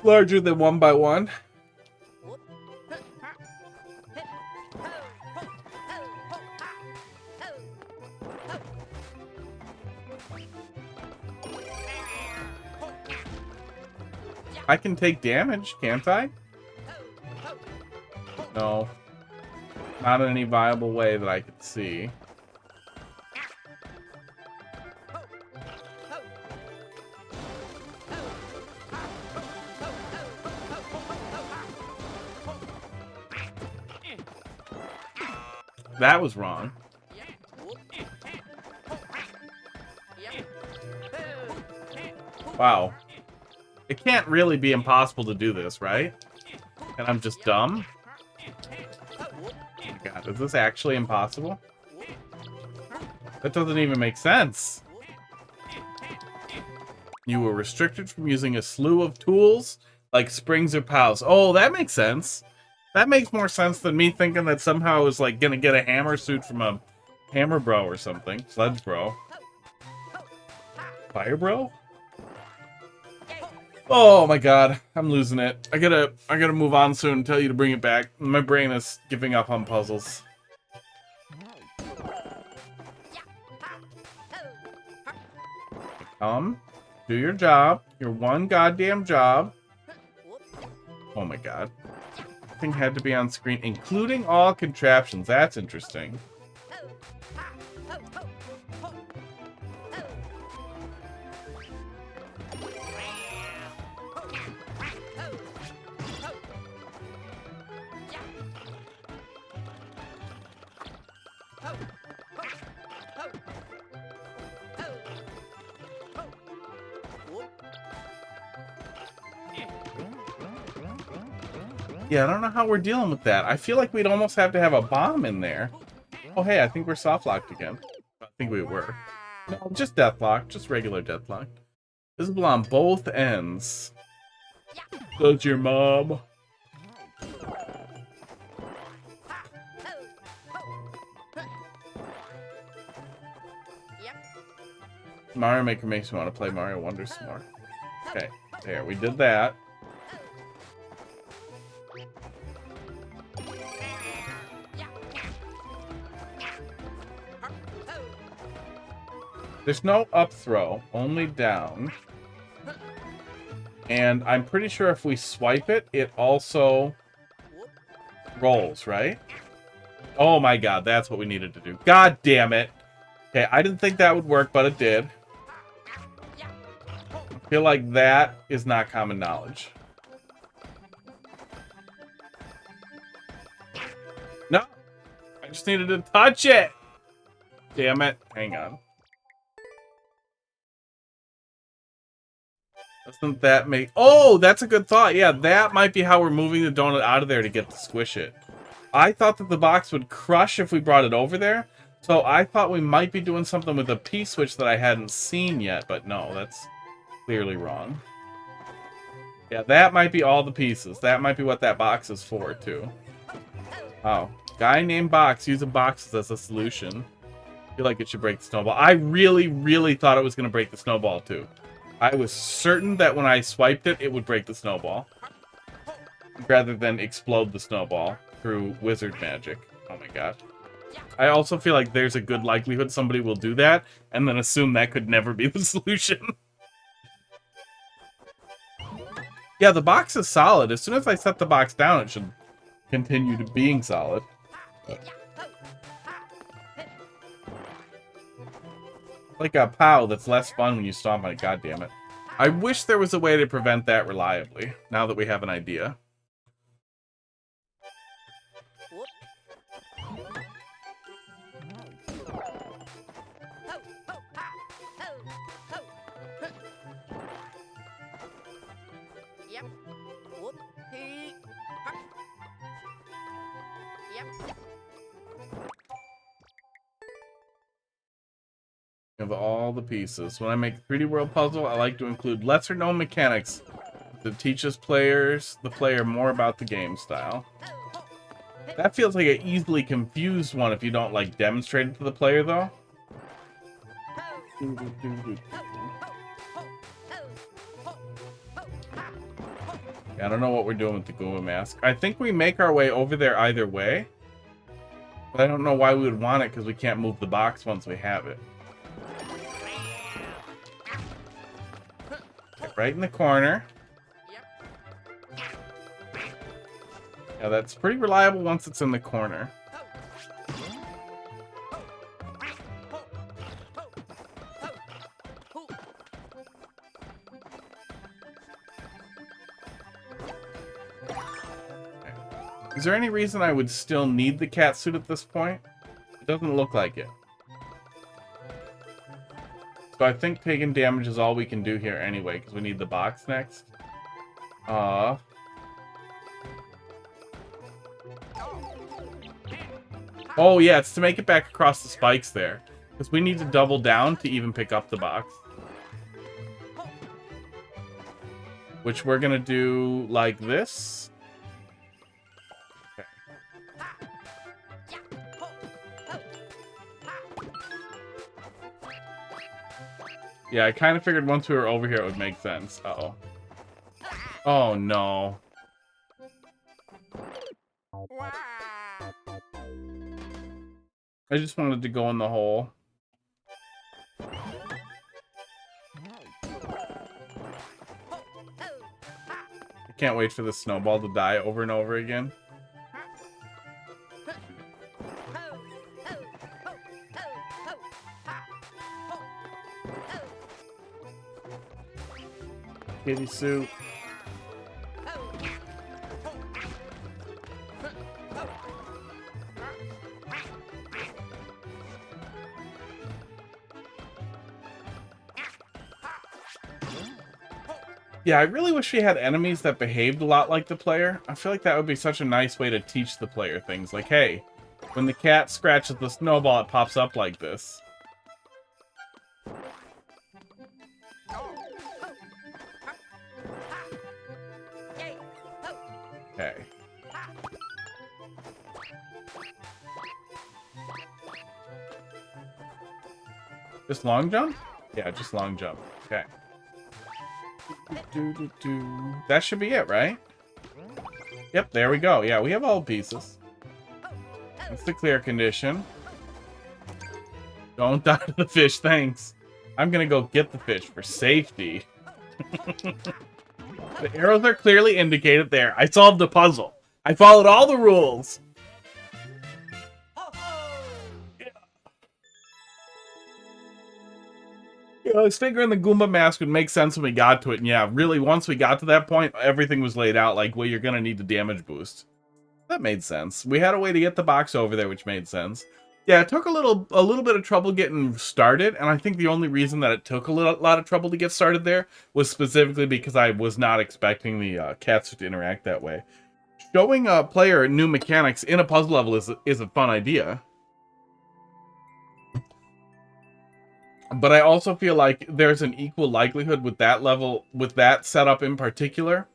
Larger than 1x1. I can take damage, can't I? No. Not in any viable way that I could see. That was wrong. Wow. It can't really be impossible to do this, right? And I'm just dumb? Oh my God, is this actually impossible? That doesn't even make sense. You were restricted from using a slew of tools like springs or pals. Oh, that makes sense. That makes more sense than me thinking that somehow I was like gonna get a hammer suit from a hammer bro or something. Sledge bro. Fire bro? Oh my God, I'm losing it. I gotta move on soon and tell you to bring it back. My brain is giving up on puzzles. Come, do your job. Your one goddamn job. Oh my God. Everything had to be on screen, including all contraptions. That's interesting. Yeah, I don't know how we're dealing with that. I feel like we'd almost have to have a bomb in there. Oh, hey, I think we're soft locked again. I think we were. No, just deathlock. Just regular deathlock. Visible on both ends. Does your mom? Mario Maker makes me want to play Mario Wonder some more. Okay, there, we did that. There's no up throw, only down. And I'm pretty sure if we swipe it, it also rolls, right? Oh my god, that's what we needed to do. God damn it. Okay, I didn't think that would work, but it did. I feel like that is not common knowledge. No! I just needed to touch it! Damn it. Hang on. Doesn't that make... Oh, that's a good thought. Yeah, that might be how we're moving the donut out of there to get to squish it. I thought that the box would crush if we brought it over there. So I thought we might be doing something with a P-switch that I hadn't seen yet. But no, that's clearly wrong. Yeah, that might be all the pieces. That might be what that box is for, too. Oh. Guy named Box using boxes as a solution. I feel like it should break the snowball. I really, really thought it was going to break the snowball, too. I was certain that when I swiped it, it would break the snowball. Rather than explode the snowball through wizard magic. Oh my god. I also feel like there's a good likelihood somebody will do that, and then assume that could never be the solution. Yeah, the box is solid. As soon as I set the box down, it should continue to being solid. Like a POW that's less fun when you stomp on it. God damn it. I wish there was a way to prevent that reliably, now that we have an idea. Of all the pieces. When I make a 3D world puzzle, I like to include lesser known mechanics that teaches the player more about the game style. That feels like an easily confused one if you don't like demonstrate it to the player though. I don't know what we're doing with the Goomba mask. I think we make our way over there either way. But I don't know why we would want it because we can't move the box once we have it. Right in the corner. Yeah, that's pretty reliable once it's in the corner. Is there any reason I would still need the cat suit at this point? It doesn't look like it. So I think taking damage is all we can do here anyway, because we need the box next. Oh yeah, it's to make it back across the spikes there. Because we need to double down to even pick up the box. Which we're going to do like this. Yeah, I kind of figured once we were over here it would make sense. Uh-oh. Oh, no. I just wanted to go in the hole. I can't wait for the snowball to die over and over again. Kitty suit. Yeah, I really wish we had enemies that behaved a lot like the player. I feel like that would be such a nice way to teach the player things. Like, hey, when the cat scratches the snowball, it pops up like this. Okay. Just long jump? Yeah, just long jump. Okay. That should be it, right? Yep, there we go. Yeah, we have all pieces. That's the clear condition. Don't die to the fish, thanks. I'm gonna go get the fish for safety. The arrows are clearly indicated there. I solved the puzzle. I followed all the rules. Yeah, I was figuring the Goomba mask would make sense when we got to it. And yeah, really, once we got to that point, everything was laid out like, well, you're going to need the damage boost. That made sense. We had a way to get the box over there, which made sense. Yeah, it took a little bit of trouble getting started, and I think the only reason that it took a lot of trouble to get started there was specifically because I was not expecting the cats to interact that way. Showing a player new mechanics in a puzzle level is a fun idea. But I also feel like there's an equal likelihood with that level, with that setup in particular,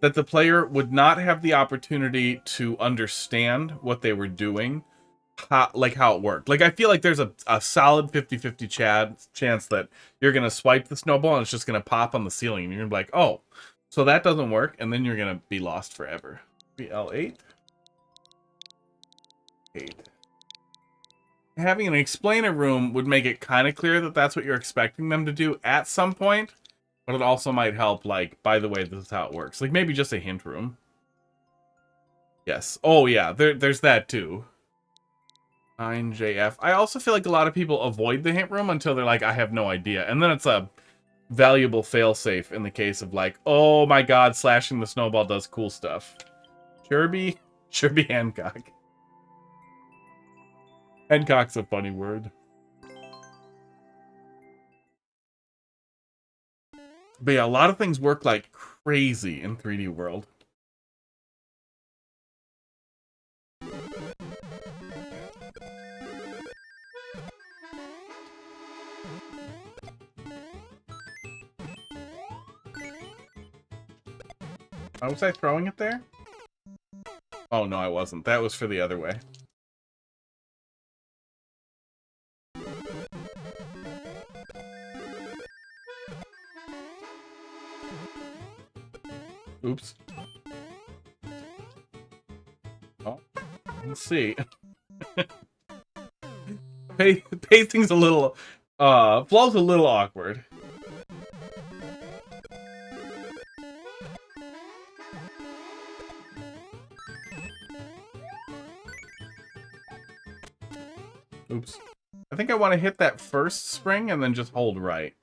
that the player would not have the opportunity to understand what they were doing, how it worked. Like, I feel like there's a solid 50-50 chance that you're going to swipe the snowball and it's just going to pop on the ceiling. And you're going to be like, oh, so that doesn't work. And then you're going to be lost forever. BL8. 8. Having an explainer room would make it kind of clear that that's what you're expecting them to do at some point, but it also might help, like, by the way, this is how it works. Like, maybe just a hint room. Yes. Oh, yeah, there's that, too. 9JF. I also feel like a lot of people avoid the hint room until they're like, I have no idea. And then it's a valuable failsafe in the case of, like, oh my god, slashing the snowball does cool stuff. Sherby Hancock. Hancock's a funny word. But yeah, a lot of things work like crazy in 3D World. Why was I throwing it there? Oh, no, I wasn't. That was for the other way. Oops. Oh, let's see. Pacing's a little, flow's a little awkward. Oops. I think I want to hit that first spring and then just hold right.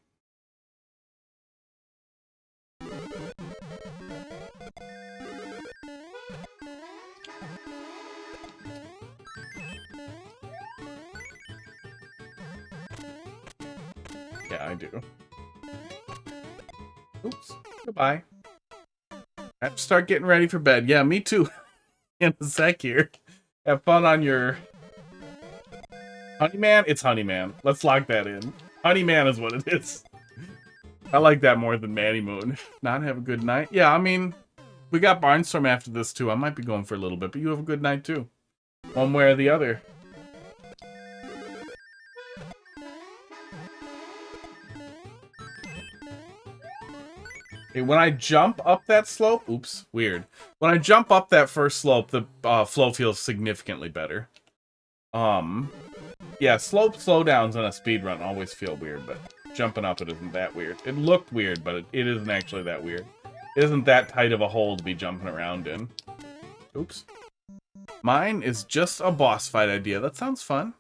Yeah, I do. Oops. Goodbye. I have to start getting ready for bed. Yeah, me too. In a sec here. Have fun on your... Honeyman? It's Honeyman. Let's lock that in. Honeyman is what it is. I like that more than Manny Moon. Not have a good night? Yeah, I mean, we got Barnstorm after this too. I might be going for a little bit, but you have a good night too. One way or the other. Okay, when I jump up that slope... Oops, weird. When I jump up that first slope, the flow feels significantly better. Yeah, slowdowns on a speedrun always feel weird, but jumping up it isn't that weird. It looked weird, but it isn't actually that weird. It isn't that tight of a hole to be jumping around in. Oops. Mine is just a boss fight idea. That sounds fun.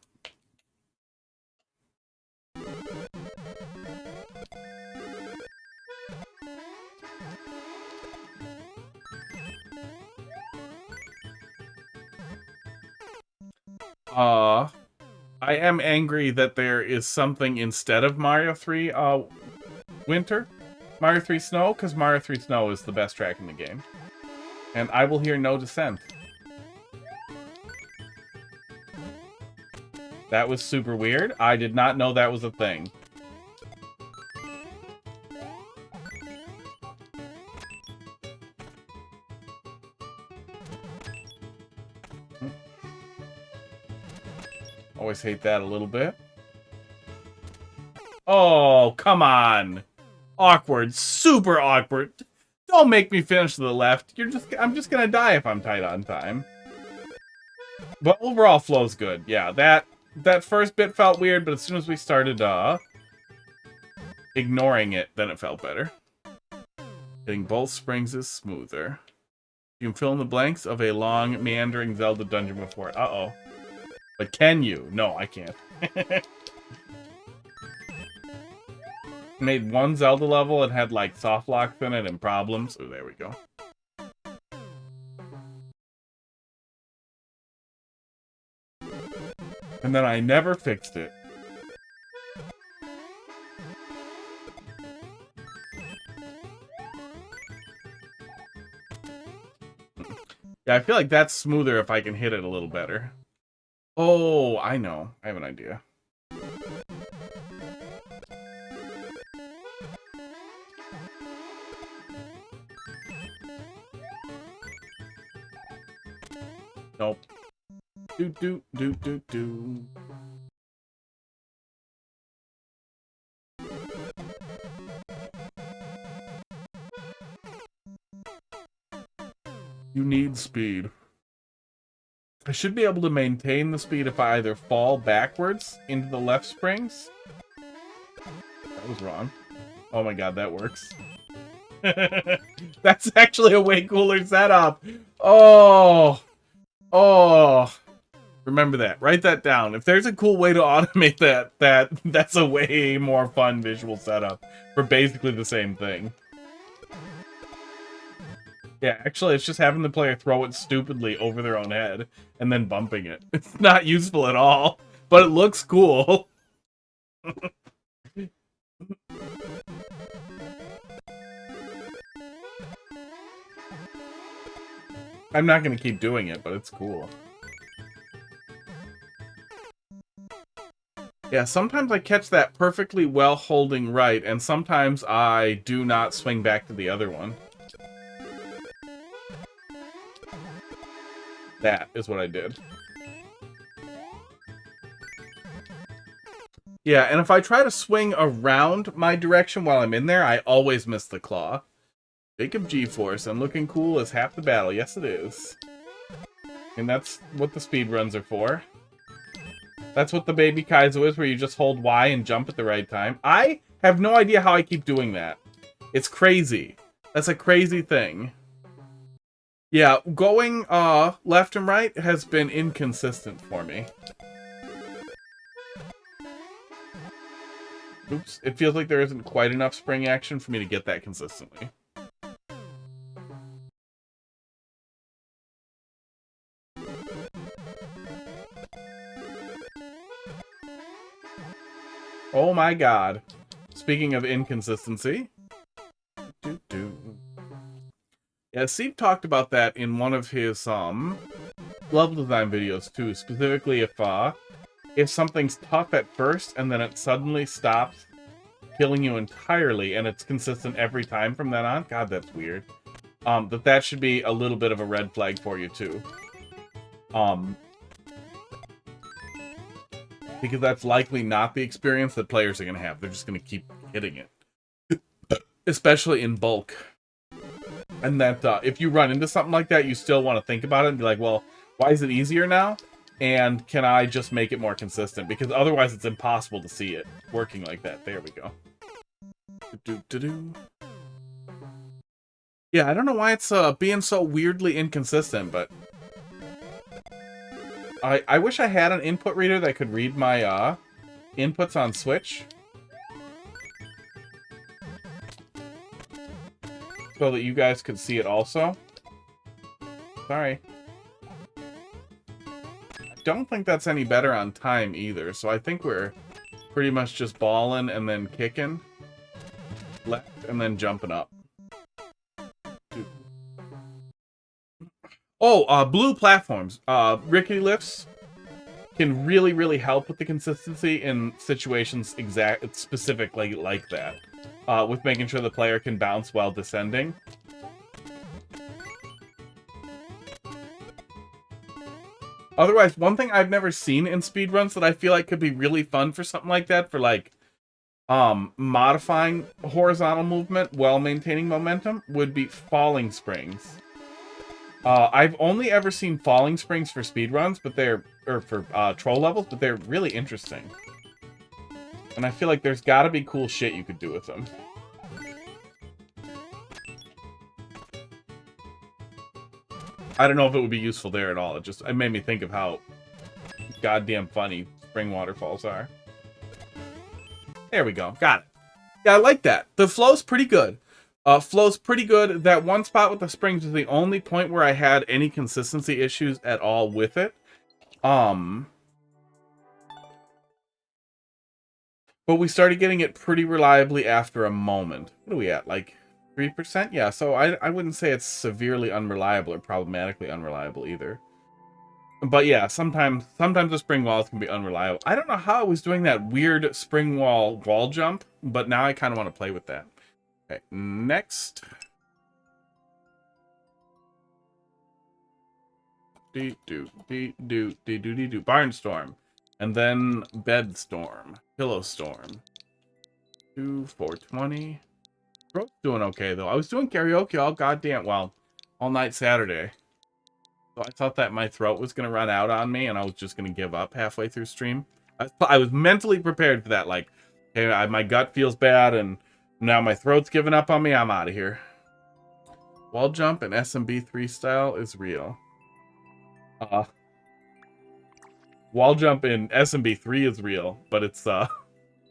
I am angry that there is something instead of Mario 3 Winter. Mario 3 Snow, because Mario 3 Snow is the best track in the game. And I will hear no dissent. That was super weird. I did not know that was a thing. Always hate that a little bit. Oh, come on. Awkward. Super awkward. Don't make me finish to the left. I'm just gonna die if I'm tight on time. But overall flow's good. Yeah, that first bit felt weird, but as soon as we started ignoring it, then it felt better. Hitting both springs is smoother. You can fill in the blanks of a long, meandering Zelda dungeon before it. Uh-oh. But can you? No, I can't. Made one Zelda level and had like soft locks in it and problems. Oh, there we go. And then I never fixed it. Yeah, I feel like that's smoother if I can hit it a little better. Oh, I know. I have an idea. Nope. Do. You need speed. I should be able to maintain the speed if I either fall backwards into the left springs. That was wrong. Oh my god, that works. That's actually a way cooler setup. Oh. Oh. Remember that. Write that down. If there's a cool way to automate that's a way more fun visual setup for basically the same thing. Yeah, actually, it's just having the player throw it stupidly over their own head and then bumping it. It's not useful at all, but it looks cool. I'm not going to keep doing it, but it's cool. Yeah, sometimes I catch that perfectly well holding right, and sometimes I do not swing back to the other one. That is what I did. Yeah, and if I try to swing around my direction while I'm in there, I always miss the claw. Jacob G-Force, and looking cool is half the battle. Yes, it is. And that's what the speedruns are for. That's what the Baby Kaizo is, where you just hold Y and jump at the right time. I have no idea how I keep doing that. It's crazy. That's a crazy thing. Yeah, going left and right has been inconsistent for me. Oops, it feels like there isn't quite enough spring action for me to get that consistently. Oh my god. Speaking of inconsistency. Yeah, Steve talked about that in one of his level design videos too. Specifically if something's tough at first and then it suddenly stops killing you entirely and it's consistent every time from then on. God, that's weird. That should be a little bit of a red flag for you too. Because that's likely not the experience that players are going to have. They're just going to keep hitting it. Especially in bulk. And that if you run into something like that, you still want to think about it and be like, well, why is it easier now? And can I just make it more consistent? Because otherwise it's impossible to see it working like that. There we go. Yeah, I don't know why it's being so weirdly inconsistent, but I wish I had an input reader that could read my inputs on Switch. So that you guys could see it also. Sorry. I don't think that's any better on time either, so I think we're pretty much just balling and then kicking left. and then jumping up. Oh, blue platforms. Rickety lifts can really, really help with the consistency in situations specifically like that. With making sure the player can bounce while descending. Otherwise, one thing I've never seen in speedruns that I feel like could be really fun for something like that, for like modifying horizontal movement while maintaining momentum, would be falling springs. I've only ever seen falling springs for speedruns, but for troll levels, but they're really interesting. And I feel like there's gotta be cool shit you could do with them. I don't know if it would be useful there at all. It made me think of how goddamn funny spring waterfalls are. There we go. Got it. Yeah, I like that. The flow's pretty good. Flow's pretty good. That one spot with the springs is the only point where I had any consistency issues at all with it. But we started getting it pretty reliably after a moment. What are we at? Like 3%? Yeah, so I wouldn't say it's severely unreliable or problematically unreliable either. But yeah, sometimes the spring walls can be unreliable. I don't know how I was doing that weird spring wall jump, but now I kind of want to play with that. Okay, next. Barnstorm. And then Bedstorm. Pillowstorm. 420. Throat's doing okay, though. I was doing karaoke all night Saturday. So I thought that my throat was going to run out on me, and I was just going to give up halfway through stream. I was mentally prepared for that. Like, hey, my gut feels bad, and now my throat's giving up on me. I'm out of here. Wall jump in SMB 3 style is real. Wall jump in SMB 3 is real, but it's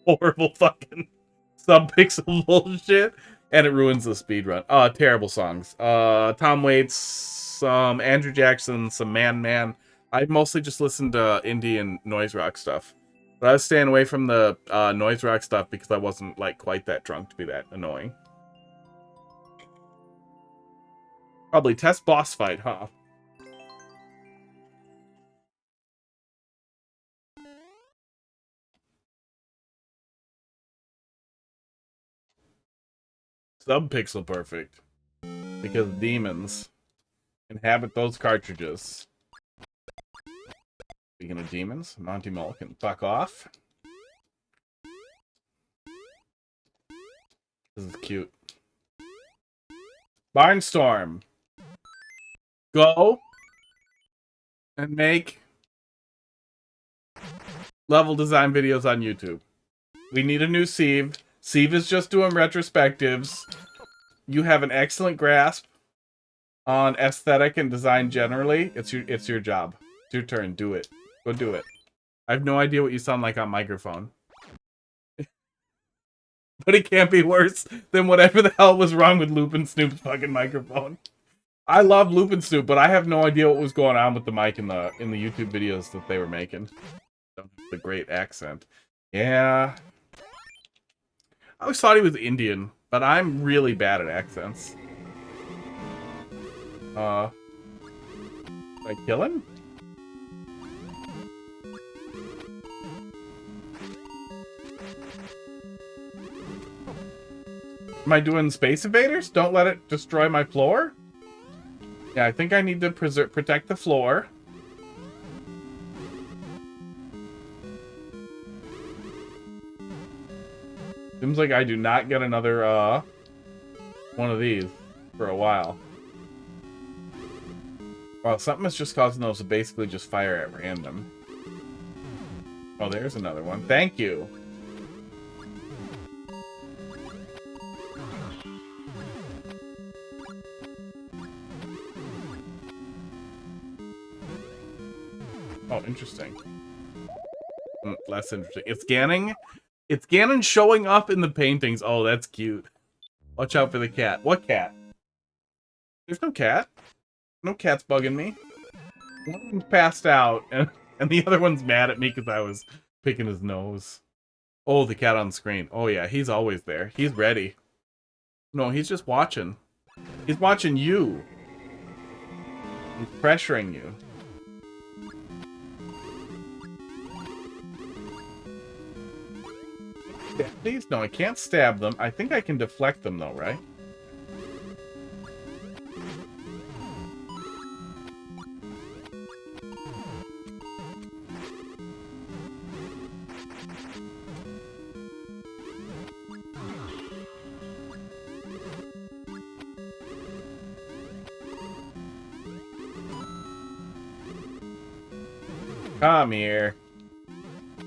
horrible fucking sub-pixel bullshit, and it ruins the speedrun. Terrible songs. Tom Waits, some Andrew Jackson, some Man. I mostly just listened to indie and noise rock stuff. But I was staying away from the noise rock stuff because I wasn't like quite that drunk to be that annoying. Probably test boss fight, huh? Sub-pixel perfect. Because demons inhabit those cartridges. Speaking of demons, Monty Mole can fuck off. This is cute. Barnstorm. Go and make level design videos on YouTube. We need a new Sieve. Sieve is just doing retrospectives. You have an excellent grasp on aesthetic and design generally. It's your job. It's your turn. Do it. Go do it. I have no idea what you sound like on microphone. But it can't be worse than whatever the hell was wrong with Lupin Snoop's fucking microphone. I love Lupin Snoop, but I have no idea what was going on with the mic in the YouTube videos that they were making. The great accent. Yeah. I always thought he was Indian, but I'm really bad at accents. Did I kill him? Am I doing Space Invaders? Don't let it destroy my floor? Yeah, I think I need to protect the floor. Seems like I do not get another, one of these for a while. Well, something is just causing those to basically just fire at random. Oh, there's another one. Thank you. Oh, interesting. Less interesting. It's Ganon. It's Ganon showing up in the paintings. Oh, that's cute. Watch out for the cat. What cat? There's no cat. No cat's bugging me. One one's passed out, and the other one's mad at me because I was picking his nose. Oh, the cat on screen. Oh, yeah, he's always there. He's ready. No, he's just watching. He's watching you. He's pressuring you. Yeah, please, no, I can't stab them. I think I can deflect them, though, right? Come here.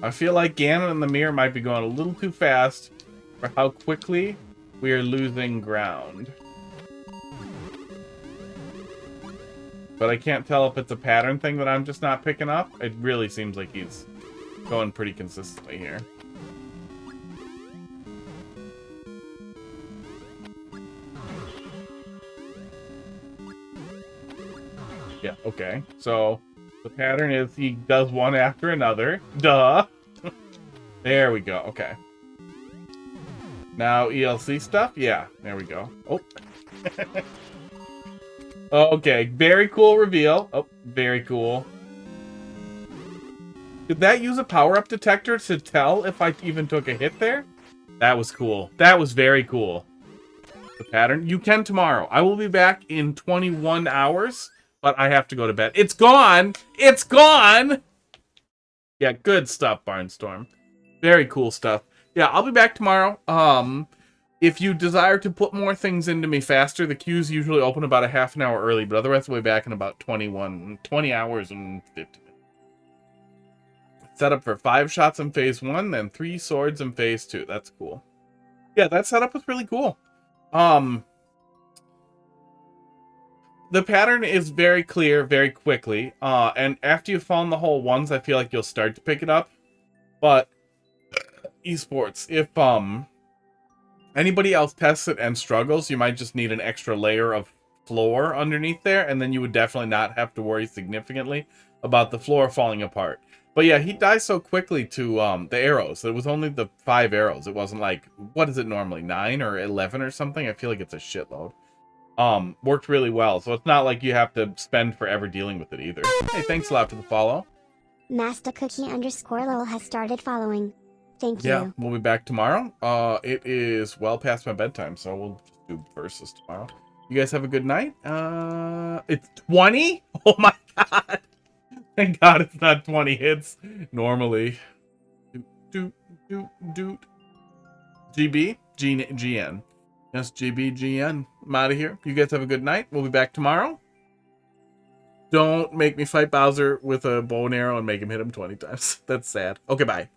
I feel like Ganon and the mirror might be going a little too fast for how quickly we are losing ground. But I can't tell if it's a pattern thing that I'm just not picking up. It really seems like he's going pretty consistently here. Yeah, okay. So the pattern is he does one after another. Duh. There we go. Okay. Now ELC stuff? Yeah, there we go. Oh. Okay, very cool reveal. Oh, very cool. Did that use a power-up detector to tell if I even took a hit there? That was cool. That was very cool. The pattern. You can tomorrow. I will be back in 21 hours, but I have to go to bed. It's gone! It's gone! Yeah, good stuff, Barnstorm. Very cool stuff. Yeah, I'll be back tomorrow. If you desire to put more things into me faster, the queues usually open about a half an hour early, but otherwise we'll be back in about 20 hours and 50 minutes. Set up for 5 shots in phase 1, then 3 swords in phase 2. That's cool. Yeah, that setup was really cool. The pattern is very clear very quickly, and after you've fallen the hole once, I feel like you'll start to pick it up. But esports, if anybody else tests it and struggles, you might just need an extra layer of floor underneath there, and then you would definitely not have to worry significantly about the floor falling apart. But yeah, he dies so quickly to the arrows. It was only the 5 arrows. It wasn't like, what is it normally, 9 or 11 or something? I feel like it's a shitload. Worked really well, so it's not like you have to spend forever dealing with it either. Hey, thanks a lot for the follow. MasterCookie_Lol has started following. Thank you. Yeah, we'll be back tomorrow. It is well past my bedtime, so we'll just do versus tomorrow. You guys have a good night. It's 20? Oh my god. Thank god it's not 20 hits normally. GB? GN. Yes, GB, GN. I'm out of here. You guys have a good night. We'll be back tomorrow. Don't make me fight Bowser with a bow and arrow and make him hit him 20 times. That's sad. Okay, bye.